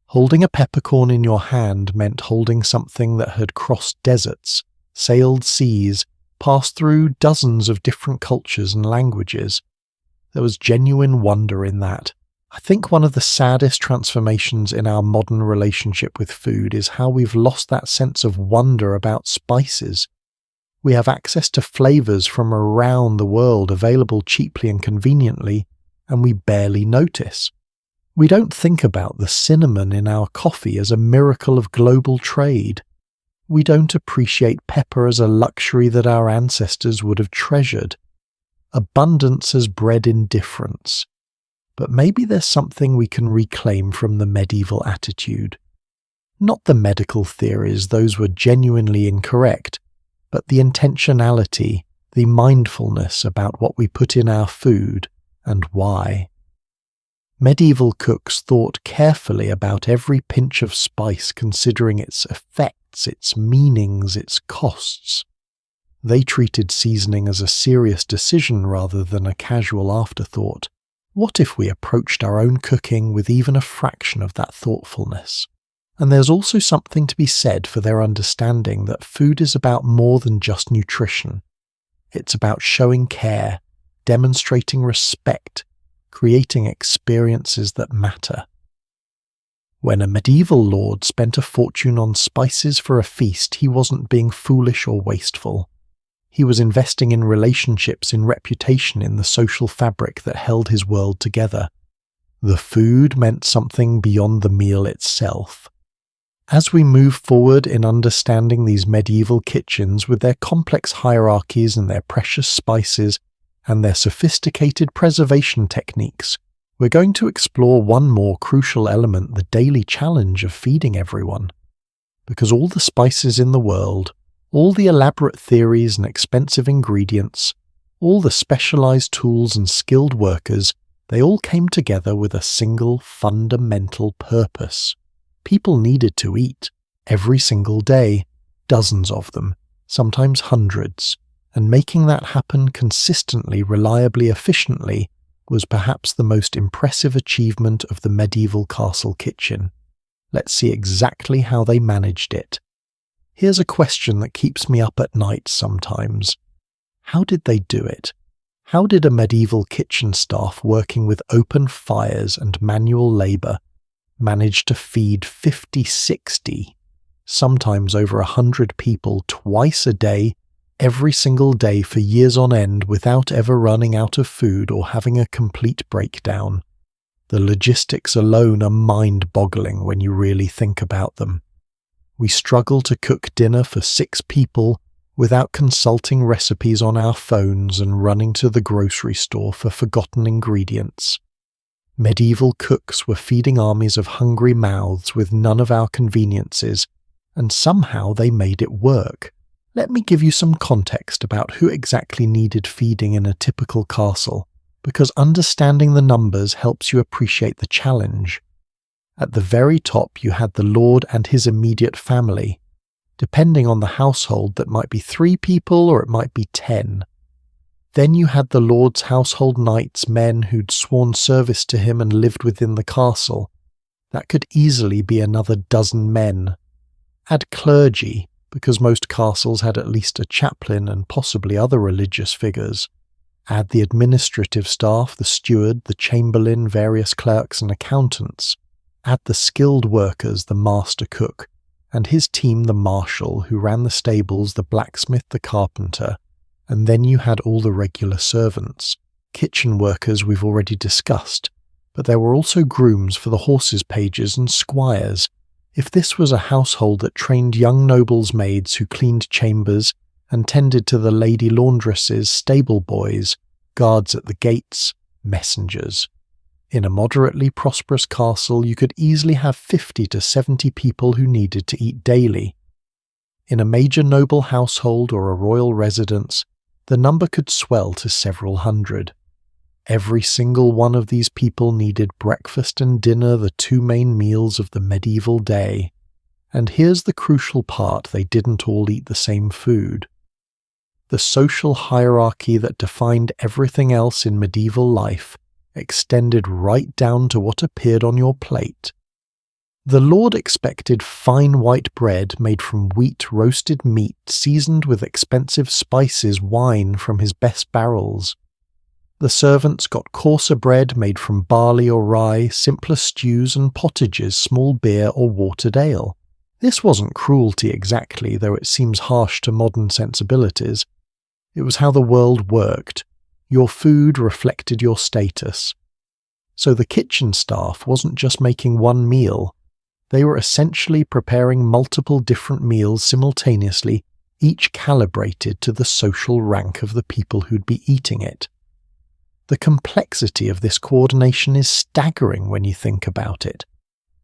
Holding a peppercorn in your hand meant holding something that had crossed deserts, sailed seas, passed through dozens of different cultures and languages. There was genuine wonder in that. I think one of the saddest transformations in our modern relationship with food is how we've lost that sense of wonder about spices. We have access to flavors from around the world available cheaply and conveniently, and we barely notice. We don't think about the cinnamon in our coffee as a miracle of global trade. We don't appreciate pepper as a luxury that our ancestors would have treasured. Abundance has bred indifference. But maybe there's something we can reclaim from the medieval attitude. Not the medical theories, those were genuinely incorrect, but the intentionality, the mindfulness about what we put in our food and why. Medieval cooks thought carefully about every pinch of spice, considering its effects, its meanings, its costs. They treated seasoning as a serious decision rather than a casual afterthought. What if we approached our own cooking with even a fraction of that thoughtfulness? And there's also something to be said for their understanding that food is about more than just nutrition. It's about showing care, demonstrating respect, creating experiences that matter. When a medieval lord spent a fortune on spices for a feast, he wasn't being foolish or wasteful. He was investing in relationships, in reputation, in the social fabric that held his world together. The food meant something beyond the meal itself. As we move forward in understanding these medieval kitchens with their complex hierarchies and their precious spices and their sophisticated preservation techniques, we're going to explore one more crucial element, the daily challenge of feeding everyone. Because all the spices in the world, all the elaborate theories and expensive ingredients, all the specialized tools and skilled workers, they all came together with a single fundamental purpose. People needed to eat, every single day, dozens of them, sometimes hundreds, and making that happen consistently, reliably, efficiently was perhaps the most impressive achievement of the medieval castle kitchen. Let's see exactly how they managed it. Here's a question that keeps me up at night sometimes. How did they do it? How did a medieval kitchen staff working with open fires and manual labor manage to feed 50, 60, sometimes over 100 people twice a day, every single day for years on end without ever running out of food or having a complete breakdown? The logistics alone are mind-boggling when you really think about them. We struggle to cook dinner for 6 people without consulting recipes on our phones and running to the grocery store for forgotten ingredients. Medieval cooks were feeding armies of hungry mouths with none of our conveniences, and somehow they made it work. Let me give you some context about who exactly needed feeding in a typical castle, because understanding the numbers helps you appreciate the challenge. At the very top you had the lord and his immediate family. Depending on the household, that might be 3 people or it might be 10. Then you had the lord's household knights, men who'd sworn service to him and lived within the castle. That could easily be another dozen men. Add clergy, because most castles had at least a chaplain and possibly other religious figures. Add the administrative staff, the steward, the chamberlain, various clerks and accountants. Add the skilled workers, the master cook, and his team, the marshal, who ran the stables, the blacksmith, the carpenter, and then you had all the regular servants. Kitchen workers we've already discussed, but there were also grooms for the horses' pages and squires. If this was a household that trained young nobles' maids who cleaned chambers and tended to the lady laundresses, stable boys, guards at the gates, messengers. In a moderately prosperous castle, you could easily have 50 to 70 people who needed to eat daily. In a major noble household or a royal residence, the number could swell to several hundred. Every single one of these people needed breakfast and dinner, the 2 main meals of the medieval day. And here's the crucial part: they didn't all eat the same food. The social hierarchy that defined everything else in medieval life extended right down to what appeared on your plate. The lord expected fine white bread made from wheat, roasted meat, seasoned with expensive spices, wine from his best barrels. The servants got coarser bread made from barley or rye, simpler stews and pottages, small beer or watered ale. This wasn't cruelty exactly, though it seems harsh to modern sensibilities. It was how the world worked. Your food reflected your status. So the kitchen staff wasn't just making one meal. They were essentially preparing multiple different meals simultaneously, each calibrated to the social rank of the people who'd be eating it. The complexity of this coordination is staggering when you think about it.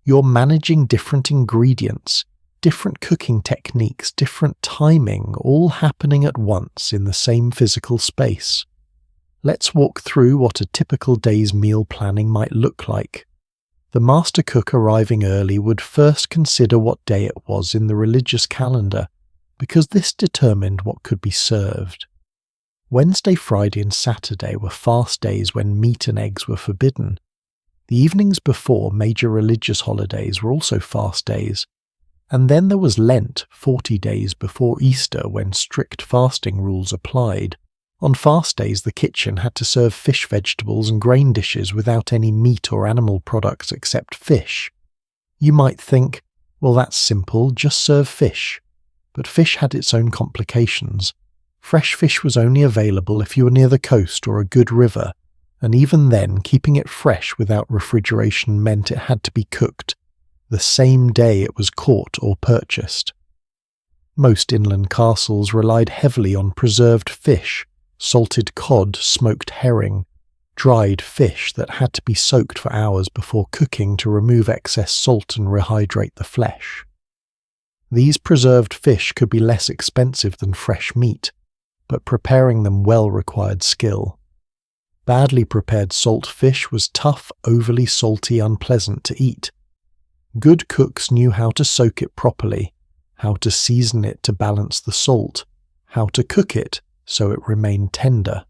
You're managing different ingredients, different cooking techniques, different timing, all happening at once in the same physical space. Let's walk through what a typical day's meal planning might look like. The master cook arriving early would first consider what day it was in the religious calendar, because this determined what could be served. Wednesday, Friday and Saturday were fast days when meat and eggs were forbidden. The evenings before major religious holidays were also fast days. And then there was Lent, 40 days before Easter, when strict fasting rules applied. On fast days, the kitchen had to serve fish, vegetables and grain dishes without any meat or animal products except fish. You might think, well, that's simple, just serve fish. But fish had its own complications. Fresh fish was only available if you were near the coast or a good river, and even then, keeping it fresh without refrigeration meant it had to be cooked the same day it was caught or purchased. Most inland castles relied heavily on preserved fish, salted cod, smoked herring, dried fish that had to be soaked for hours before cooking to remove excess salt and rehydrate the flesh. These preserved fish could be less expensive than fresh meat, but preparing them well required skill. Badly prepared salt fish was tough, overly salty, unpleasant to eat. Good cooks knew how to soak it properly, how to season it to balance the salt, how to cook it so it remained tender.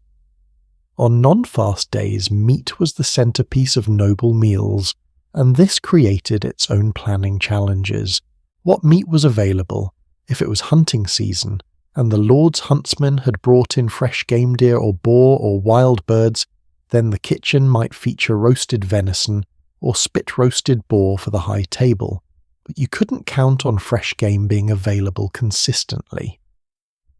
On non-fast days, meat was the centerpiece of noble meals, and this created its own planning challenges. What meat was available, if it was hunting season, and the Lord's huntsman had brought in fresh game deer or boar or wild birds, then the kitchen might feature roasted venison or spit-roasted boar for the high table, but you couldn't count on fresh game being available consistently.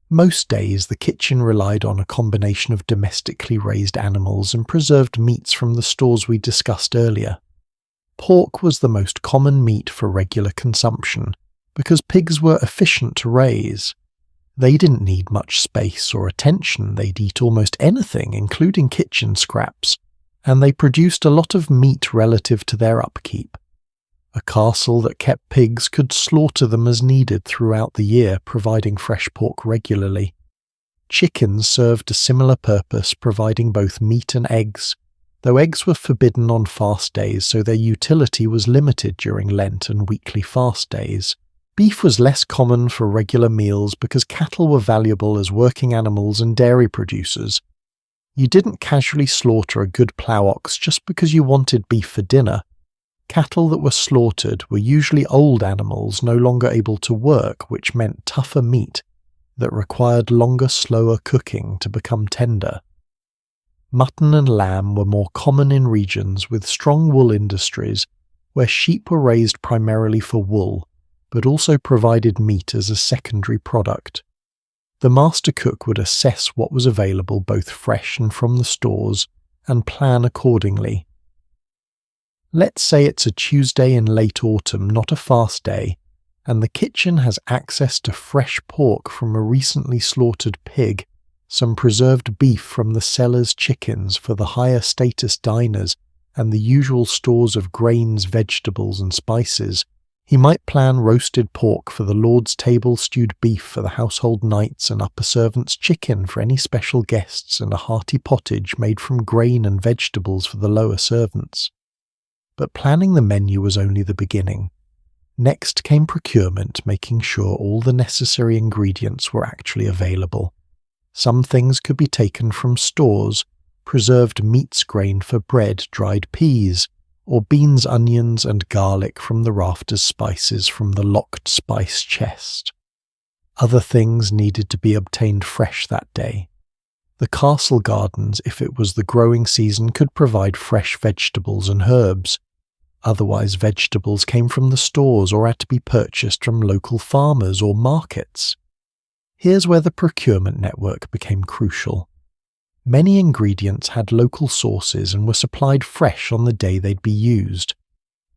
Most days, the kitchen relied on a combination of domestically raised animals and preserved meats from the stores we discussed earlier. Pork was the most common meat for regular consumption, because pigs were efficient to raise. They didn't need much space or attention, they'd eat almost anything, including kitchen scraps, and they produced a lot of meat relative to their upkeep. A castle that kept pigs could slaughter them as needed throughout the year, providing fresh pork regularly. Chickens served a similar purpose, providing both meat and eggs, though eggs were forbidden on fast days, so their utility was limited during Lent and weekly fast days. Beef was less common for regular meals because cattle were valuable as working animals and dairy producers. You didn't casually slaughter a good plough ox just because you wanted beef for dinner. Cattle that were slaughtered were usually old animals no longer able to work, which meant tougher meat that required longer, slower cooking to become tender. Mutton and lamb were more common in regions with strong wool industries where sheep were raised primarily for wool, but also provided meat as a secondary product. The master cook would assess what was available both fresh and from the stores and plan accordingly. Let's say it's a Tuesday in late autumn, not a fast day, and the kitchen has access to fresh pork from a recently slaughtered pig, some preserved beef from the seller's chickens for the higher status diners, and the usual stores of grains, vegetables and spices. He might plan roasted pork for the Lord's table, stewed beef for the household knights, and upper servants' chicken for any special guests, and a hearty pottage made from grain and vegetables for the lower servants. But planning the menu was only the beginning. Next came procurement, making sure all the necessary ingredients were actually available. Some things could be taken from stores, preserved meats grain for bread, dried peas, or beans, onions, and garlic from the rafters, spices from the locked spice chest. Other things needed to be obtained fresh that day. The castle gardens, if it was the growing season, could provide fresh vegetables and herbs. Otherwise, vegetables came from the stores or had to be purchased from local farmers or markets. Here's where the procurement network became crucial. Many ingredients had local sources and were supplied fresh on the day they'd be used.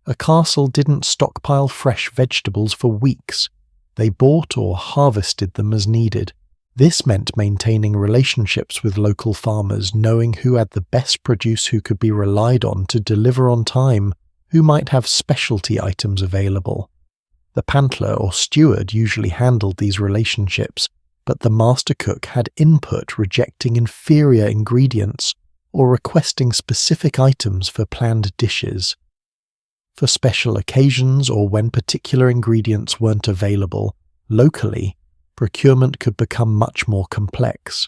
A castle didn't stockpile fresh vegetables for weeks. They bought or harvested them as needed. This meant maintaining relationships with local farmers, knowing who had the best produce, who could be relied on to deliver on time, who might have specialty items available. The pantler or steward usually handled these relationships, but the master cook had input, rejecting inferior ingredients or requesting specific items for planned dishes. For special occasions or when particular ingredients weren't available locally, procurement could become much more complex.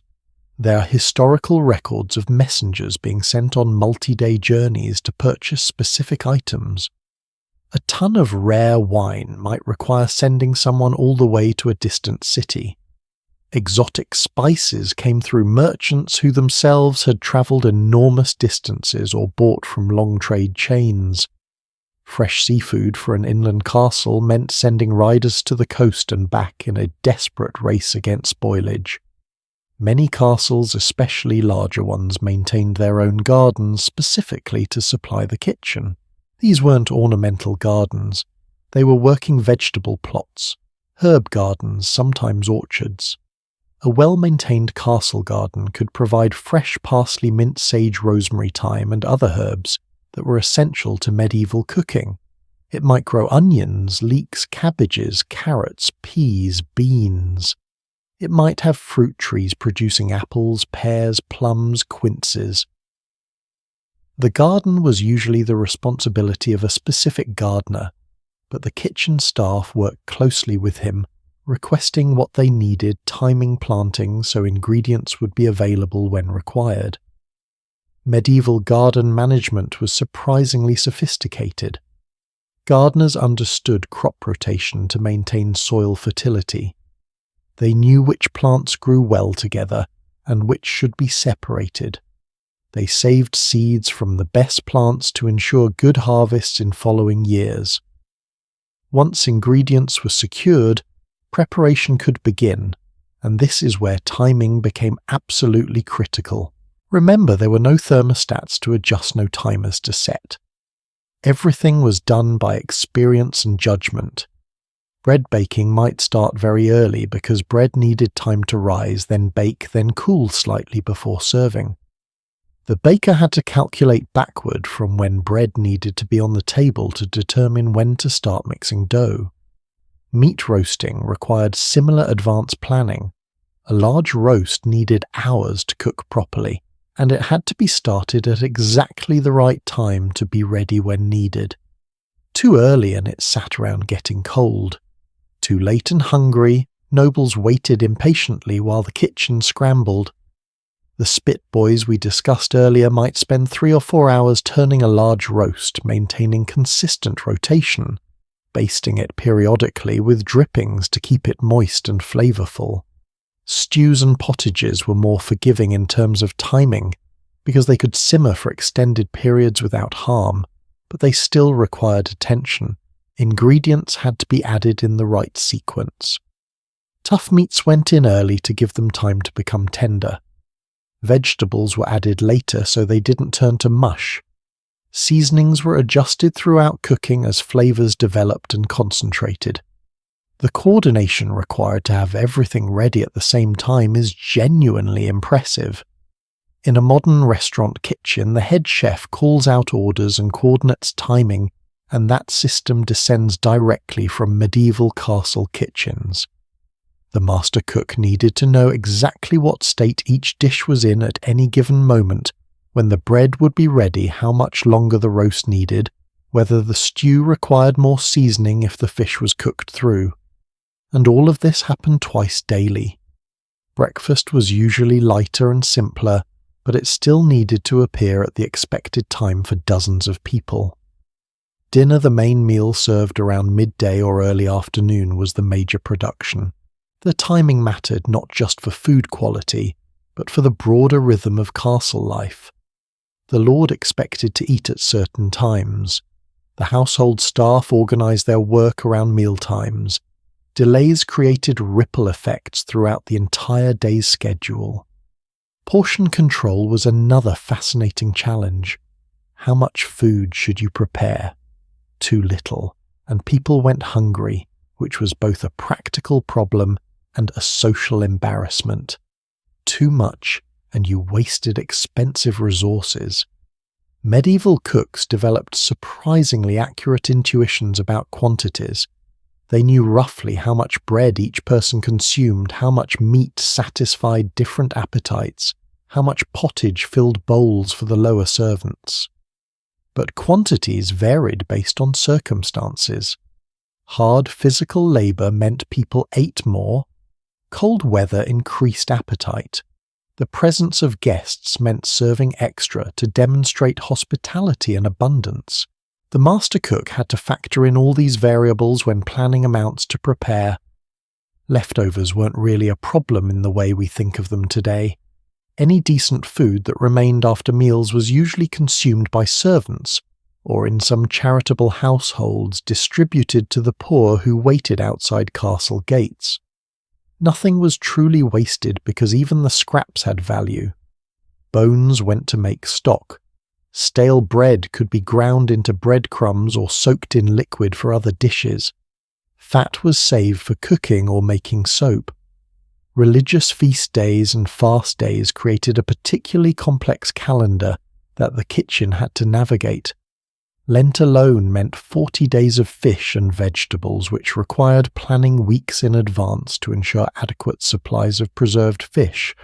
There are historical records of messengers being sent on multi-day journeys to purchase specific items. A ton of rare wine might require sending someone all the way to a distant city. Exotic spices came through merchants who themselves had travelled enormous distances or bought from long trade chains. Fresh seafood for an inland castle meant sending riders to the coast and back in a desperate race against spoilage. Many castles, especially larger ones, maintained their own gardens specifically to supply the kitchen. These weren't ornamental gardens. They were working vegetable plots, herb gardens, sometimes orchards. A well-maintained castle garden could provide fresh parsley, mint, sage, rosemary, thyme, and other herbs that were essential to medieval cooking. It might grow onions, leeks, cabbages, carrots, peas, beans. It might have fruit trees producing apples, pears, plums, quinces. The garden was usually the responsibility of a specific gardener, but the kitchen staff worked closely with him, requesting what they needed, timing planting so ingredients would be available when required. Medieval garden management was surprisingly sophisticated. Gardeners understood crop rotation to maintain soil fertility. They knew which plants grew well together and which should be separated. They saved seeds from the best plants to ensure good harvests in following years. Once ingredients were secured, preparation could begin, and this is where timing became absolutely critical. Remember, there were no thermostats to adjust, no timers to set. Everything was done by experience and judgment. Bread baking might start very early because bread needed time to rise, then bake, then cool slightly before serving. The baker had to calculate backward from when bread needed to be on the table to determine when to start mixing dough. Meat roasting required similar advanced planning. A large roast needed hours to cook properly, and it had to be started at exactly the right time to be ready when needed. Too early and it sat around getting cold. Too late and hungry, nobles waited impatiently while the kitchen scrambled. The spit boys we discussed earlier might spend 3 or 4 hours turning a large roast, maintaining consistent rotation, basting it periodically with drippings to keep it moist and flavourful. Stews and potages were more forgiving in terms of timing, because they could simmer for extended periods without harm, but they still required attention. Ingredients had to be added in the right sequence. Tough meats went in early to give them time to become tender. Vegetables were added later so they didn't turn to mush. Seasonings were adjusted throughout cooking as flavours developed and concentrated. The coordination required to have everything ready at the same time is genuinely impressive. In a modern restaurant kitchen, the head chef calls out orders and coordinates timing, and that system descends directly from medieval castle kitchens. The master cook needed to know exactly what state each dish was in at any given moment, when the bread would be ready, how much longer the roast needed, whether the stew required more seasoning if the fish was cooked through. And all of this happened twice daily. Breakfast was usually lighter and simpler, but it still needed to appear at the expected time for dozens of people. Dinner, the main meal served around midday or early afternoon, was the major production. The timing mattered not just for food quality, but for the broader rhythm of castle life. The lord expected to eat at certain times. The household staff organised their work around meal times. Delays created ripple effects throughout the entire day's schedule. Portion control was another fascinating challenge. How much food should you prepare? Too little, and people went hungry, which was both a practical problem and a social embarrassment. Too much, and you wasted expensive resources. Medieval cooks developed surprisingly accurate intuitions about quantities. They knew roughly how much bread each person consumed, how much meat satisfied different appetites, how much pottage filled bowls for the lower servants. But quantities varied based on circumstances. Hard physical labour meant people ate more. Cold weather increased appetite. The presence of guests meant serving extra to demonstrate hospitality and abundance. The master cook had to factor in all these variables when planning amounts to prepare. Leftovers weren't really a problem in the way we think of them today. Any decent food that remained after meals was usually consumed by servants, or in some charitable households distributed to the poor who waited outside castle gates. Nothing was truly wasted because even the scraps had value. Bones went to make stock. Stale bread could be ground into breadcrumbs or soaked in liquid for other dishes. Fat was saved for cooking or making soap. Religious feast days and fast days created a particularly complex calendar that the kitchen had to navigate. Lent alone meant 40 days of fish and vegetables, which required planning weeks in advance to ensure adequate supplies of preserved fish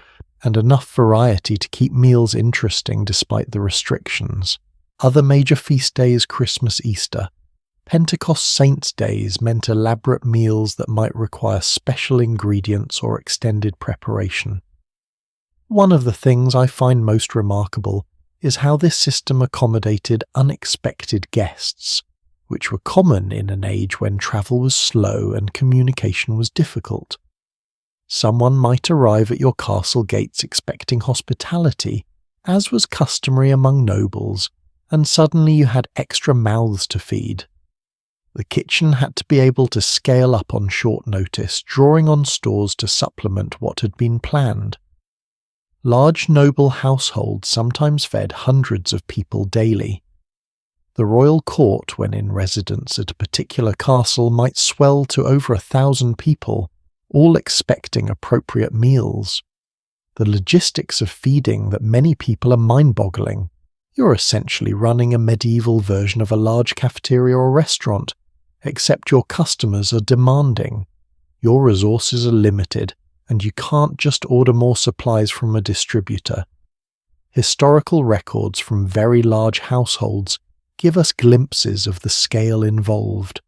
and enough variety to keep meals interesting despite the restrictions. Other major feast days, Christmas, Easter, Pentecost Saints' days meant elaborate meals that might require special ingredients or extended preparation. One of the things I find most remarkable is how this system accommodated unexpected guests, which were common in an age when travel was slow and communication was difficult. Someone might arrive at your castle gates expecting hospitality, as was customary among nobles, and suddenly you had extra mouths to feed. The kitchen had to be able to scale up on short notice, drawing on stores to supplement what had been planned. Large noble households sometimes fed hundreds of people daily. The royal court, when in residence at a particular castle, might swell to over 1,000 people, all expecting appropriate meals. The logistics of feeding that many people are mind-boggling. You're essentially running a medieval version of a large cafeteria or restaurant, except your customers are demanding. Your resources are limited, and you can't just order more supplies from a distributor. Historical records from very large households give us glimpses of the scale involved.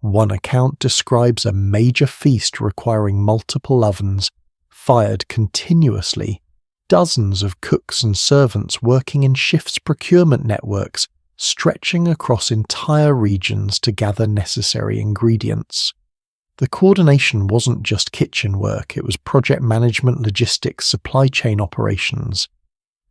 One account describes a major feast requiring multiple ovens, fired continuously, dozens of cooks and servants working in shifts procurement networks, stretching across entire regions to gather necessary ingredients. The coordination wasn't just kitchen work, it was project management, logistics, supply chain operations.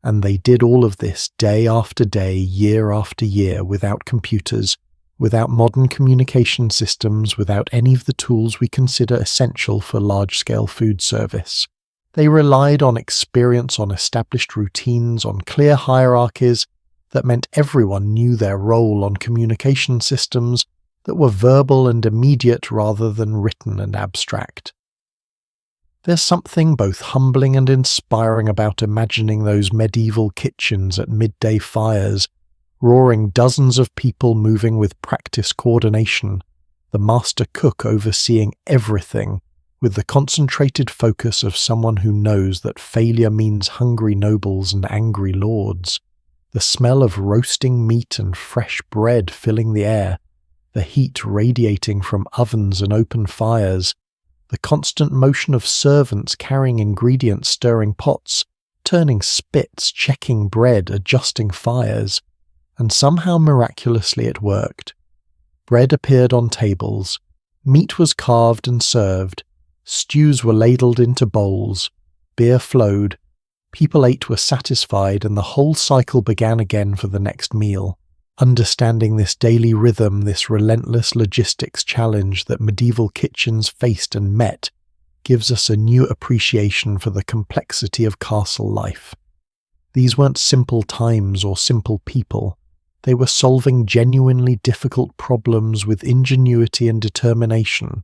And they did all of this day after day, year after year, without computers, without modern communication systems, without any of the tools we consider essential for large-scale food service. They relied on experience, on established routines, on clear hierarchies that meant everyone knew their role, on communication systems that were verbal and immediate rather than written and abstract. There's something both humbling and inspiring about imagining those medieval kitchens at midday fires, roaring dozens of people moving with practiced coordination, the master cook overseeing everything, with the concentrated focus of someone who knows that failure means hungry nobles and angry lords, the smell of roasting meat and fresh bread filling the air, the heat radiating from ovens and open fires, the constant motion of servants carrying ingredients, stirring pots, turning spits, checking bread, adjusting fires, and somehow miraculously it worked. Bread appeared on tables, meat was carved and served, stews were ladled into bowls, beer flowed, people ate, were satisfied, and the whole cycle began again for the next meal. Understanding this daily rhythm, this relentless logistics challenge that medieval kitchens faced and met, gives us a new appreciation for the complexity of castle life. These weren't simple times or simple people. They were solving genuinely difficult problems with ingenuity and determination.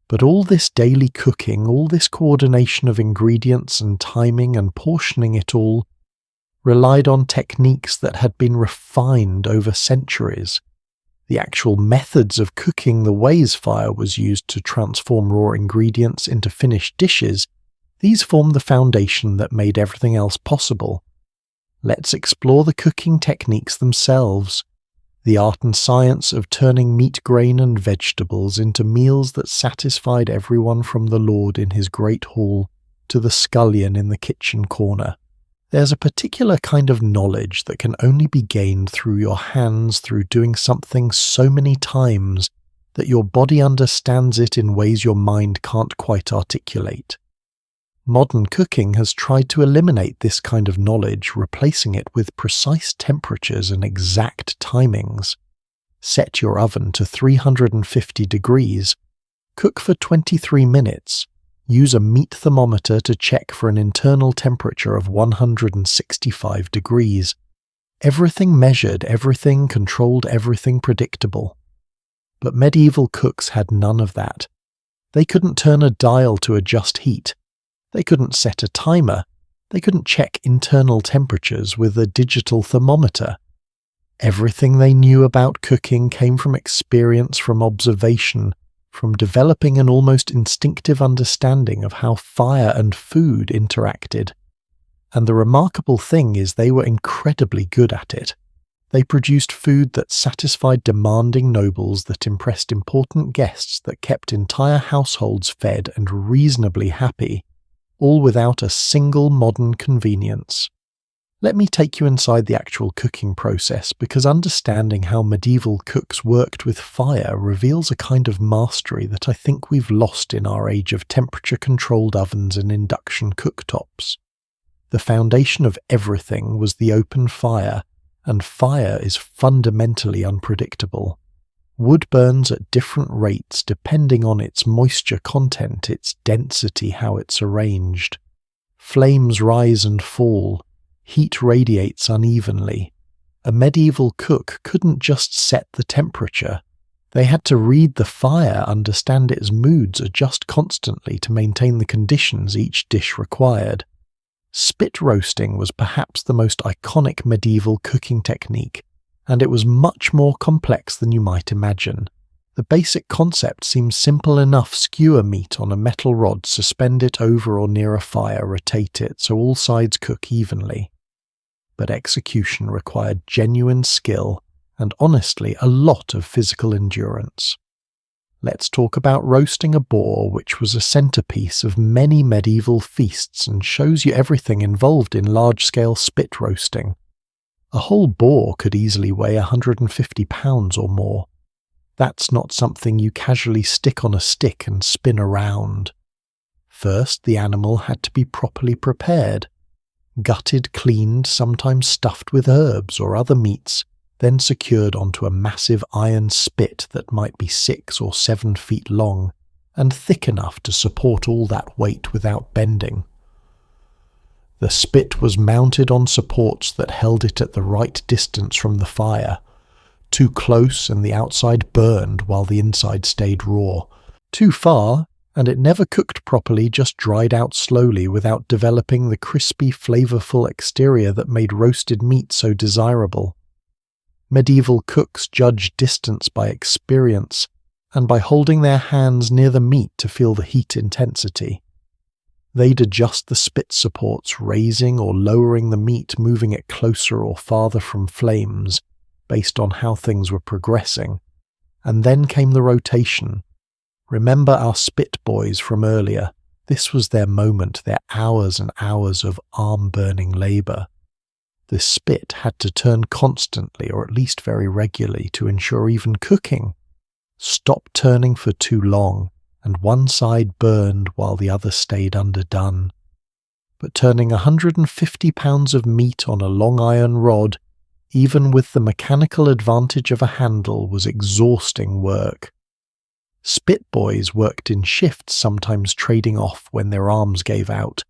But all this daily cooking, all this coordination of ingredients and timing and portioning it all, relied on techniques that had been refined over centuries. The actual methods of cooking, the ways fire was used to transform raw ingredients into finished dishes, these formed the foundation that made everything else possible. Let's explore the cooking techniques themselves. The art and science of turning meat, grain and vegetables into meals that satisfied everyone from the lord in his great hall to the scullion in the kitchen corner. There's a particular kind of knowledge that can only be gained through your hands, through doing something so many times that your body understands it in ways your mind can't quite articulate. Modern cooking has tried to eliminate this kind of knowledge, replacing it with precise temperatures and exact timings. Set your oven to 350 degrees, cook for 23 minutes, use a meat thermometer to check for an internal temperature of 165 degrees. Everything measured, everything controlled, everything predictable. But medieval cooks had none of that. They couldn't turn a dial to adjust heat. They couldn't set a timer. They couldn't check internal temperatures with a digital thermometer. Everything they knew about cooking came from experience, from observation, from developing an almost instinctive understanding of how fire and food interacted. And the remarkable thing is they were incredibly good at it. They produced food that satisfied demanding nobles, that impressed important guests, that kept entire households fed and reasonably happy, all without a single modern convenience. Let me take you inside the actual cooking process, because understanding how medieval cooks worked with fire reveals a kind of mastery that I think we've lost in our age of temperature-controlled ovens and induction cooktops. The foundation of everything was the open fire, and fire is fundamentally unpredictable. Wood burns at different rates depending on its moisture content, its density, how it's arranged. Flames rise and fall. Heat radiates unevenly. A medieval cook couldn't just set the temperature. They had to read the fire, understand its moods, adjust constantly to maintain the conditions each dish required. Spit roasting was perhaps the most iconic medieval cooking technique, and it was much more complex than you might imagine. The basic concept seems simple enough: skewer meat on a metal rod, suspend it over or near a fire, rotate it so all sides cook evenly. But execution required genuine skill and, honestly, a lot of physical endurance. Let's talk about roasting a boar, which was a centerpiece of many medieval feasts and shows you everything involved in large-scale spit roasting. A whole boar could easily weigh 150 pounds or more. That's not something you casually stick on a stick and spin around. First, the animal had to be properly prepared. Gutted, cleaned, sometimes stuffed with herbs or other meats, then secured onto a massive iron spit that might be 6 or 7 feet long and thick enough to support all that weight without bending. The spit was mounted on supports that held it at the right distance from the fire. Too close and the outside burned while the inside stayed raw. Too far, and it never cooked properly, just dried out slowly without developing the crispy, flavorful exterior that made roasted meat so desirable. Medieval cooks judged distance by experience and by holding their hands near the meat to feel the heat intensity. They'd adjust the spit supports, raising or lowering the meat, moving it closer or farther from flames, based on how things were progressing. And then came the rotation. Remember our spit boys from earlier. This was their moment, their hours and hours of arm-burning labour. The spit had to turn constantly, or at least very regularly, to ensure even cooking. Stop turning for too long, and one side burned while the other stayed underdone. But turning 150 pounds of meat on a long iron rod, even with the mechanical advantage of a handle, was exhausting work. Spit boys worked in shifts, sometimes trading off when their arms gave out,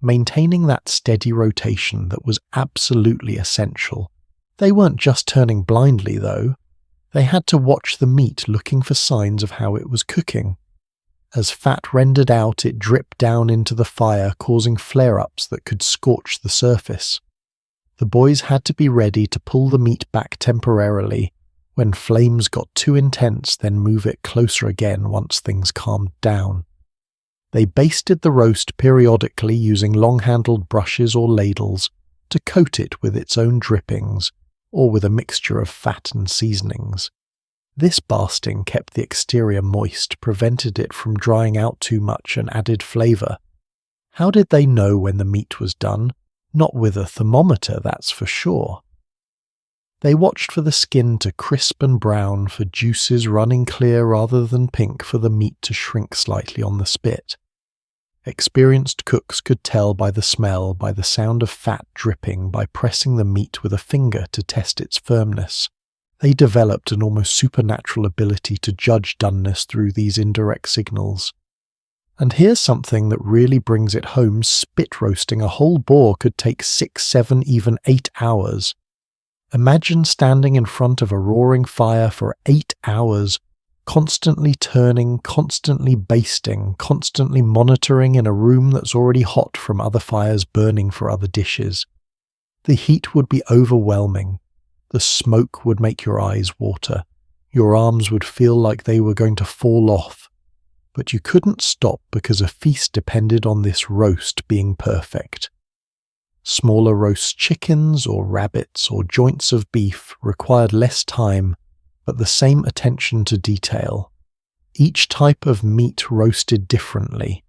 maintaining that steady rotation that was absolutely essential. They weren't just turning blindly, though. They had to watch the meat, looking for signs of how it was cooking. As fat rendered out, it dripped down into the fire, causing flare-ups that could scorch the surface. The boys had to be ready to pull the meat back temporarily. When flames got too intense, then move it closer again once things calmed down. They basted the roast periodically using long-handled brushes or ladles to coat it with its own drippings, or with a mixture of fat and seasonings. This basting kept the exterior moist, prevented it from drying out too much, and added flavour. How did they know when the meat was done? Not with a thermometer, that's for sure. They watched for the skin to crisp and brown, for juices running clear rather than pink, for the meat to shrink slightly on the spit. Experienced cooks could tell by the smell, by the sound of fat dripping, by pressing the meat with a finger to test its firmness. They developed an almost supernatural ability to judge doneness through these indirect signals. And here's something that really brings it home: spit roasting a whole boar could take 6, 7, even 8 hours. Imagine standing in front of a roaring fire for 8 hours, constantly turning, constantly basting, constantly monitoring in a room that's already hot from other fires burning for other dishes. The heat would be overwhelming. The smoke would make your eyes water. Your arms would feel like they were going to fall off. But you couldn't stop because a feast depended on this roast being perfect. Smaller roast chickens or rabbits or joints of beef required less time, but the same attention to detail. Each type of meat roasted differently.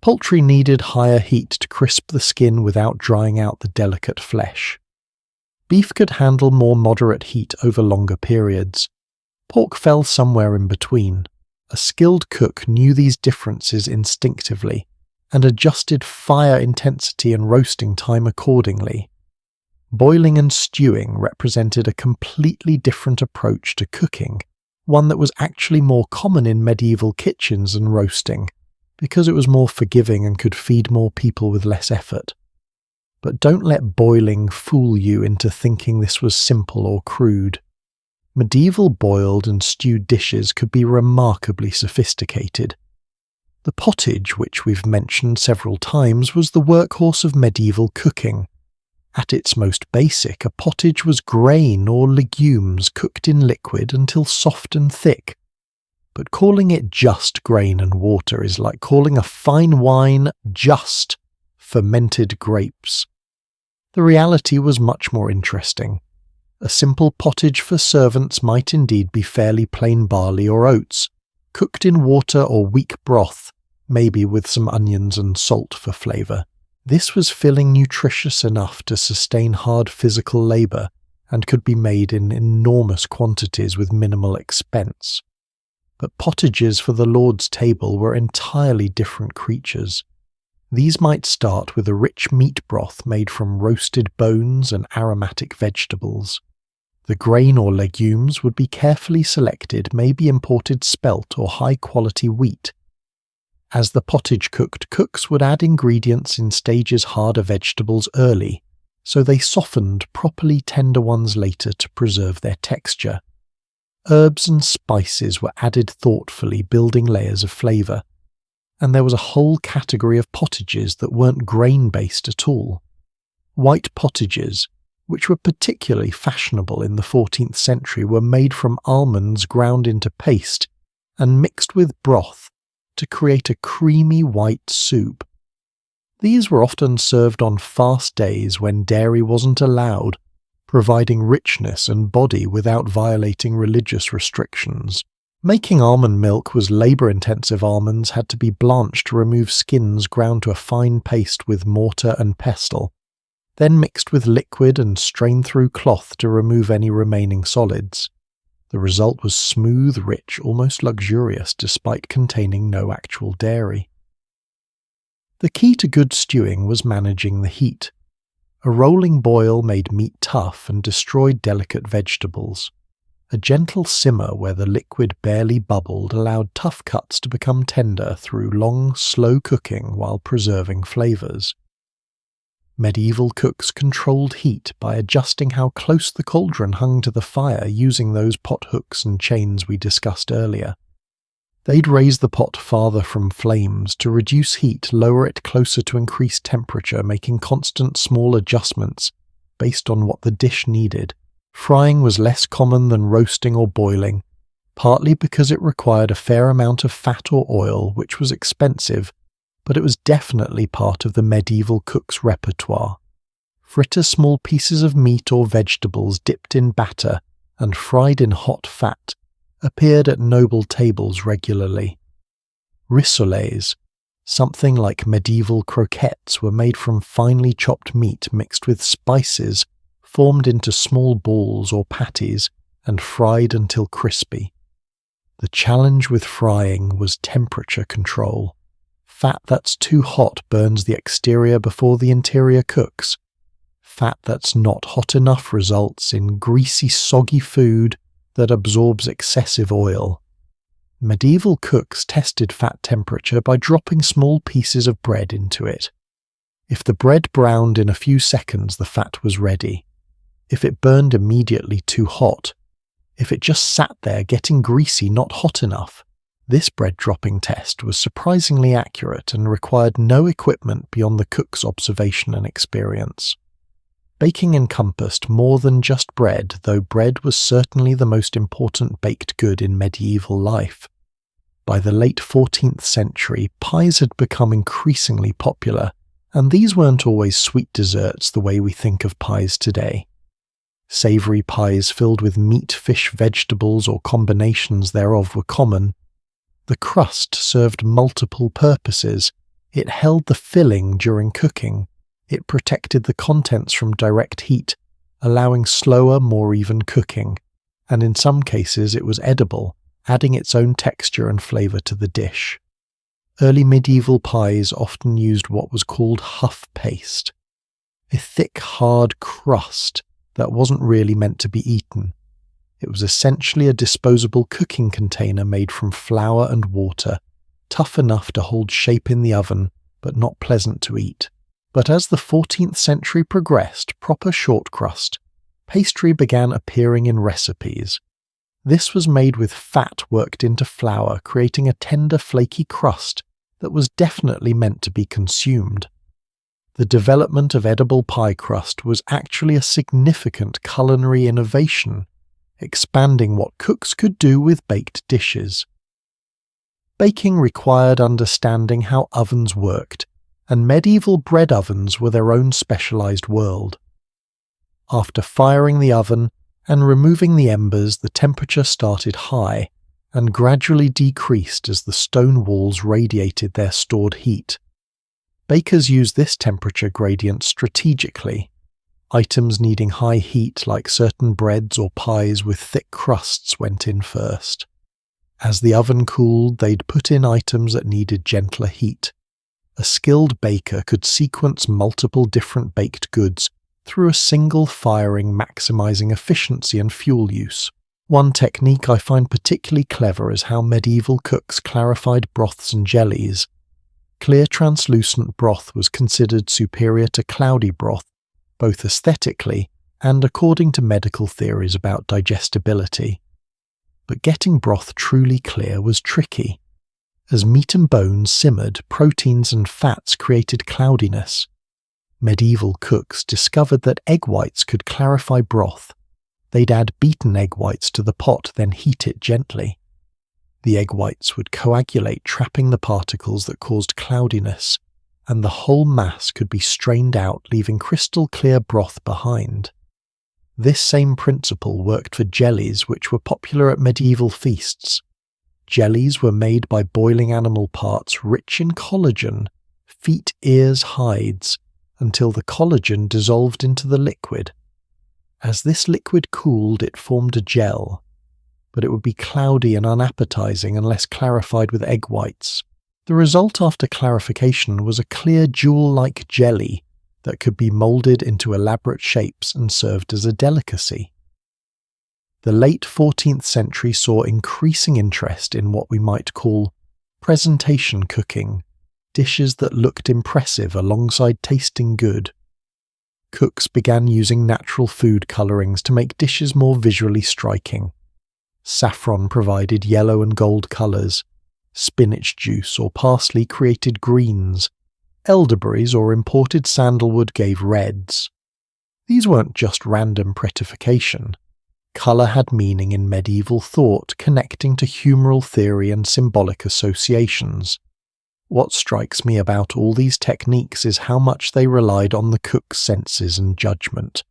Poultry needed higher heat to crisp the skin without drying out the delicate flesh. Beef could handle more moderate heat over longer periods. Pork fell somewhere in between. A skilled cook knew these differences instinctively and adjusted fire intensity and roasting time accordingly. Boiling and stewing represented a completely different approach to cooking, one that was actually more common in medieval kitchens than roasting, because it was more forgiving and could feed more people with less effort. But don't let boiling fool you into thinking this was simple or crude. Medieval boiled and stewed dishes could be remarkably sophisticated. The pottage, which we've mentioned several times, was the workhorse of medieval cooking. At its most basic, a pottage was grain or legumes cooked in liquid until soft and thick. But calling it just grain and water is like calling a fine wine just fermented grapes. The reality was much more interesting. A simple pottage for servants might indeed be fairly plain barley or oats, cooked in water or weak broth, maybe with some onions and salt for flavour. This was filling, nutritious enough to sustain hard physical labour, and could be made in enormous quantities with minimal expense. But pottages for the Lord's table were entirely different creatures. These might start with a rich meat broth made from roasted bones and aromatic vegetables. The grain or legumes would be carefully selected, maybe imported spelt or high-quality wheat. As the pottage cooked, cooks would add ingredients in stages harder vegetables early, so they softened properly tender ones later to preserve their texture. Herbs and spices were added thoughtfully, building layers of flavour. And there was a whole category of pottages that weren't grain-based at all. White pottages, which were particularly fashionable in the 14th century, were made from almonds ground into paste and mixed with broth to create a creamy white soup. These were often served on fast days when dairy wasn't allowed, providing richness and body without violating religious restrictions. Making almond milk was labour-intensive. Almonds had to be blanched to remove skins, ground to a fine paste with mortar and pestle, then mixed with liquid and strained through cloth to remove any remaining solids. The result was smooth, rich, almost luxurious, despite containing no actual dairy. The key to good stewing was managing the heat. A rolling boil made meat tough and destroyed delicate vegetables. A gentle simmer where the liquid barely bubbled allowed tough cuts to become tender through long, slow cooking while preserving flavours. Medieval cooks controlled heat by adjusting how close the cauldron hung to the fire using those pot hooks and chains we discussed earlier. They'd raise the pot farther from flames to reduce heat, lower it closer to increase temperature, making constant small adjustments based on what the dish needed. Frying was less common than roasting or boiling, partly because it required a fair amount of fat or oil, which was expensive, but it was definitely part of the medieval cook's repertoire. fritter small pieces of meat or vegetables dipped in batter and fried in hot fat appeared at noble tables regularly. Rissoles, something like medieval croquettes, were made from finely chopped meat mixed with spices, formed into small balls or patties, and fried until crispy. The challenge with frying was temperature control. Fat that's too hot burns the exterior before the interior cooks. Fat that's not hot enough results in greasy, soggy food that absorbs excessive oil. Medieval cooks tested fat temperature by dropping small pieces of bread into it. If the bread browned in a few seconds, the fat was ready. If it burned immediately too hot, if it just sat there getting greasy not hot enough, this bread dropping test was surprisingly accurate and required no equipment beyond the cook's observation and experience. Baking encompassed more than just bread, though bread was certainly the most important baked good in medieval life. By the late 14th century, pies had become increasingly popular, and these weren't always sweet desserts the way we think of pies today. Savoury pies filled with meat, fish, vegetables, or combinations thereof were common. The crust served multiple purposes. It held the filling during cooking. It protected the contents from direct heat, allowing slower, more even cooking, and in some cases it was edible, adding its own texture and flavour to the dish. Early medieval pies often used what was called huff paste, a thick, hard crust that wasn't really meant to be eaten. It was essentially a disposable cooking container made from flour and water, tough enough to hold shape in the oven, but not pleasant to eat. But as the 14th century progressed, proper short crust pastry began appearing in recipes. This was made with fat worked into flour, creating a tender, flaky crust that was definitely meant to be consumed. The development of edible pie crust was actually a significant culinary innovation, expanding what cooks could do with baked dishes. Baking required understanding how ovens worked, and medieval bread ovens were their own specialized world. After firing the oven and removing the embers, the temperature started high and gradually decreased as the stone walls radiated their stored heat. Bakers used this temperature gradient strategically. Items needing high heat, like certain breads or pies with thick crusts, went in first. As the oven cooled, they'd put in items that needed gentler heat. A skilled baker could sequence multiple different baked goods through a single firing, maximizing efficiency and fuel use. One technique I find particularly clever is how medieval cooks clarified broths and jellies. Clear, translucent broth was considered superior to cloudy broth, both aesthetically and according to medical theories about digestibility. But getting broth truly clear was tricky. As meat and bones simmered, proteins and fats created cloudiness. Medieval cooks discovered that egg whites could clarify broth. They'd add beaten egg whites to the pot, then heat it gently. The egg whites would coagulate, trapping the particles that caused cloudiness, and the whole mass could be strained out, leaving crystal clear broth behind. This same principle worked for jellies, which were popular at medieval feasts. Jellies were made by boiling animal parts rich in collagen, feet, ears, hides, until the collagen dissolved into the liquid. As this liquid cooled, it formed a gel, but it would be cloudy and unappetizing unless clarified with egg whites. The result after clarification was a clear jewel-like jelly that could be molded into elaborate shapes and served as a delicacy. The late 14th century saw increasing interest in what we might call presentation cooking, dishes that looked impressive alongside tasting good. Cooks began using natural food colorings to make dishes more visually striking. Saffron provided yellow and gold colors. Spinach juice or parsley created greens. Elderberries or imported sandalwood gave reds. These weren't just random prettification. Colour had meaning in medieval thought, connecting to humoral theory and symbolic associations. What strikes me about all these techniques is how much they relied on the cook's senses and judgment.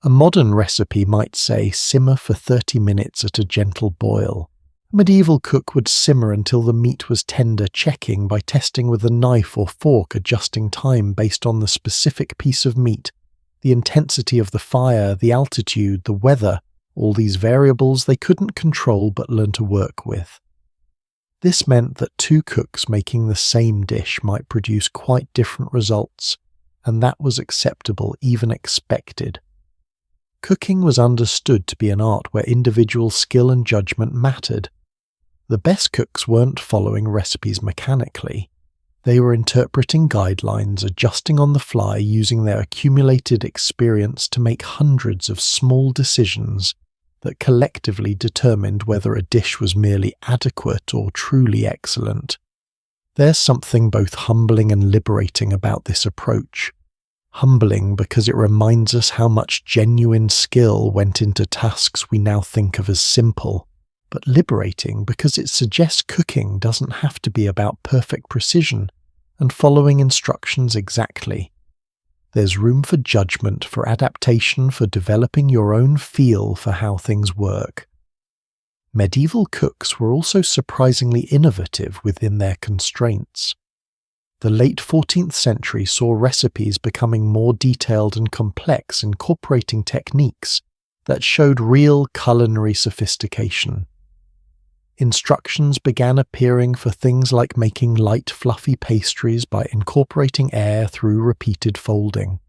A modern recipe might say simmer for 30 minutes at a gentle boil. A medieval cook would simmer until the meat was tender, checking by testing with a knife or fork, adjusting time based on the specific piece of meat, the intensity of the fire, the altitude, the weather, all these variables they couldn't control but learn to work with. This meant that two cooks making the same dish might produce quite different results, and that was acceptable, even expected. Cooking was understood to be an art where individual skill and judgment mattered. The best cooks weren't following recipes mechanically. They were interpreting guidelines, adjusting on the fly, using their accumulated experience to make hundreds of small decisions that collectively determined whether a dish was merely adequate or truly excellent. There's something both humbling and liberating about this approach. Humbling because it reminds us how much genuine skill went into tasks we now think of as simple, but liberating because it suggests cooking doesn't have to be about perfect precision and following instructions exactly. There's room for judgment, for adaptation, for developing your own feel for how things work. Medieval cooks were also surprisingly innovative within their constraints. The late 14th century saw recipes becoming more detailed and complex, incorporating techniques that showed real culinary sophistication. Instructions began appearing for things like making light, fluffy pastries by incorporating air through repeated folding.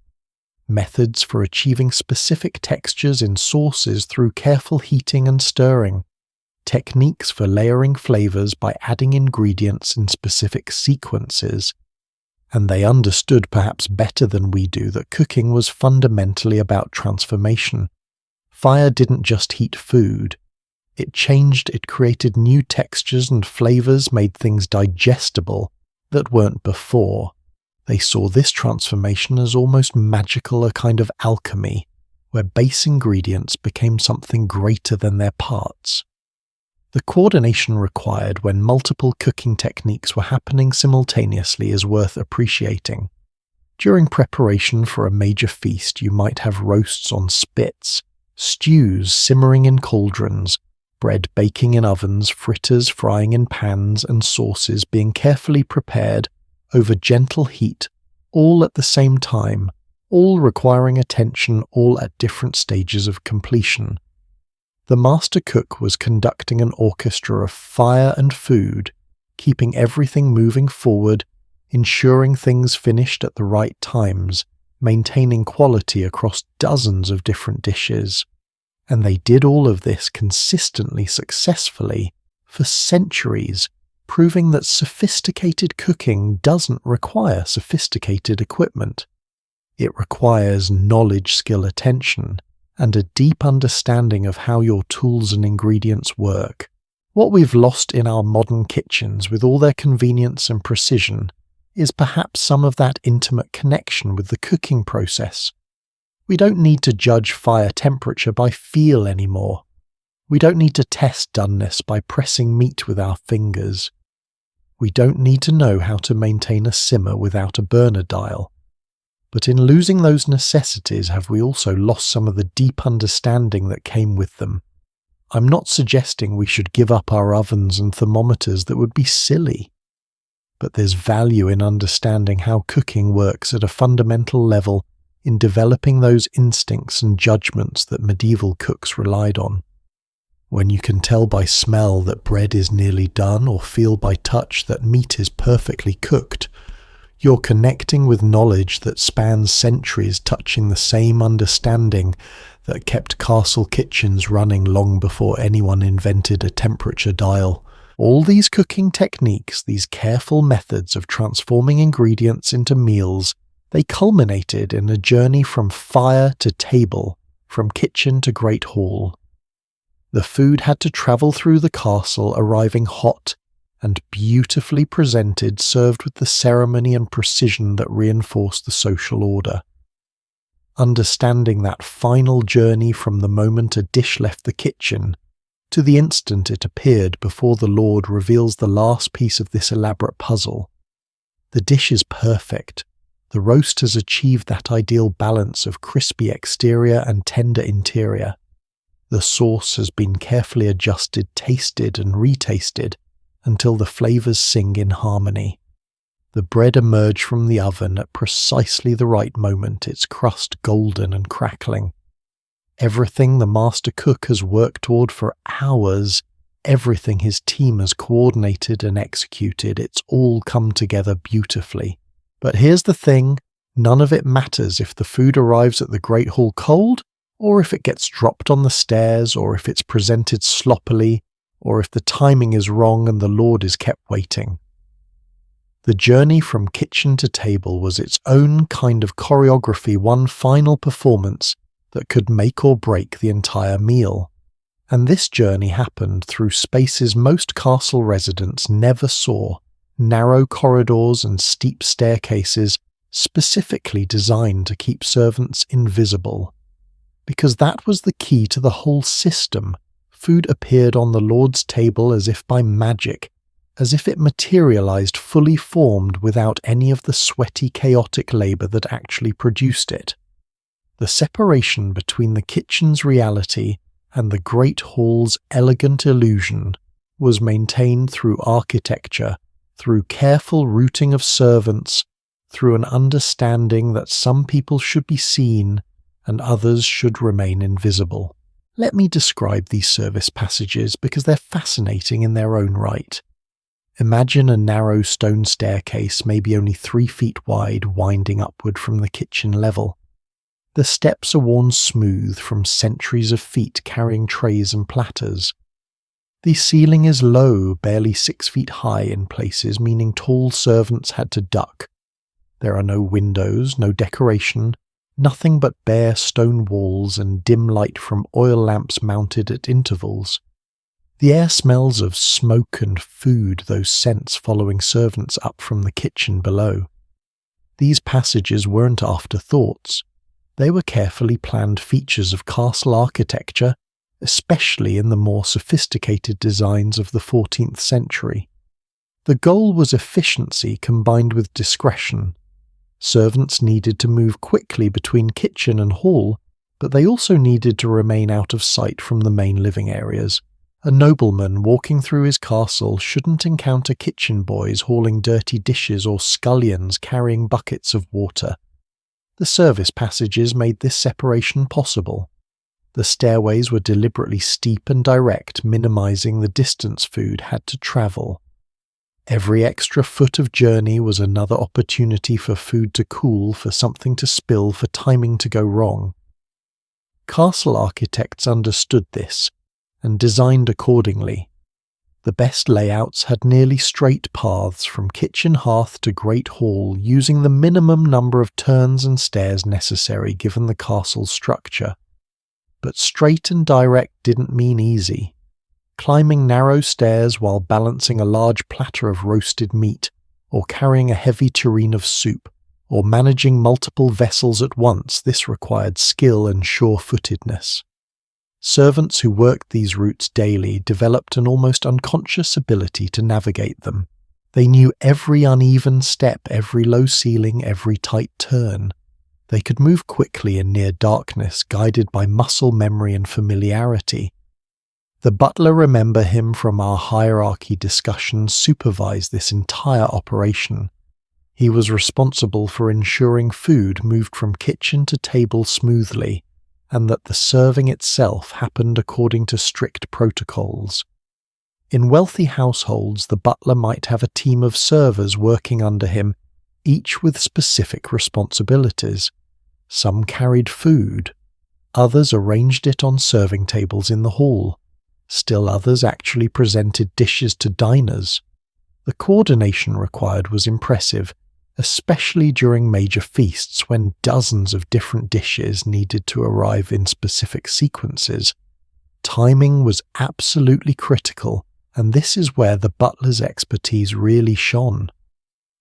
Methods for achieving specific textures in sauces through careful heating and stirring. Techniques for layering flavors by adding ingredients in specific sequences. And they understood perhaps better than we do that cooking was fundamentally about transformation. Fire didn't just heat food. It changed, it created new textures and flavors, made things digestible that weren't before. They saw this transformation as almost magical, a kind of alchemy, where base ingredients became something greater than their parts. The coordination required when multiple cooking techniques were happening simultaneously is worth appreciating. During preparation for a major feast, you might have roasts on spits, stews simmering in cauldrons, bread baking in ovens, fritters frying in pans, and sauces being carefully prepared over gentle heat, all at the same time, all requiring attention, all at different stages of completion. The master cook was conducting an orchestra of fire and food, keeping everything moving forward, ensuring things finished at the right times, maintaining quality across dozens of different dishes. And they did all of this consistently, successfully, for centuries, proving that sophisticated cooking doesn't require sophisticated equipment. It requires knowledge, skill, attention, and a deep understanding of how your tools and ingredients work. What we've lost in our modern kitchens, with all their convenience and precision, is perhaps some of that intimate connection with the cooking process. We don't need to judge fire temperature by feel anymore. We don't need to test doneness by pressing meat with our fingers. We don't need to know how to maintain a simmer without a burner dial. But in losing those necessities, have we also lost some of the deep understanding that came with them? I'm not suggesting we should give up our ovens and thermometers. That would be silly. But there's value in understanding how cooking works at a fundamental level, in developing those instincts and judgments that medieval cooks relied on. When you can tell by smell that bread is nearly done, or feel by touch that meat is perfectly cooked, you're connecting with knowledge that spans centuries, touching the same understanding that kept castle kitchens running long before anyone invented a temperature dial. All these cooking techniques, these careful methods of transforming ingredients into meals, they culminated in a journey from fire to table, from kitchen to great hall. The food had to travel through the castle, arriving hot and beautifully presented, served with the ceremony and precision that reinforced the social order. Understanding that final journey from the moment a dish left the kitchen to the instant it appeared before the Lord reveals the last piece of this elaborate puzzle, The dish is perfect. The roast has achieved that ideal balance of crispy exterior and tender interior. The sauce has been carefully adjusted, tasted and retasted until the flavors sing in harmony. The bread emerged from the oven at precisely the right moment, its crust golden and crackling. Everything the master cook has worked toward for hours, everything his team has coordinated and executed, it's all come together beautifully. But here's the thing, none of it matters if the food arrives at the Great Hall cold, or if it gets dropped on the stairs, or if it's presented sloppily, or if the timing is wrong and the Lord is kept waiting. The journey from kitchen to table was its own kind of choreography, one final performance that could make or break the entire meal. And this journey happened through spaces most castle residents never saw, narrow corridors and steep staircases specifically designed to keep servants invisible. Because that was the key to the whole system. Food appeared on the Lord's table as if by magic, as if it materialized fully formed without any of the sweaty, chaotic labor that actually produced it. The separation between the kitchen's reality and the Great Hall's elegant illusion was maintained through architecture, through careful routing of servants, through an understanding that some people should be seen and others should remain invisible. Let me describe these service passages because they're fascinating in their own right. Imagine a narrow stone staircase, maybe only 3 feet wide, winding upward from the kitchen level. The steps are worn smooth from centuries of feet carrying trays and platters. The ceiling is low, barely 6 feet high in places, meaning tall servants had to duck. There are no windows, no decoration, nothing but bare stone walls and dim light from oil lamps mounted at intervals. The air smells of smoke and food, those scents following servants up from the kitchen below. These passages weren't afterthoughts. They were carefully planned features of castle architecture, especially in the more sophisticated designs of the 14th century. The goal was efficiency combined with discretion. Servants needed to move quickly between kitchen and hall, but they also needed to remain out of sight from the main living areas. A nobleman walking through his castle shouldn't encounter kitchen boys hauling dirty dishes or scullions carrying buckets of water. The service passages made this separation possible. The stairways were deliberately steep and direct, minimizing the distance food had to travel. Every extra foot of journey was another opportunity for food to cool, for something to spill, for timing to go wrong. Castle architects understood this and designed accordingly. The best layouts had nearly straight paths from kitchen hearth to great hall, using the minimum number of turns and stairs necessary given the castle's structure. But straight and direct didn't mean easy. Climbing narrow stairs while balancing a large platter of roasted meat, or carrying a heavy tureen of soup, or managing multiple vessels at once, this required skill and sure-footedness. Servants who worked these routes daily developed an almost unconscious ability to navigate them. They knew every uneven step, every low ceiling, every tight turn. They could move quickly in near darkness, guided by muscle memory and familiarity. The butler, remember him from our hierarchy discussions, supervised this entire operation. He was responsible for ensuring food moved from kitchen to table smoothly, and that the serving itself happened according to strict protocols. In wealthy households, the butler might have a team of servers working under him, each with specific responsibilities. Some carried food, others arranged it on serving tables in the hall, still others actually presented dishes to diners. The coordination required was impressive, especially during major feasts when dozens of different dishes needed to arrive in specific sequences. Timing was absolutely critical, and this is where the butler's expertise really shone.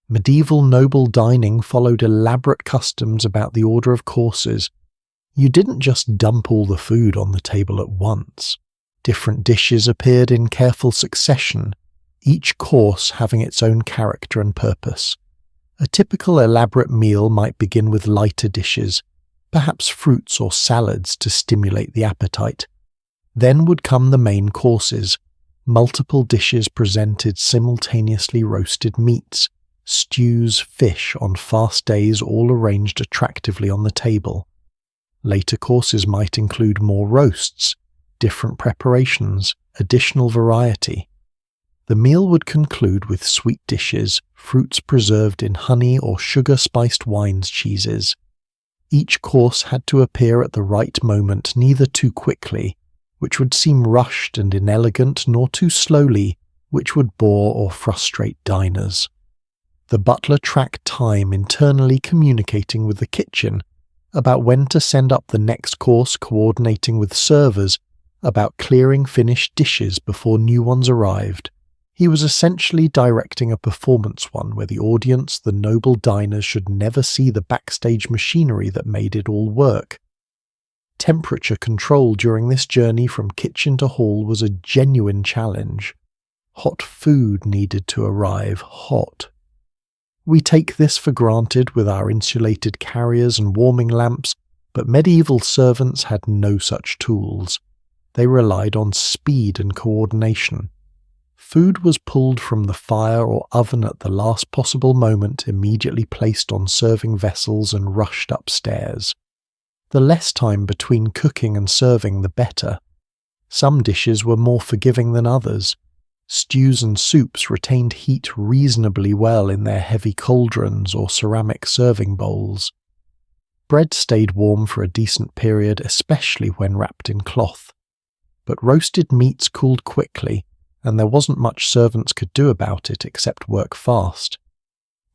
Medieval noble dining followed elaborate customs about the order of courses. You didn't just dump all the food on the table at once. Different dishes appeared in careful succession, each course having its own character and purpose. A typical elaborate meal might begin with lighter dishes, perhaps fruits or salads to stimulate the appetite. Then would come the main courses, multiple dishes presented simultaneously, roasted meats, stews, fish on fast days, all arranged attractively on the table. Later courses might include more roasts, different preparations, additional variety. The meal would conclude with sweet dishes, fruits preserved in honey or sugar-spiced wines, cheeses. Each course had to appear at the right moment, neither too quickly, which would seem rushed and inelegant, nor too slowly, which would bore or frustrate diners. The butler tracked time, internally communicating with the kitchen about when to send up the next course, coordinating with servers about clearing finished dishes before new ones arrived. He was essentially directing a performance one where the audience, the noble diners, should never see the backstage machinery that made it all work. Temperature control during this journey from kitchen to hall was a genuine challenge. Hot food needed to arrive hot. We take this for granted with our insulated carriers and warming lamps, but medieval servants had no such tools. They relied on speed and coordination. Food was pulled from the fire or oven at the last possible moment, immediately placed on serving vessels and rushed upstairs. The less time between cooking and serving, the better. Some dishes were more forgiving than others. Stews and soups retained heat reasonably well in their heavy cauldrons or ceramic serving bowls. Bread stayed warm for a decent period, especially when wrapped in cloth. But roasted meats cooled quickly, and there wasn't much servants could do about it except work fast.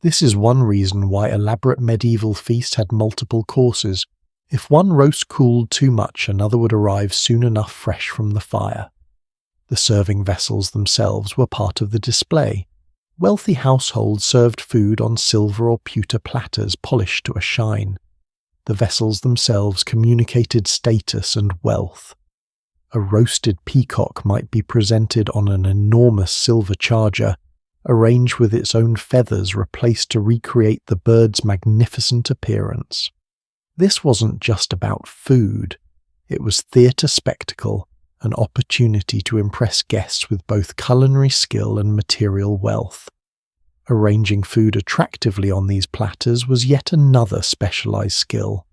This is one reason why elaborate medieval feasts had multiple courses. If one roast cooled too much, another would arrive soon enough fresh from the fire. The serving vessels themselves were part of the display. Wealthy households served food on silver or pewter platters polished to a shine. The vessels themselves communicated status and wealth. A roasted peacock might be presented on an enormous silver charger, arranged with its own feathers replaced to recreate the bird's magnificent appearance. This wasn't just about food. It was theatre spectacle, an opportunity to impress guests with both culinary skill and material wealth. Arranging food attractively on these platters was yet another specialized skill.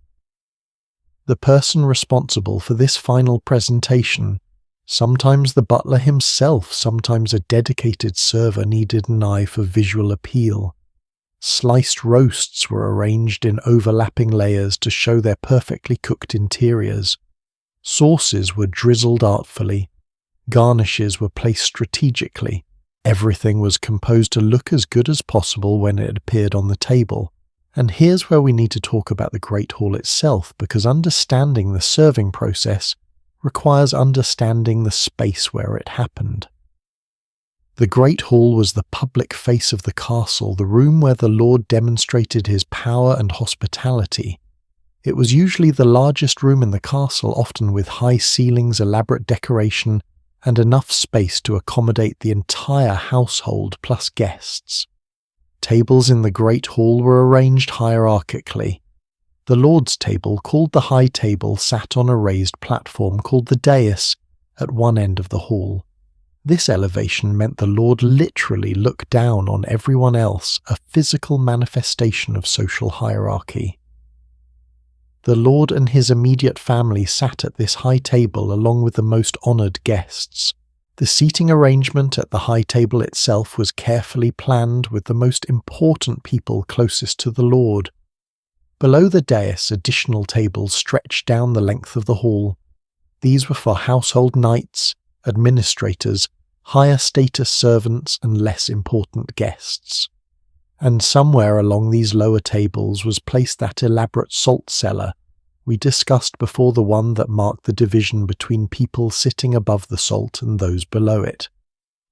The person responsible for this final presentation, sometimes the butler himself, sometimes a dedicated server, needed an eye for visual appeal. Sliced roasts were arranged in overlapping layers to show their perfectly cooked interiors. Sauces were drizzled artfully. Garnishes were placed strategically. Everything was composed to look as good as possible when it appeared on the table. And here's where we need to talk about the Great Hall itself, because understanding the serving process requires understanding the space where it happened. The Great Hall was the public face of the castle, the room where the lord demonstrated his power and hospitality. It was usually the largest room in the castle, often with high ceilings, elaborate decoration, and enough space to accommodate the entire household plus guests. Tables in the Great Hall were arranged hierarchically. The Lord's table, called the High Table, sat on a raised platform called the dais at one end of the hall. This elevation meant the Lord literally looked down on everyone else, a physical manifestation of social hierarchy. The Lord and his immediate family sat at this high table along with the most honoured guests. The seating arrangement at the high table itself was carefully planned, with the most important people closest to the Lord. Below the dais, additional tables stretched down the length of the hall. These were for household knights, administrators, higher status servants, and less important guests. And somewhere along these lower tables was placed that elaborate salt cellar we discussed before, the one that marked the division between people sitting above the salt and those below it.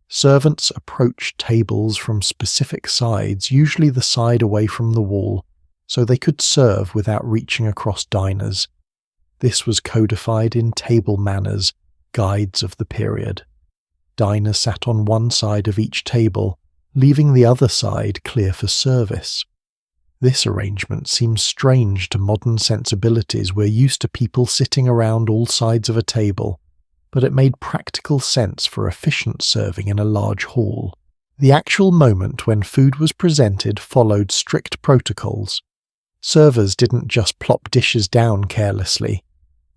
Servants approached tables from specific sides, usually the side away from the wall, so they could serve without reaching across diners. This was codified in table manners, guides of the period. Diners sat on one side of each table, leaving the other side clear for service. This arrangement seems strange to modern sensibilities. We're used to people sitting around all sides of a table, but it made practical sense for efficient serving in a large hall. The actual moment when food was presented followed strict protocols. Servers didn't just plop dishes down carelessly.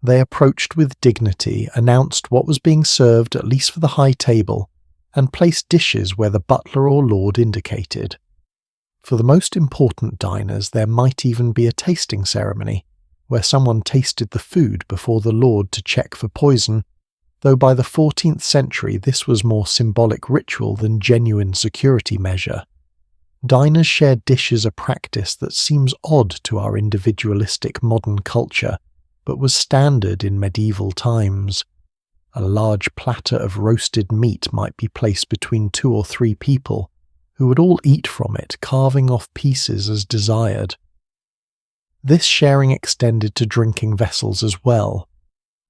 They approached with dignity, announced what was being served at least for the high table, and placed dishes where the butler or lord indicated. For the most important diners, there might even be a tasting ceremony, where someone tasted the food before the lord to check for poison, though by the 14th century this was more symbolic ritual than genuine security measure. Diners shared dishes, a practice that seems odd to our individualistic modern culture, but was standard in medieval times. A large platter of roasted meat might be placed between 2 or 3 people, who would all eat from it, carving off pieces as desired. This sharing extended to drinking vessels as well.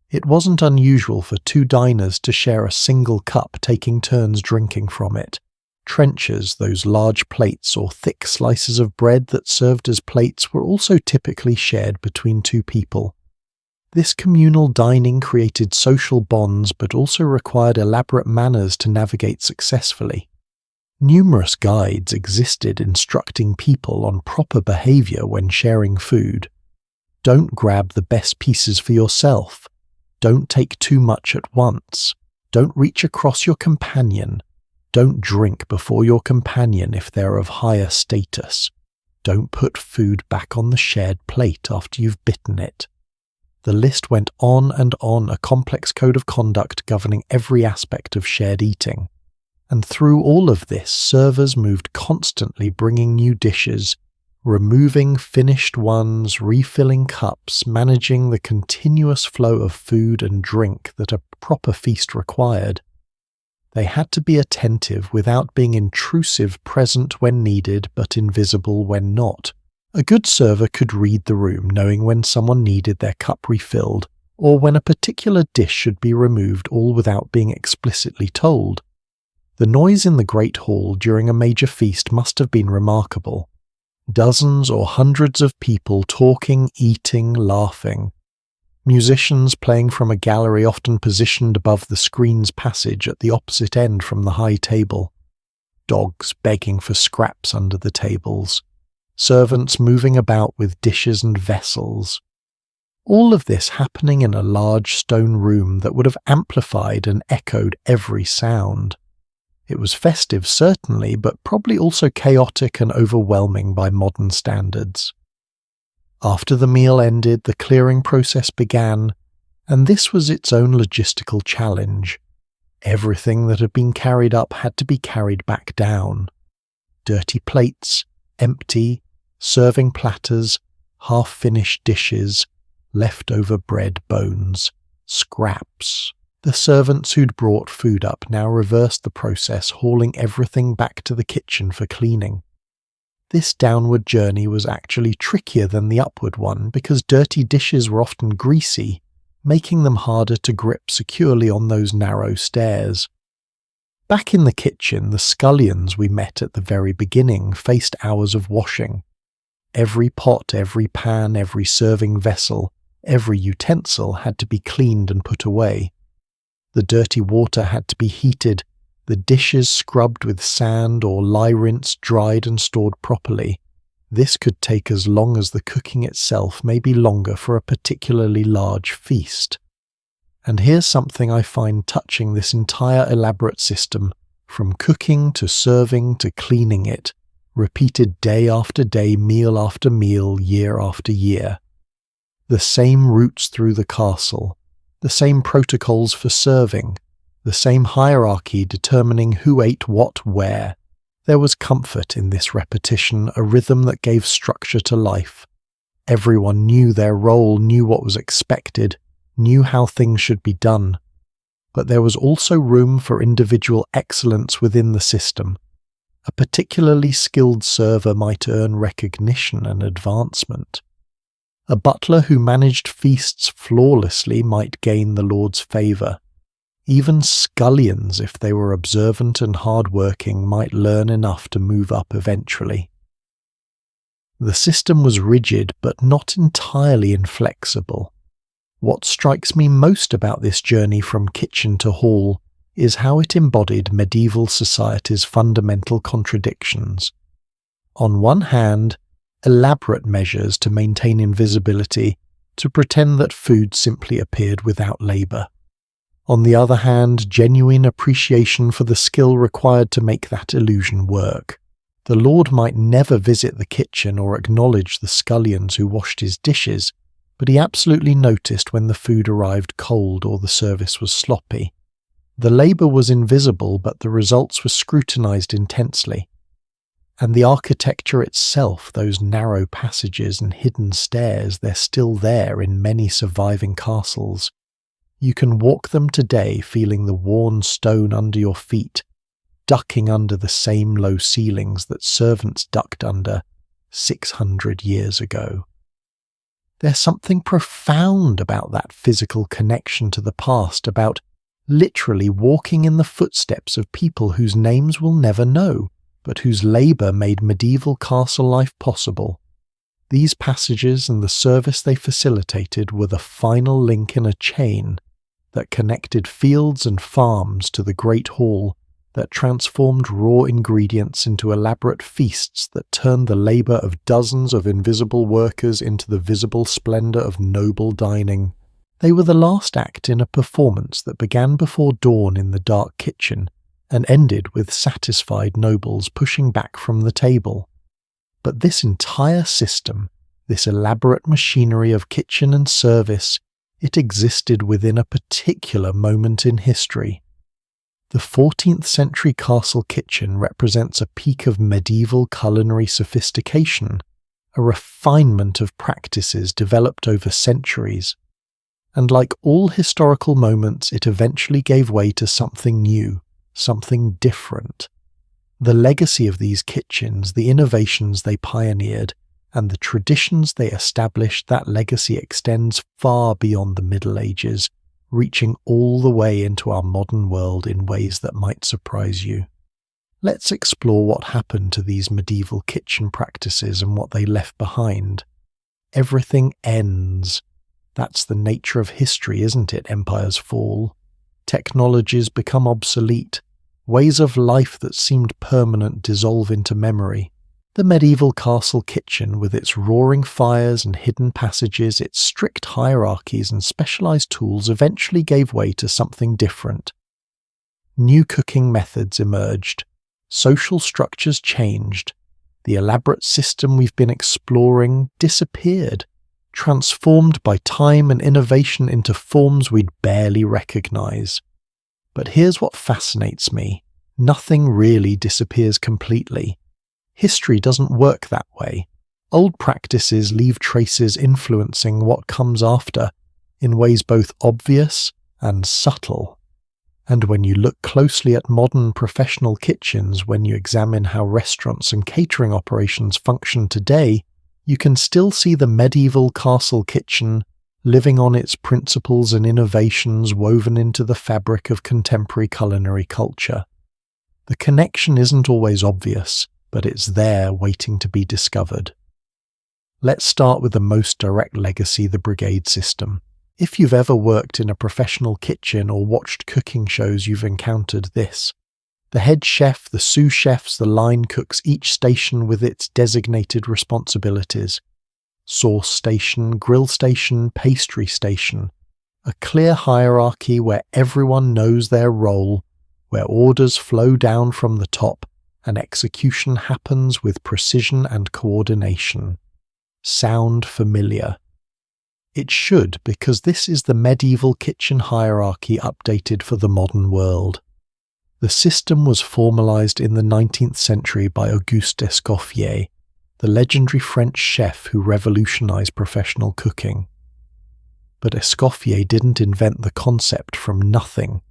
It wasn't unusual for 2 diners to share a single cup, taking turns drinking from it. Trenchers, those large plates or thick slices of bread that served as plates, were also typically shared between 2 people. This communal dining created social bonds but also required elaborate manners to navigate successfully. Numerous guides existed instructing people on proper behavior when sharing food. Don't grab the best pieces for yourself. Don't take too much at once. Don't reach across your companion. Don't drink before your companion if they're of higher status. Don't put food back on the shared plate after you've bitten it. The list went on, a complex code of conduct governing every aspect of shared eating. And through all of this, servers moved constantly, bringing new dishes, removing finished ones, refilling cups, managing the continuous flow of food and drink that a proper feast required. They had to be attentive without being intrusive, present when needed but invisible when not. A good server could read the room, knowing when someone needed their cup refilled, or when a particular dish should be removed, all without being explicitly told. The noise in the Great Hall during a major feast must have been remarkable. Dozens or hundreds of people talking, eating, laughing. Musicians playing from a gallery often positioned above the screen's passage at the opposite end from the high table. Dogs begging for scraps under the tables. Servants moving about with dishes and vessels. All of this happening in a large stone room that would have amplified and echoed every sound. It was festive, certainly, but probably also chaotic and overwhelming by modern standards. After the meal ended, the clearing process began, and this was its own logistical challenge. Everything that had been carried up had to be carried back down. Dirty plates, empty, serving platters, half-finished dishes, leftover bread bones, scraps. The servants who'd brought food up now reversed the process, hauling everything back to the kitchen for cleaning. This downward journey was actually trickier than the upward one because dirty dishes were often greasy, making them harder to grip securely on those narrow stairs. Back in the kitchen, the scullions we met at the very beginning faced hours of washing. Every pot, every pan, every serving vessel, every utensil had to be cleaned and put away. The dirty water had to be heated, the dishes scrubbed with sand or lye rinsed, dried and stored properly. This could take as long as the cooking itself, maybe longer for a particularly large feast. And here's something I find touching this entire elaborate system, from cooking to serving to cleaning it, repeated day after day, meal after meal, year after year. The same routes through the castle, the same protocols for serving, the same hierarchy determining who ate what where. There was comfort in this repetition, a rhythm that gave structure to life. Everyone knew their role, knew what was expected, knew how things should be done. But there was also room for individual excellence within the system. A particularly skilled server might earn recognition and advancement. A butler who managed feasts flawlessly might gain the Lord's favour. Even scullions, if they were observant and hard-working, might learn enough to move up eventually. The system was rigid but not entirely inflexible. What strikes me most about this journey from kitchen to hall is how it embodied medieval society's fundamental contradictions. On one hand, elaborate measures to maintain invisibility, to pretend that food simply appeared without labour. On the other hand, genuine appreciation for the skill required to make that illusion work. The Lord might never visit the kitchen or acknowledge the scullions who washed his dishes, but he absolutely noticed when the food arrived cold or the service was sloppy. The labour was invisible, but the results were scrutinised intensely. And the architecture itself, those narrow passages and hidden stairs, they're still there in many surviving castles. You can walk them today feeling the worn stone under your feet, ducking under the same low ceilings that servants ducked under 600 years ago. There's something profound about that physical connection to the past, about literally walking in the footsteps of people whose names we'll never know, but whose labour made medieval castle life possible. These passages and the service they facilitated were the final link in a chain that connected fields and farms to the great hall, that transformed raw ingredients into elaborate feasts that turned the labour of dozens of invisible workers into the visible splendour of noble dining. They were the last act in a performance that began before dawn in the dark kitchen and ended with satisfied nobles pushing back from the table. But this entire system, this elaborate machinery of kitchen and service, it existed within a particular moment in history. The 14th century castle kitchen represents a peak of medieval culinary sophistication, a refinement of practices developed over centuries. And like all historical moments, it eventually gave way to something new, something different. The legacy of these kitchens, the innovations they pioneered, and the traditions they established, that legacy extends far beyond the Middle Ages, reaching all the way into our modern world in ways that might surprise you. Let's explore what happened to these medieval kitchen practices and what they left behind. Everything ends. That's the nature of history, isn't it? Empires fall. Technologies become obsolete. Ways of life that seemed permanent dissolve into memory. The medieval castle kitchen, with its roaring fires and hidden passages, its strict hierarchies and specialized tools, eventually gave way to something different. New cooking methods emerged. Social structures changed. The elaborate system we've been exploring disappeared, transformed by time and innovation into forms we'd barely recognize. But here's what fascinates me. Nothing really disappears completely. History doesn't work that way. Old practices leave traces influencing what comes after, in ways both obvious and subtle. And when you look closely at modern professional kitchens, when you examine how restaurants and catering operations function today, you can still see the medieval castle kitchen living on its principles and innovations woven into the fabric of contemporary culinary culture. The connection isn't always obvious, but it's there waiting to be discovered. Let's start with the most direct legacy, the brigade system. If you've ever worked in a professional kitchen or watched cooking shows, you've encountered this. The head chef, the sous chefs, the line cooks, each station with its designated responsibilities. Sauce station, grill station, pastry station. A clear hierarchy where everyone knows their role, where orders flow down from the top, and execution happens with precision and coordination. Sound familiar? It should, because this is the medieval kitchen hierarchy updated for the modern world. The system was formalized in the 19th century by Auguste Escoffier, the legendary French chef who revolutionized professional cooking. But Escoffier didn't invent the concept from nothing.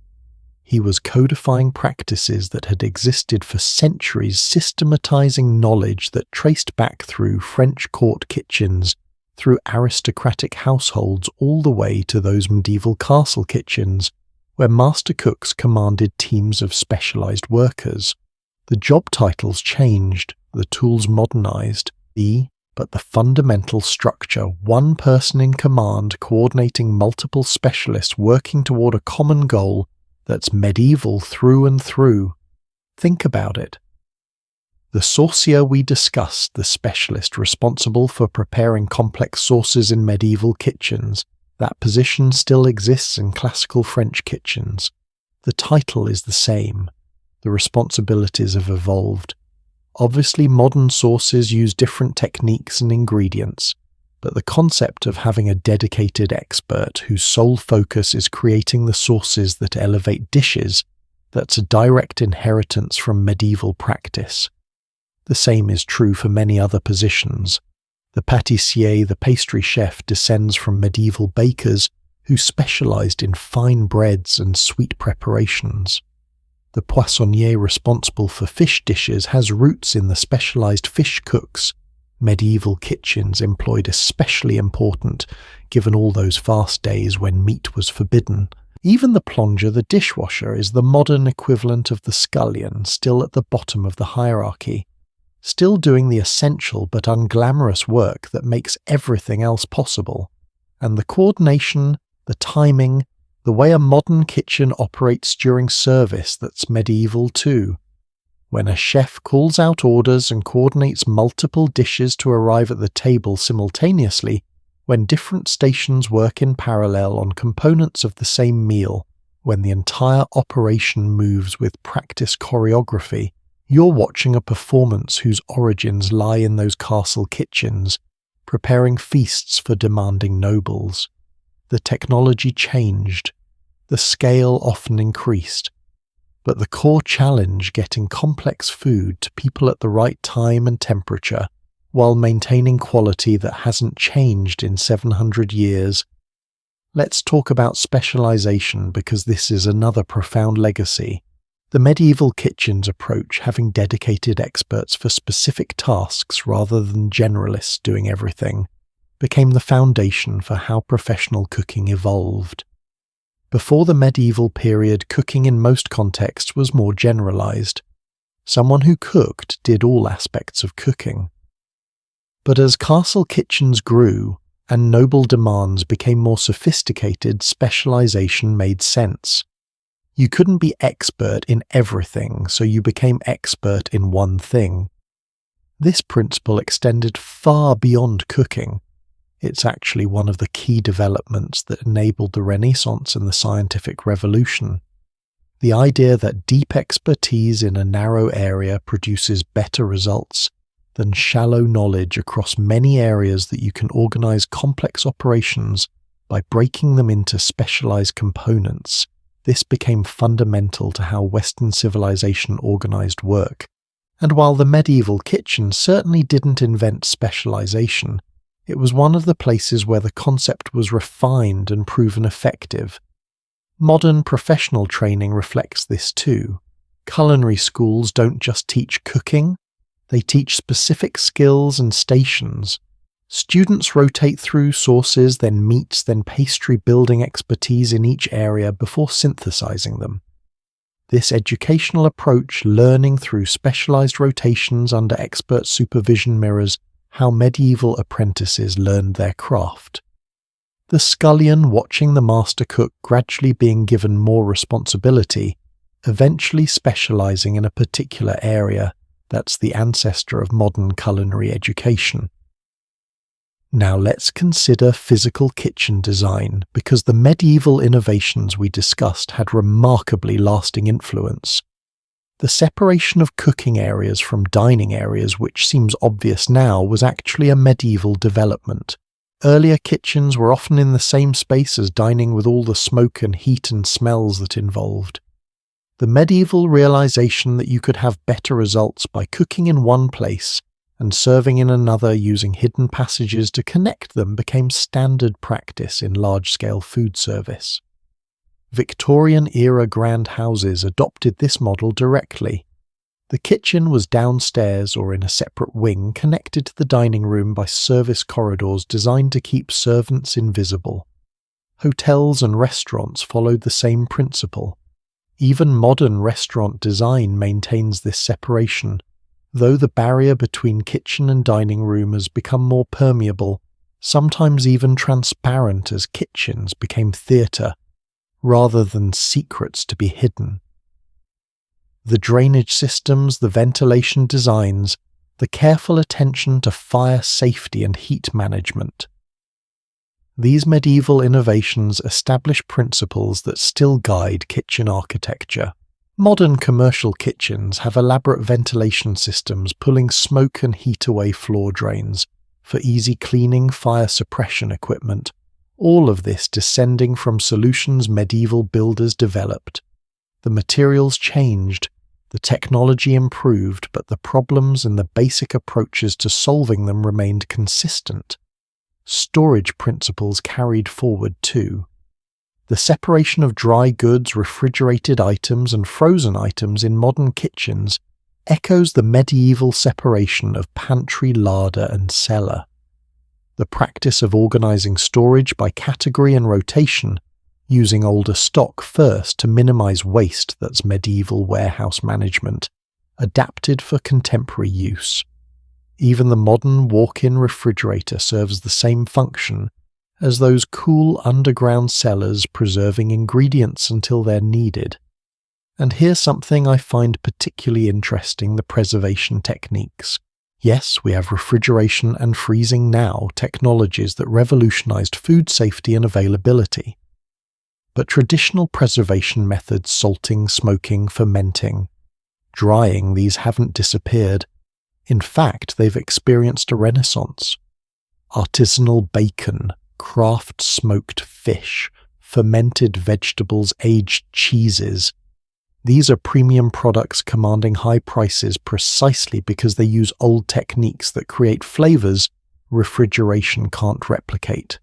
He was codifying practices that had existed for centuries, systematizing knowledge that traced back through French court kitchens, through aristocratic households, all the way to those medieval castle kitchens, where master cooks commanded teams of specialized workers. The job titles changed, the tools modernized. The but the fundamental structure, one person in command coordinating multiple specialists working toward a common goal that's medieval through and through. Think about it. The saucier we discussed, the specialist responsible for preparing complex sauces in medieval kitchens, that position still exists in classical French kitchens. The title is the same. The responsibilities have evolved. Obviously, modern sauces use different techniques and ingredients, but the concept of having a dedicated expert whose sole focus is creating the sauces that elevate dishes, that's a direct inheritance from medieval practice. The same is true for many other positions. The pâtissier, the pastry chef, descends from medieval bakers who specialized in fine breads and sweet preparations. The poissonnier responsible for fish dishes has roots in the specialized fish cooks medieval kitchens employed, especially important given all those fast days when meat was forbidden. Even the plonger, the dishwasher, is the modern equivalent of the scullion, still at the bottom of the hierarchy, still doing the essential but unglamorous work that makes everything else possible. And the coordination, the timing, the way a modern kitchen operates during service, that's medieval too. When a chef calls out orders and coordinates multiple dishes to arrive at the table simultaneously, when different stations work in parallel on components of the same meal, when the entire operation moves with practice choreography, you're watching a performance whose origins lie in those castle kitchens, preparing feasts for demanding nobles. The technology changed. The scale often increased. But the core challenge, getting complex food to people at the right time and temperature, while maintaining quality that hasn't changed in 700 years. Let's talk about specialization, because this is another profound legacy. The medieval kitchen's approach, having dedicated experts for specific tasks rather than generalists doing everything, became the foundation for how professional cooking evolved. Before the medieval period, cooking in most contexts was more generalized. Someone who cooked did all aspects of cooking. But as castle kitchens grew and noble demands became more sophisticated, specialization made sense. You couldn't be expert in everything, so you became expert in one thing. This principle extended far beyond cooking. It's actually one of the key developments that enabled the Renaissance and the scientific revolution. The idea that deep expertise in a narrow area produces better results than shallow knowledge across many areas, that you can organize complex operations by breaking them into specialized components. This became fundamental to how Western civilization organized work. And while the medieval kitchen certainly didn't invent specialization, it was one of the places where the concept was refined and proven effective. Modern professional training reflects this too. Culinary schools don't just teach cooking, they teach specific skills and stations. Students rotate through sauces, then meats, then pastry, building expertise in each area before synthesizing them. This educational approach, learning through specialized rotations under expert supervision, mirrors how medieval apprentices learned their craft. The scullion, watching the master cook, gradually being given more responsibility, eventually specializing in a particular area. That's the ancestor of modern culinary education. Now let's consider physical kitchen design, because the medieval innovations we discussed had remarkably lasting influence. The separation of cooking areas from dining areas, which seems obvious now, was actually a medieval development. Earlier kitchens were often in the same space as dining, with all the smoke and heat and smells that involved. The medieval realization that you could have better results by cooking in one place and serving in another using hidden passages to connect them became standard practice in large-scale food service. Victorian-era grand houses adopted this model directly. The kitchen was downstairs or in a separate wing, connected to the dining room by service corridors designed to keep servants invisible. Hotels and restaurants followed the same principle. Even modern restaurant design maintains this separation. Though the barrier between kitchen and dining room has become more permeable, sometimes even transparent, as kitchens became theatre, rather than secrets to be hidden. The drainage systems, the ventilation designs, the careful attention to fire safety and heat management. These medieval innovations establish principles that still guide kitchen architecture. Modern commercial kitchens have elaborate ventilation systems pulling smoke and heat away floor drains for easy cleaning, fire suppression equipment, all of this descending from solutions medieval builders developed. The materials changed, the technology improved, but the problems and the basic approaches to solving them remained consistent. Storage principles carried forward too. The separation of dry goods, refrigerated items, and frozen items in modern kitchens echoes the medieval separation of pantry, larder, and cellar. The practice of organizing storage by category and rotation, using older stock first to minimize waste, that's medieval warehouse management, adapted for contemporary use. Even the modern walk-in refrigerator serves the same function as those cool underground cellars, preserving ingredients until they're needed. And here's something I find particularly interesting: the preservation techniques. Yes, we have refrigeration and freezing now, technologies that revolutionized food safety and availability. But traditional preservation methods, salting, smoking, fermenting, drying, these haven't disappeared. In fact, they've experienced a renaissance. Artisanal bacon, craft smoked fish, fermented vegetables, aged cheeses. These are premium products commanding high prices precisely because they use old techniques that create flavors refrigeration can't replicate.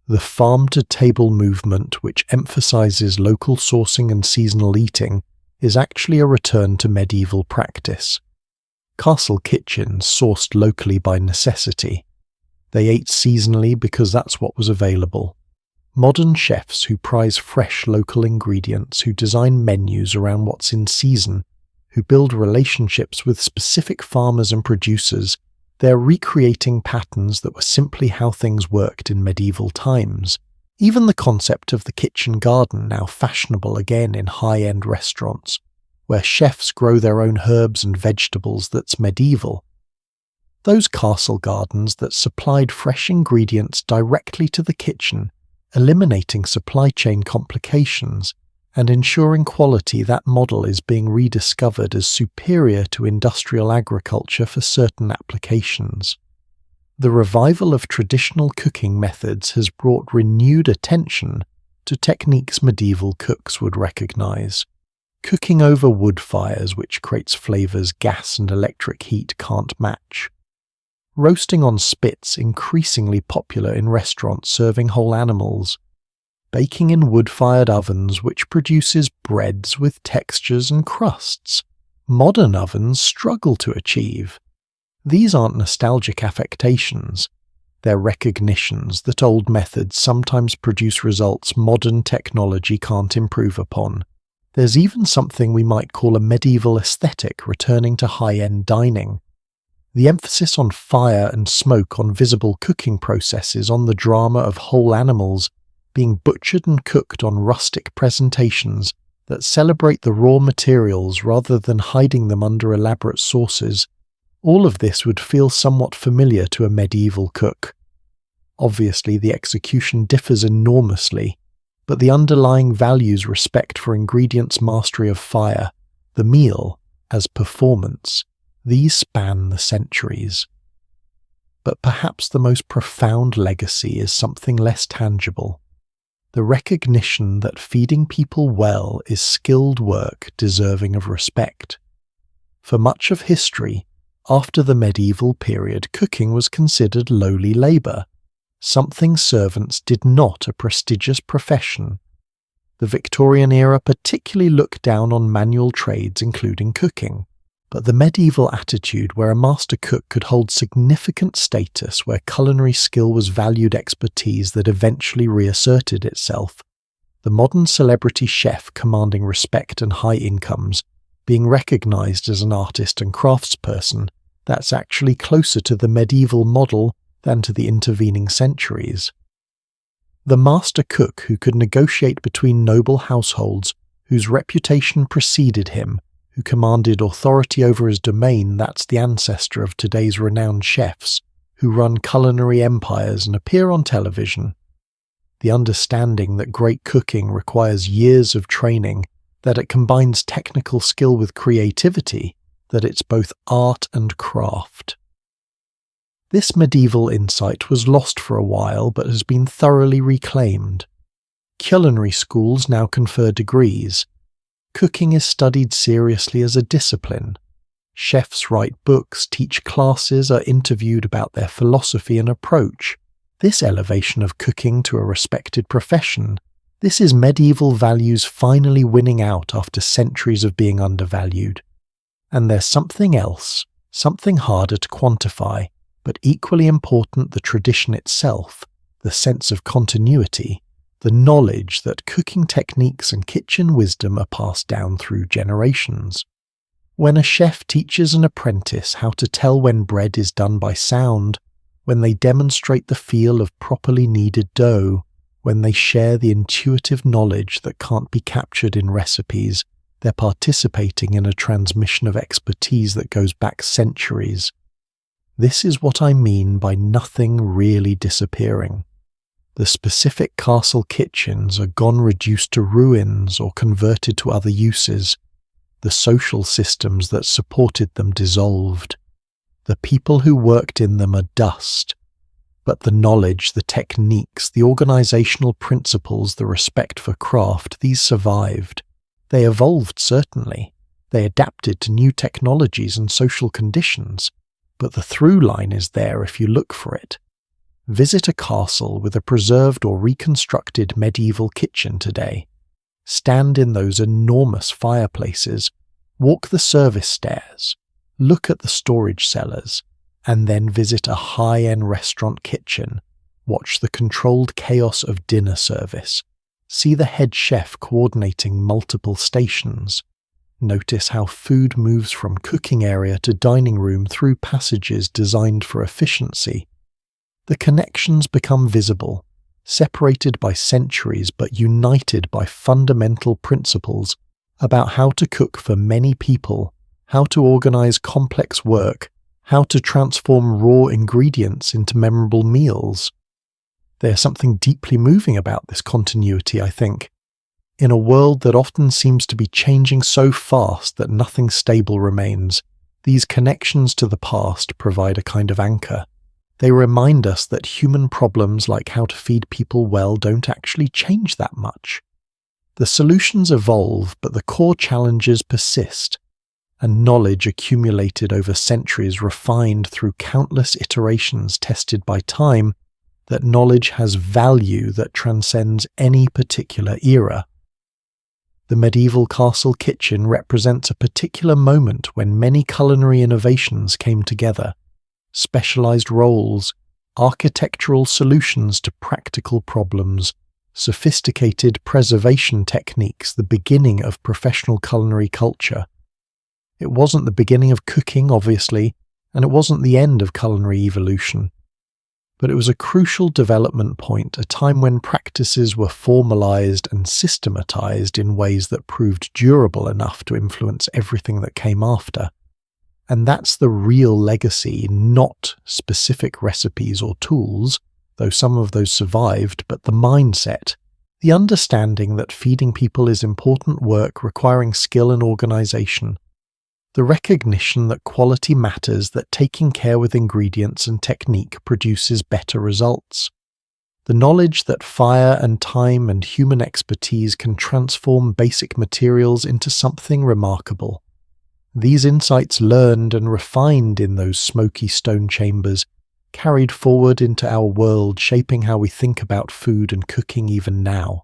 The farm-to-table movement, which emphasizes local sourcing and seasonal eating, is actually a return to medieval practice. Castle kitchens sourced locally by necessity. They ate seasonally because that's what was available. Modern chefs who prize fresh local ingredients, who design menus around what's in season, who build relationships with specific farmers and producers, they're recreating patterns that were simply how things worked in medieval times. Even the concept of the kitchen garden, now fashionable again in high-end restaurants, where chefs grow their own herbs and vegetables, that's medieval. Those castle gardens that supplied fresh ingredients directly to the kitchen, eliminating supply chain complications and ensuring quality, that model is being rediscovered as superior to industrial agriculture for certain applications. The revival of traditional cooking methods has brought renewed attention to techniques medieval cooks would recognize. Cooking over wood fires, which creates flavors gas and electric heat can't match. Roasting on spits, increasingly popular in restaurants serving whole animals. Baking in wood-fired ovens, which produces breads with textures and crusts modern ovens struggle to achieve. These aren't nostalgic affectations. They're recognitions that old methods sometimes produce results modern technology can't improve upon. There's even something we might call a medieval aesthetic returning to high-end dining. The emphasis on fire and smoke, on visible cooking processes, on the drama of whole animals being butchered and cooked on rustic presentations that celebrate the raw materials rather than hiding them under elaborate sauces, all of this would feel somewhat familiar to a medieval cook. Obviously, the execution differs enormously, but the underlying values, respect for ingredients, mastery of fire, the meal as performance, these span the centuries. But perhaps the most profound legacy is something less tangible. The recognition that feeding people well is skilled work deserving of respect. For much of history, after the medieval period, cooking was considered lowly labour, something servants did not a prestigious profession. The Victorian era particularly looked down on manual trades, including cooking. But the medieval attitude where a master cook could hold significant status, where culinary skill was valued expertise that eventually reasserted itself, the modern celebrity chef commanding respect and high incomes, being recognized as an artist and craftsperson that's actually closer to the medieval model than to the intervening centuries. The master cook who could negotiate between noble households, whose reputation preceded him, who commanded authority over his domain, that's the ancestor of today's renowned chefs, who run culinary empires and appear on television. The understanding that great cooking requires years of training, that it combines technical skill with creativity, that it's both art and craft. This medieval insight was lost for a while but has been thoroughly reclaimed. Culinary schools now confer degrees. Cooking is studied seriously as a discipline. Chefs write books, teach classes, are interviewed about their philosophy and approach. This elevation of cooking to a respected profession, this is medieval values finally winning out after centuries of being undervalued. And there's something else, something harder to quantify, but equally important: the tradition itself, the sense of continuity, the knowledge that cooking techniques and kitchen wisdom are passed down through generations. When a chef teaches an apprentice how to tell when bread is done by sound, when they demonstrate the feel of properly kneaded dough, when they share the intuitive knowledge that can't be captured in recipes, they're participating in a transmission of expertise that goes back centuries. This is what I mean by nothing really disappearing. The specific castle kitchens are gone, reduced to ruins or converted to other uses. The social systems that supported them dissolved. The people who worked in them are dust. But the knowledge, the techniques, the organizational principles, the respect for craft, these survived. They evolved, certainly. They adapted to new technologies and social conditions. But the through line is there if you look for it. Visit a castle with a preserved or reconstructed medieval kitchen today. Stand in those enormous fireplaces, walk the service stairs, look at the storage cellars, and then visit a high-end restaurant kitchen. Watch the controlled chaos of dinner service. See the head chef coordinating multiple stations. Notice how food moves from cooking area to dining room through passages designed for efficiency. The connections become visible, separated by centuries but united by fundamental principles about how to cook for many people, how to organize complex work, how to transform raw ingredients into memorable meals. There's something deeply moving about this continuity, I think. In a world that often seems to be changing so fast that nothing stable remains, these connections to the past provide a kind of anchor. They remind us that human problems like how to feed people well don't actually change that much. The solutions evolve, but the core challenges persist, and knowledge accumulated over centuries, refined through countless iterations tested by time, that knowledge has value that transcends any particular era. The medieval castle kitchen represents a particular moment when many culinary innovations came together. Specialized roles, architectural solutions to practical problems, sophisticated preservation techniques, the beginning of professional culinary culture. It wasn't the beginning of cooking, obviously, and it wasn't the end of culinary evolution. But it was a crucial development point, a time when practices were formalized and systematized in ways that proved durable enough to influence everything that came after. And that's the real legacy, not specific recipes or tools, though some of those survived, but the mindset, the understanding that feeding people is important work requiring skill and organization, the recognition that quality matters, that taking care with ingredients and technique produces better results, the knowledge that fire and time and human expertise can transform basic materials into something remarkable. These insights, learned and refined in those smoky stone chambers, carried forward into our world, shaping how we think about food and cooking even now.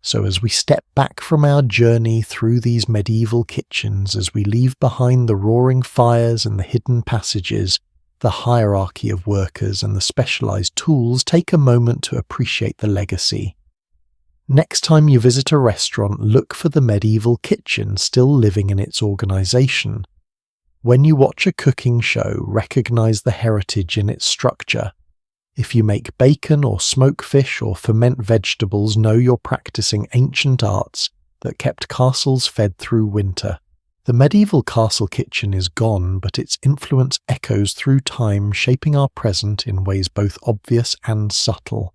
So as we step back from our journey through these medieval kitchens, as we leave behind the roaring fires and the hidden passages, the hierarchy of workers and the specialized tools, take a moment to appreciate the legacy. Next time you visit a restaurant, look for the medieval kitchen still living in its organisation. When you watch a cooking show, recognise the heritage in its structure. If you make bacon or smoke fish or ferment vegetables, know you're practising ancient arts that kept castles fed through winter. The medieval castle kitchen is gone, but its influence echoes through time, shaping our present in ways both obvious and subtle.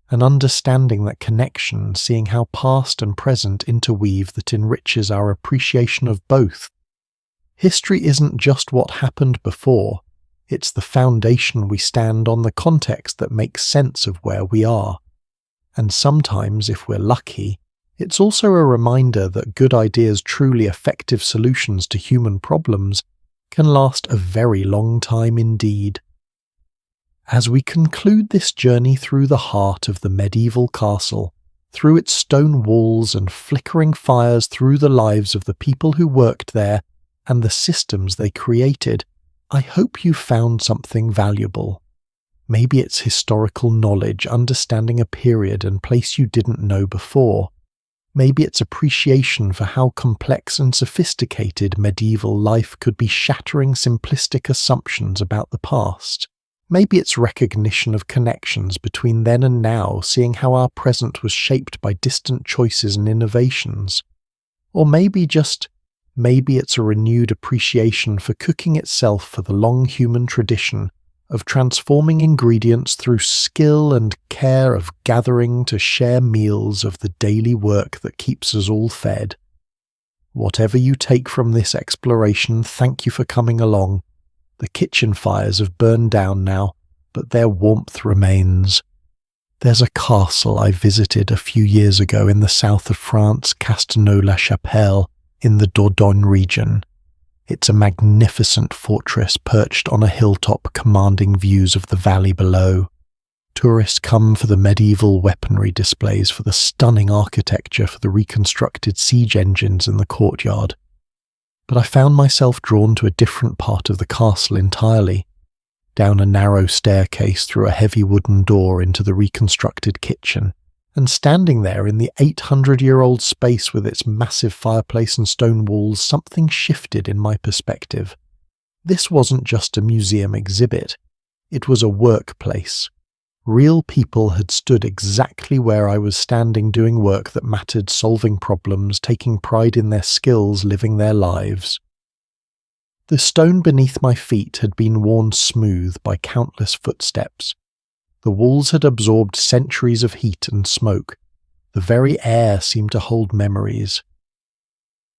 An understanding that connection, seeing how past and present interweave, that enriches our appreciation of both. History isn't just what happened before, it's the foundation we stand on, the context that makes sense of where we are. And sometimes, if we're lucky, it's also a reminder that good ideas, truly effective solutions to human problems, can last a very long time indeed. As we conclude this journey through the heart of the medieval castle, through its stone walls and flickering fires, through the lives of the people who worked there and the systems they created, I hope you found something valuable. Maybe it's historical knowledge, understanding a period and place you didn't know before. Maybe it's appreciation for how complex and sophisticated medieval life could be, shattering simplistic assumptions about the past. Maybe it's recognition of connections between then and now, seeing how our present was shaped by distant choices and innovations. Or maybe it's a renewed appreciation for cooking itself, for the long human tradition of transforming ingredients through skill and care, of gathering to share meals, of the daily work that keeps us all fed. Whatever you take from this exploration, thank you for coming along. The kitchen fires have burned down now, but their warmth remains. There's a castle I visited a few years ago in the south of France, Castelnau-la-Chapelle, in the Dordogne region. It's a magnificent fortress perched on a hilltop commanding views of the valley below. Tourists come for the medieval weaponry displays, for the stunning architecture, for the reconstructed siege engines in the courtyard. But I found myself drawn to a different part of the castle entirely, down a narrow staircase through a heavy wooden door into the reconstructed kitchen, and standing there in the 800-year-old space with its massive fireplace and stone walls, something shifted in my perspective. This wasn't just a museum exhibit, it was a workplace. Real people had stood exactly where I was standing, doing work that mattered, solving problems, taking pride in their skills, living their lives. The stone beneath my feet had been worn smooth by countless footsteps. The walls had absorbed centuries of heat and smoke. The very air seemed to hold memories.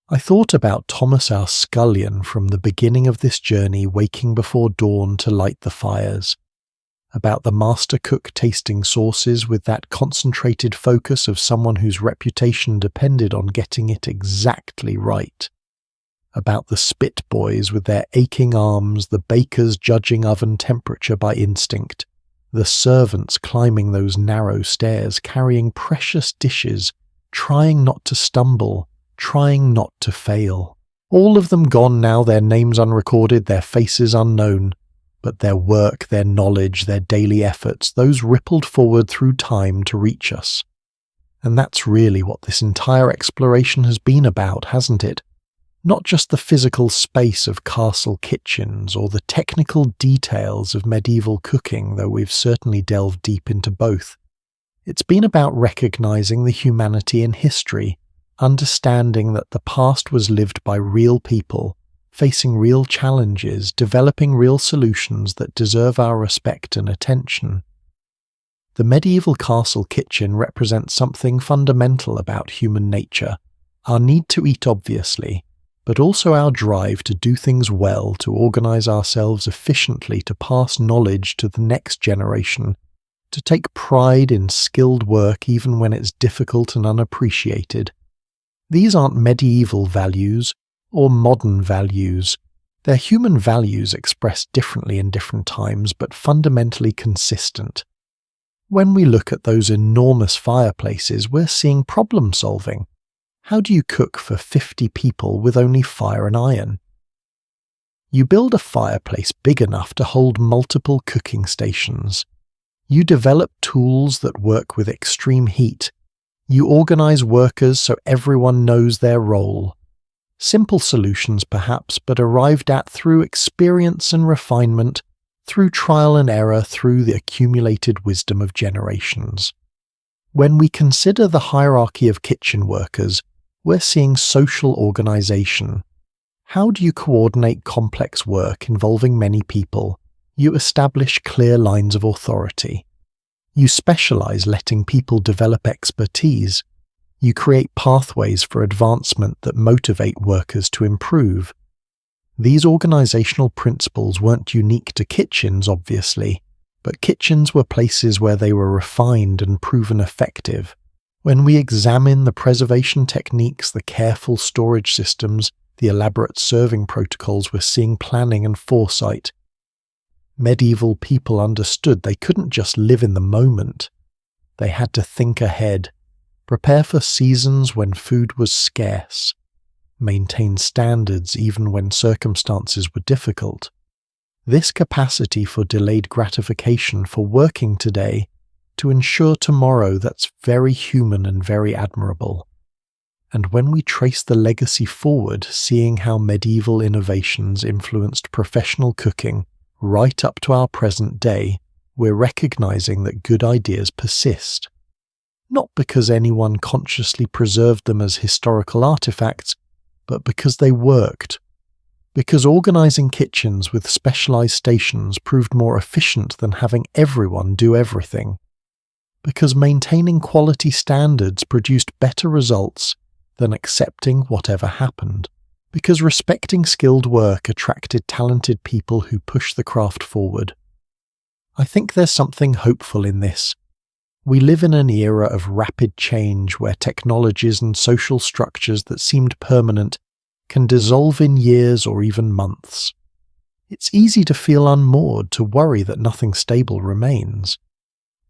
I thought about Thomas, our scullion, from the beginning of this journey, waking before dawn to light the fires. About the master cook tasting sauces with that concentrated focus of someone whose reputation depended on getting it exactly right. About the spit boys with their aching arms, the bakers judging oven temperature by instinct, the servants climbing those narrow stairs, carrying precious dishes, trying not to stumble, trying not to fail. All of them gone now, their names unrecorded, their faces unknown. But their work, their knowledge, their daily efforts, those rippled forward through time to reach us. And that's really what this entire exploration has been about, hasn't it? Not just the physical space of castle kitchens or the technical details of medieval cooking, though we've certainly delved deep into both. It's been about recognizing the humanity in history, understanding that the past was lived by real people, facing real challenges, developing real solutions that deserve our respect and attention. The medieval castle kitchen represents something fundamental about human nature, our need to eat obviously, but also our drive to do things well, to organize ourselves efficiently, to pass knowledge to the next generation, to take pride in skilled work even when it's difficult and unappreciated. These aren't medieval values or modern values. They're human values expressed differently in different times, but fundamentally consistent. When we look at those enormous fireplaces, we're seeing problem solving. How do you cook for 50 people with only fire and iron? You build a fireplace big enough to hold multiple cooking stations. You develop tools that work with extreme heat. You organize workers so everyone knows their role. Simple solutions perhaps, but arrived at through experience and refinement, through trial and error, through the accumulated wisdom of generations. When we consider the hierarchy of kitchen workers, we're seeing social organization. How do you coordinate complex work involving many people? You establish clear lines of authority. You specialize, letting people develop expertise. You create pathways for advancement that motivate workers to improve. These organizational principles weren't unique to kitchens, obviously, but kitchens were places where they were refined and proven effective. When we examine the preservation techniques, the careful storage systems, the elaborate serving protocols, we're seeing planning and foresight. Medieval people understood they couldn't just live in the moment. They had to think ahead, prepare for seasons when food was scarce, maintain standards even when circumstances were difficult. This capacity for delayed gratification, for working today to ensure tomorrow, that's very human and very admirable. And when we trace the legacy forward, seeing how medieval innovations influenced professional cooking right up to our present day, we're recognizing that good ideas persist. Not because anyone consciously preserved them as historical artifacts, but because they worked. Because organizing kitchens with specialized stations proved more efficient than having everyone do everything. Because maintaining quality standards produced better results than accepting whatever happened. Because respecting skilled work attracted talented people who push the craft forward. I think there's something hopeful in this. We live in an era of rapid change where technologies and social structures that seemed permanent can dissolve in years or even months. It's easy to feel unmoored, to worry that nothing stable remains.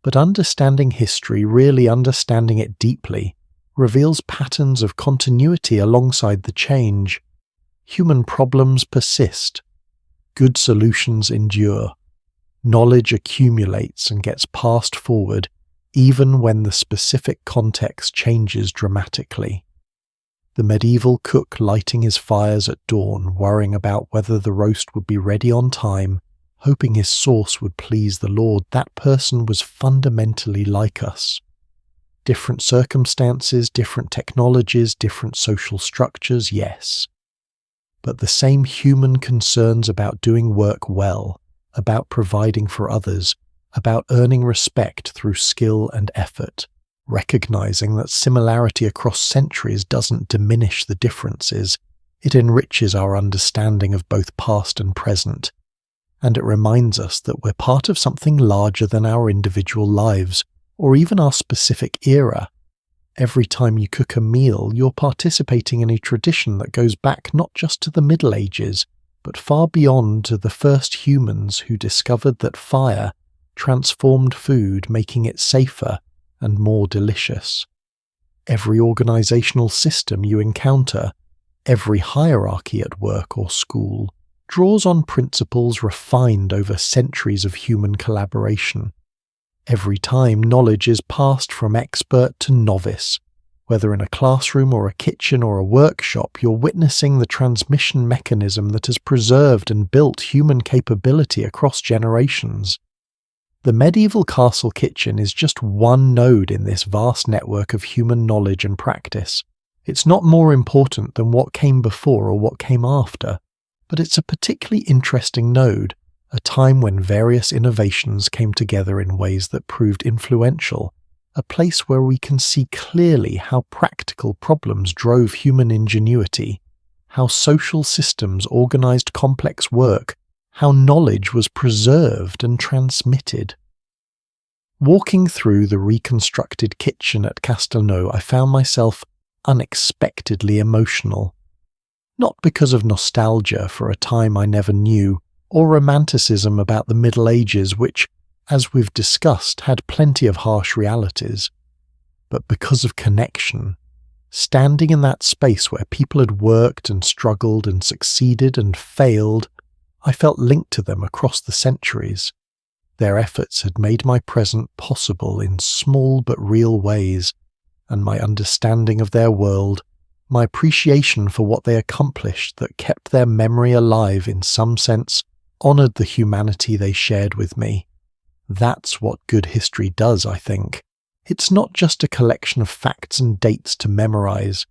But understanding history, really understanding it deeply, reveals patterns of continuity alongside the change. Human problems persist. Good solutions endure. Knowledge accumulates and gets passed forward even when the specific context changes dramatically. The medieval cook lighting his fires at dawn, worrying about whether the roast would be ready on time, hoping his sauce would please the Lord, that person was fundamentally like us. Different circumstances, different technologies, different social structures, yes. But the same human concerns about doing work well, about providing for others, about earning respect through skill and effort, recognizing that similarity across centuries doesn't diminish the differences, it enriches our understanding of both past and present, and it reminds us that we're part of something larger than our individual lives, or even our specific era. Every time you cook a meal, you're participating in a tradition that goes back not just to the Middle Ages, but far beyond, to the first humans who discovered that fire transformed food, making it safer and more delicious. Every organizational system you encounter, every hierarchy at work or school, draws on principles refined over centuries of human collaboration. Every time knowledge is passed from expert to novice. Whether in a classroom or a kitchen or a workshop, you're witnessing the transmission mechanism that has preserved and built human capability across generations. The medieval castle kitchen is just one node in this vast network of human knowledge and practice. It's not more important than what came before or what came after, but it's a particularly interesting node, a time when various innovations came together in ways that proved influential, a place where we can see clearly how practical problems drove human ingenuity, how social systems organized complex work, how knowledge was preserved and transmitted. Walking through the reconstructed kitchen at Castelnau, I found myself unexpectedly emotional. Not because of nostalgia for a time I never knew, or romanticism about the Middle Ages, which, as we've discussed, had plenty of harsh realities, but because of connection. Standing in that space where people had worked and struggled and succeeded and failed, I felt linked to them across the centuries. Their efforts had made my present possible in small but real ways, and my understanding of their world, my appreciation for what they accomplished that kept their memory alive in some sense, honoured the humanity they shared with me. That's what good history does, I think. It's not just a collection of facts and dates to memorise.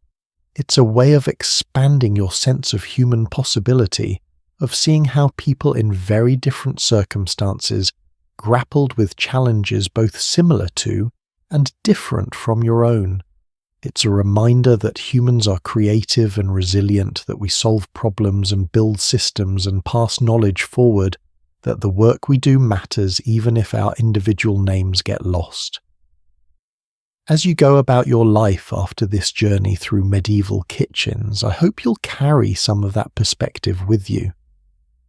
It's a way of expanding your sense of human possibility, of seeing how people in very different circumstances grappled with challenges both similar to and different from your own. It's a reminder that humans are creative and resilient, that we solve problems and build systems and pass knowledge forward, that the work we do matters even if our individual names get lost. As you go about your life after this journey through medieval kitchens, I hope you'll carry some of that perspective with you.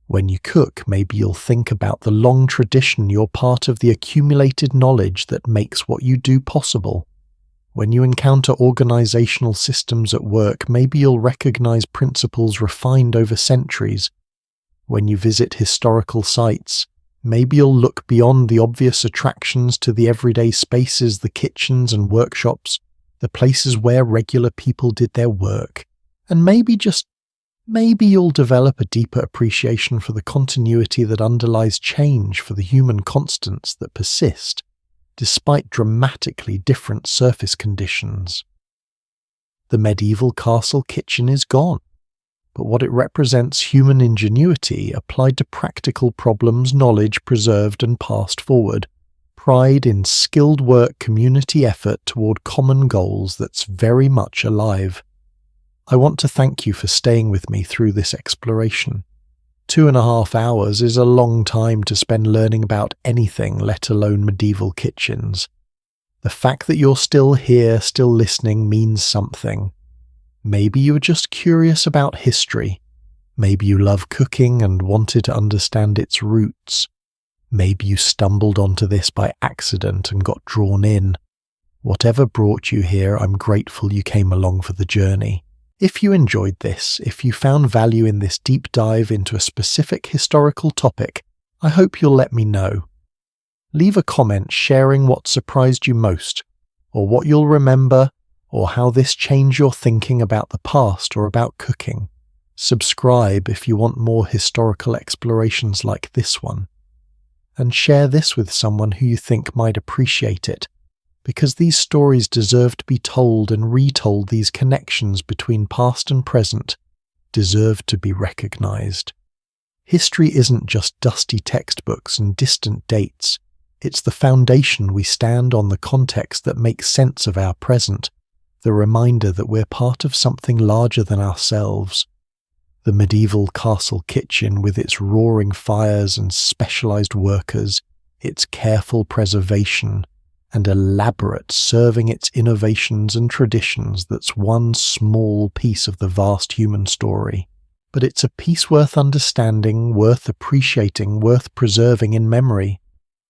When you cook, maybe you'll think about the long tradition you're part of, the accumulated knowledge that makes what you do possible. When you encounter organizational systems at work, maybe you'll recognize principles refined over centuries. When you visit historical sites, maybe you'll look beyond the obvious attractions to the everyday spaces, the kitchens and workshops, the places where regular people did their work, and maybe you'll develop a deeper appreciation for the continuity that underlies change, for the human constants that persist, despite dramatically different surface conditions. The medieval castle kitchen is gone, but what it represents, human ingenuity applied to practical problems, knowledge preserved and passed forward, pride in skilled work, community effort toward common goals that's very much alive. I want to thank you for staying with me through this exploration. 2.5 hours is a long time to spend learning about anything, let alone medieval kitchens. The fact that you're still here, still listening, means something. Maybe you were just curious about history. Maybe you love cooking and wanted to understand its roots. Maybe you stumbled onto this by accident and got drawn in. Whatever brought you here, I'm grateful you came along for the journey. If you enjoyed this, if you found value in this deep dive into a specific historical topic, I hope you'll let me know. Leave a comment sharing what surprised you most, or what you'll remember, or how this changed your thinking about the past or about cooking. Subscribe if you want more historical explorations like this one. And share this with someone who you think might appreciate it, because these stories deserve to be told and retold. These connections between past and present deserve to be recognized. History isn't just dusty textbooks and distant dates. It's the foundation we stand on, the context that makes sense of our present, the reminder that we're part of something larger than ourselves. The medieval castle kitchen, with its roaring fires and specialized workers, its careful preservation, and elaborate serving, its innovations and traditions, that's one small piece of the vast human story. But it's a piece worth understanding, worth appreciating, worth preserving in memory.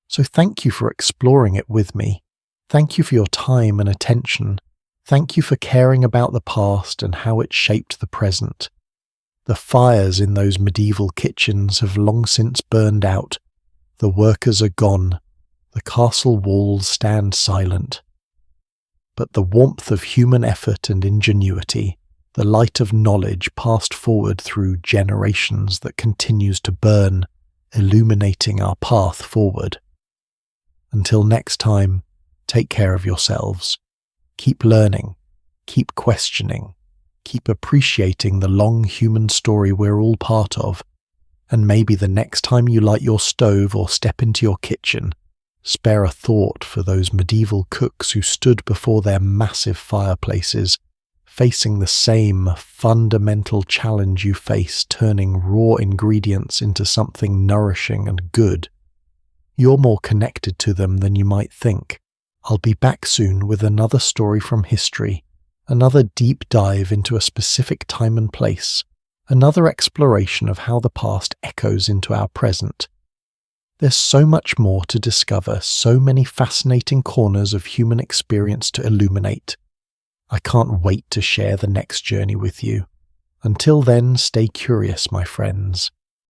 So thank you for exploring it with me. Thank you for your time and attention. Thank you for caring about the past and how it shaped the present. The fires in those medieval kitchens have long since burned out. The workers are gone. The castle walls stand silent. But the warmth of human effort and ingenuity, the light of knowledge passed forward through generations, that continues to burn, illuminating our path forward. Until next time, take care of yourselves. Keep learning, keep questioning, keep appreciating the long human story we're all part of, and maybe the next time you light your stove or step into your kitchen, spare a thought for those medieval cooks who stood before their massive fireplaces, facing the same fundamental challenge you face, turning raw ingredients into something nourishing and good. You're more connected to them than you might think. I'll be back soon with another story from history, another deep dive into a specific time and place, another exploration of how the past echoes into our present. There's so much more to discover, so many fascinating corners of human experience to illuminate. I can't wait to share the next journey with you. Until then, stay curious, my friends.